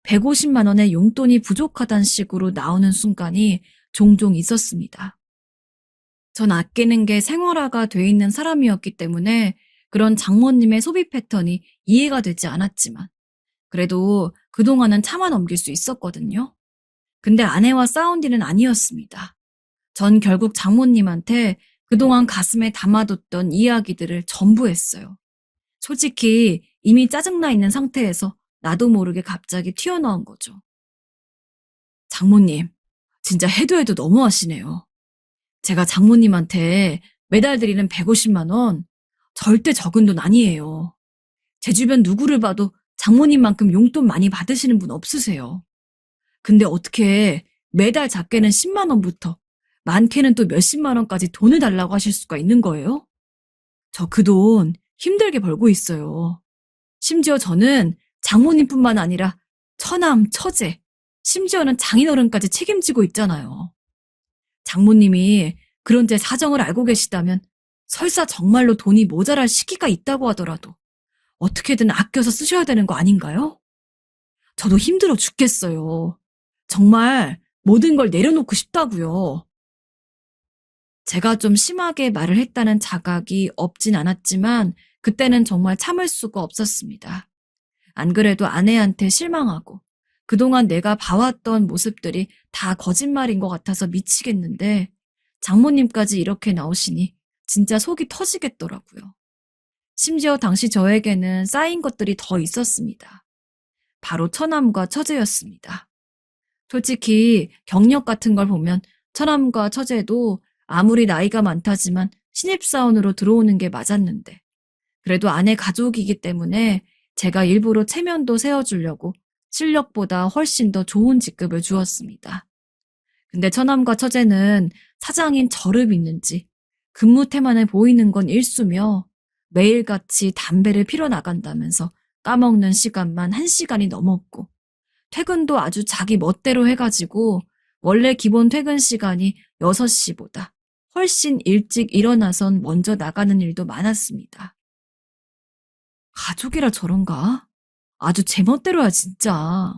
150만 원의 용돈이 부족하다는 식으로 나오는 순간이 종종 있었습니다. 전 아끼는 게 생활화가 돼 있는 사람이었기 때문에 그런 장모님의 소비 패턴이 이해가 되지 않았지만 그래도 그동안은 참아 넘길 수 있었거든요. 근데 아내와 싸운 일은 아니었습니다. 전 결국 장모님한테 그동안 가슴에 담아뒀던 이야기들을 전부 했어요. 솔직히 이미 짜증나 있는 상태에서 나도 모르게 갑자기 튀어나온 거죠. 장모님, 진짜 해도 해도 너무하시네요. 제가 장모님한테 매달 드리는 150만 원 절대 적은 돈 아니에요. 제 주변 누구를 봐도 장모님만큼 용돈 많이 받으시는 분 없으세요. 근데 어떻게 매달 작게는 10만 원부터 많게는 또 몇십만 원까지 돈을 달라고 하실 수가 있는 거예요? 저 그 돈 힘들게 벌고 있어요. 심지어 저는 장모님뿐만 아니라 처남, 처제, 심지어는 장인어른까지 책임지고 있잖아요. 장모님이 그런 제 사정을 알고 계시다면 설사 정말로 돈이 모자랄 시기가 있다고 하더라도 어떻게든 아껴서 쓰셔야 되는 거 아닌가요? 저도 힘들어 죽겠어요. 정말 모든 걸 내려놓고 싶다고요. 제가 좀 심하게 말을 했다는 자각이 없진 않았지만 그때는 정말 참을 수가 없었습니다. 안 그래도 아내한테 실망하고 그동안 내가 봐왔던 모습들이 다 거짓말인 것 같아서 미치겠는데 장모님까지 이렇게 나오시니 진짜 속이 터지겠더라고요. 심지어 당시 저에게는 쌓인 것들이 더 있었습니다. 바로 처남과 처제였습니다. 솔직히 경력 같은 걸 보면 처남과 처제도 아무리 나이가 많다지만 신입사원으로 들어오는 게 맞았는데 그래도 아내 가족이기 때문에 제가 일부러 체면도 세워주려고 실력보다 훨씬 더 좋은 직급을 주었습니다. 근데 처남과 처제는 사장인 저를 믿는지 근무 태만해 보이는 건 일수며 매일같이 담배를 피러 나간다면서 까먹는 시간만 1시간이 넘었고 퇴근도 아주 자기 멋대로 해가지고 원래 기본 퇴근 시간이 6시보다 훨씬 일찍 일어나선 먼저 나가는 일도 많았습니다. 가족이라 저런가? 아주 제멋대로야 진짜.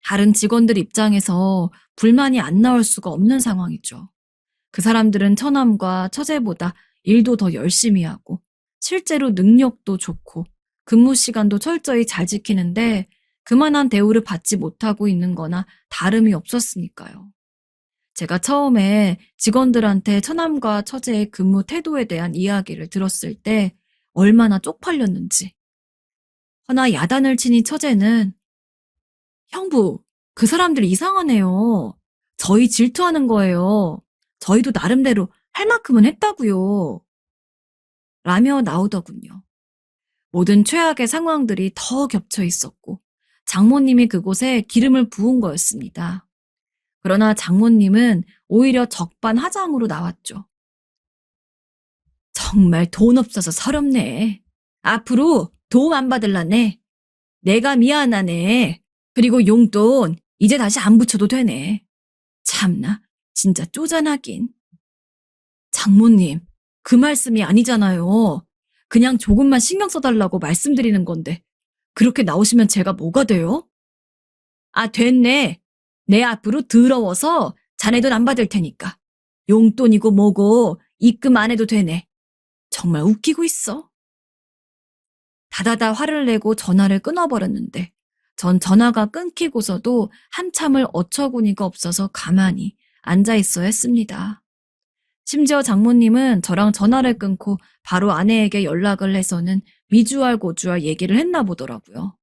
다른 직원들 입장에서 불만이 안 나올 수가 없는 상황이죠. 그 사람들은 처남과 처제보다 일도 더 열심히 하고 실제로 능력도 좋고 근무 시간도 철저히 잘 지키는데 그만한 대우를 받지 못하고 있는 거나 다름이 없었으니까요. 제가 처음에 직원들한테 처남과 처제의 근무 태도에 대한 이야기를 들었을 때 얼마나 쪽팔렸는지. 허나 야단을 치니 처제는 형부, 그 사람들 이상하네요. 저희 질투하는 거예요. 저희도 나름대로 할 만큼은 했다고요. 라며 나오더군요. 모든 최악의 상황들이 더 겹쳐 있었고 장모님이 그곳에 기름을 부은 거였습니다. 그러나 장모님은 오히려 적반하장으로 나왔죠. 정말 돈 없어서 서럽네. 앞으로 도움 안 받을라네. 내가 미안하네. 그리고 용돈 이제 다시 안 붙여도 되네. 참나, 진짜 쪼잔하긴. 장모님, 그 말씀이 아니잖아요. 그냥 조금만 신경 써달라고 말씀드리는 건데 그렇게 나오시면 제가 뭐가 돼요? 아, 됐네. 내 앞으로 더러워서 자네 돈 안 받을 테니까. 용돈이고 뭐고 입금 안 해도 되네. 정말 웃기고 있어. 다다다 화를 내고 전화를 끊어버렸는데 전 전화가 끊기고서도 한참을 어처구니가 없어서 가만히 앉아있어야 했습니다. 심지어 장모님은 저랑 전화를 끊고 바로 아내에게 연락을 해서는 미주알 고주알 얘기를 했나 보더라고요.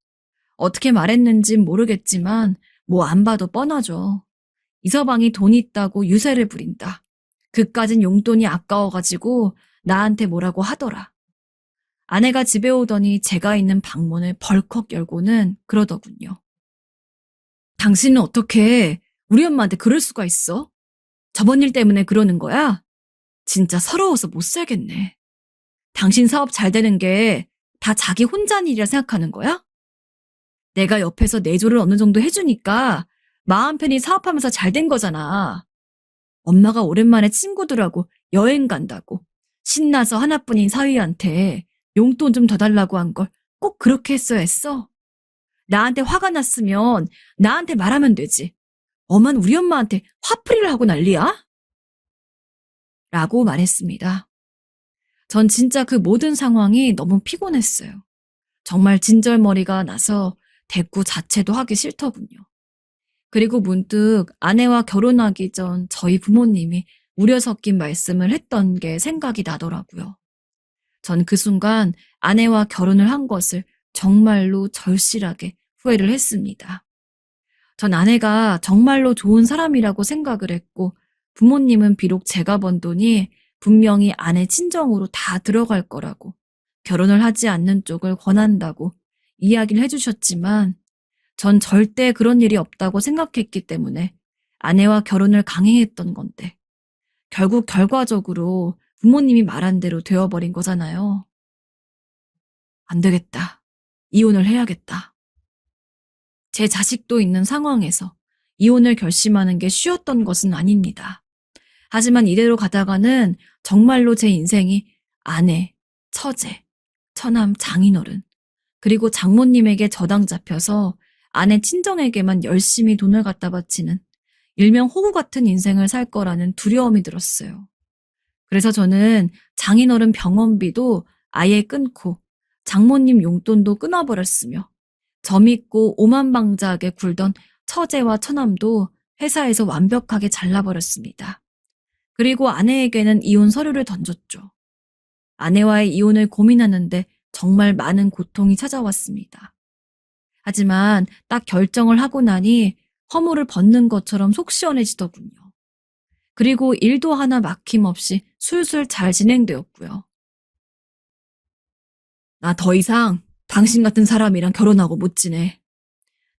어떻게 말했는진 모르겠지만 뭐 안 봐도 뻔하죠. 이서방이 돈 있다고 유세를 부린다. 그까진 용돈이 아까워가지고 나한테 뭐라고 하더라. 아내가 집에 오더니 제가 있는 방문을 벌컥 열고는 그러더군요. 당신은 어떻게 우리 엄마한테 그럴 수가 있어? 저번 일 때문에 그러는 거야? 진짜 서러워서 못 살겠네. 당신 사업 잘 되는 게 다 자기 혼자 일이라 생각하는 거야? 내가 옆에서 내조를 어느 정도 해주니까 마음 편히 사업하면서 잘 된 거잖아. 엄마가 오랜만에 친구들하고 여행 간다고 신나서 하나뿐인 사위한테 용돈 좀 더 달라고 한 걸 꼭 그렇게 했어야 했어? 나한테 화가 났으면 나한테 말하면 되지. 엄마는 우리 엄마한테 화풀이를 하고 난리야? 라고 말했습니다. 전 진짜 그 모든 상황이 너무 피곤했어요. 정말 진절머리가 나서 대꾸 자체도 하기 싫더군요. 그리고 문득 아내와 결혼하기 전 저희 부모님이 우려 섞인 말씀을 했던 게 생각이 나더라고요. 전 그 순간 아내와 결혼을 한 것을 정말로 절실하게 후회를 했습니다. 전 아내가 정말로 좋은 사람이라고 생각을 했고, 부모님은 비록 제가 번 돈이 분명히 아내 친정으로 다 들어갈 거라고, 결혼을 하지 않는 쪽을 권한다고 이야기를 해주셨지만, 전 절대 그런 일이 없다고 생각했기 때문에 아내와 결혼을 강행했던 건데, 결국 결과적으로 부모님이 말한 대로 되어버린 거잖아요. 안 되겠다. 이혼을 해야겠다. 제 자식도 있는 상황에서 이혼을 결심하는 게 쉬웠던 것은 아닙니다. 하지만 이대로 가다가는 정말로 제 인생이 아내, 처제, 처남, 장인어른, 그리고 장모님에게 저당 잡혀서 아내 친정에게만 열심히 돈을 갖다 바치는 일명 호구 같은 인생을 살 거라는 두려움이 들었어요. 그래서 저는 장인어른 병원비도 아예 끊고 장모님 용돈도 끊어버렸으며 점 있고 오만방자하게 굴던 처제와 처남도 회사에서 완벽하게 잘라버렸습니다. 그리고 아내에게는 이혼 서류를 던졌죠. 아내와의 이혼을 고민하는데 정말 많은 고통이 찾아왔습니다. 하지만 딱 결정을 하고 나니 허물을 벗는 것처럼 속 시원해지더군요. 그리고 일도 하나 막힘없이 술술 잘 진행되었고요. 나 더 이상 당신 같은 사람이랑 결혼하고 못 지내.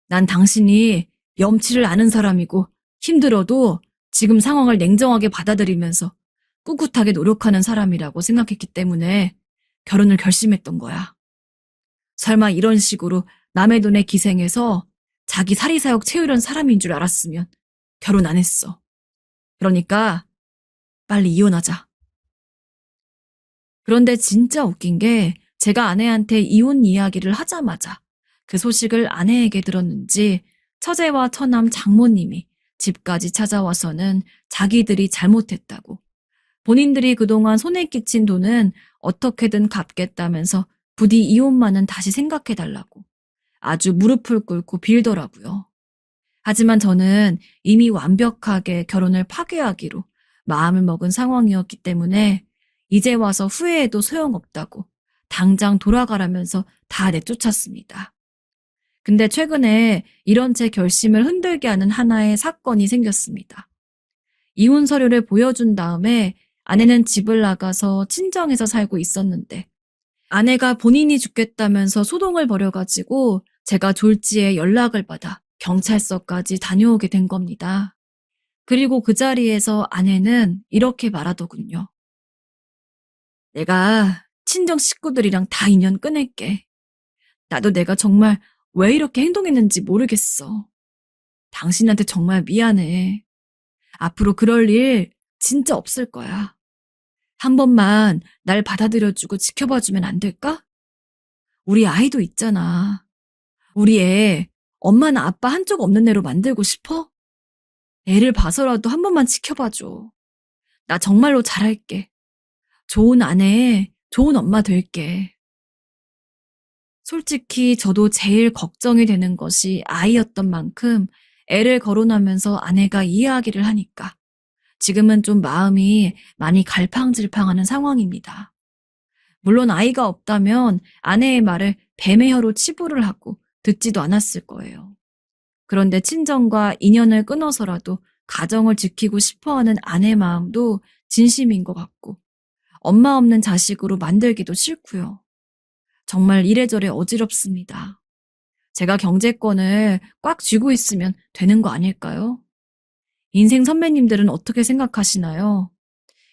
난 당신이 염치를 아는 사람이고 힘들어도 지금 상황을 냉정하게 받아들이면서 꿋꿋하게 노력하는 사람이라고 생각했기 때문에 결혼을 결심했던 거야. 설마 이런 식으로 남의 돈에 기생해서 자기 사리사욕 채우려는 사람인 줄 알았으면 결혼 안 했어. 그러니까 빨리 이혼하자. 그런데 진짜 웃긴 게 제가 아내한테 이혼 이야기를 하자마자 그 소식을 아내에게 들었는지 처제와 처남 장모님이 집까지 찾아와서는 자기들이 잘못했다고, 본인들이 그동안 손에 끼친 돈은 어떻게든 갚겠다면서 부디 이혼만은 다시 생각해달라고 아주 무릎을 꿇고 빌더라고요. 하지만 저는 이미 완벽하게 결혼을 파괴하기로 마음을 먹은 상황이었기 때문에 이제 와서 후회해도 소용없다고 당장 돌아가라면서 다 내쫓았습니다. 근데 최근에 이런 제 결심을 흔들게 하는 하나의 사건이 생겼습니다. 이혼 서류를 보여준 다음에 아내는 집을 나가서 친정에서 살고 있었는데, 아내가 본인이 죽겠다면서 소동을 벌여가지고 제가 졸지에 연락을 받아 경찰서까지 다녀오게 된 겁니다. 그리고 그 자리에서 아내는 이렇게 말하더군요. 내가 친정 식구들이랑 다 인연 끊을게. 나도 내가 정말 왜 이렇게 행동했는지 모르겠어. 당신한테 정말 미안해. 앞으로 그럴 일 진짜 없을 거야. 한 번만 날 받아들여주고 지켜봐주면 안 될까? 우리 아이도 있잖아. 우리 애 엄마나 아빠 한쪽 없는 애로 만들고 싶어? 애를 봐서라도 한 번만 지켜봐줘. 나 정말로 잘할게. 좋은 아내, 좋은 엄마 될게. 솔직히 저도 제일 걱정이 되는 것이 아이였던 만큼 애를 거론하면서 아내가 이해하기를 하니까 지금은 좀 마음이 많이 갈팡질팡하는 상황입니다. 물론 아이가 없다면 아내의 말을 뱀의 혀로 치부를 하고 듣지도 않았을 거예요. 그런데 친정과 인연을 끊어서라도 가정을 지키고 싶어하는 아내 마음도 진심인 것 같고, 엄마 없는 자식으로 만들기도 싫고요. 정말 이래저래 어지럽습니다. 제가 경제권을 꽉 쥐고 있으면 되는 거 아닐까요? 인생 선배님들은 어떻게 생각하시나요?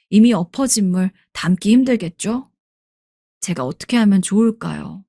이미 엎어진 물 담기 힘들겠죠? 제가 어떻게 하면 좋을까요?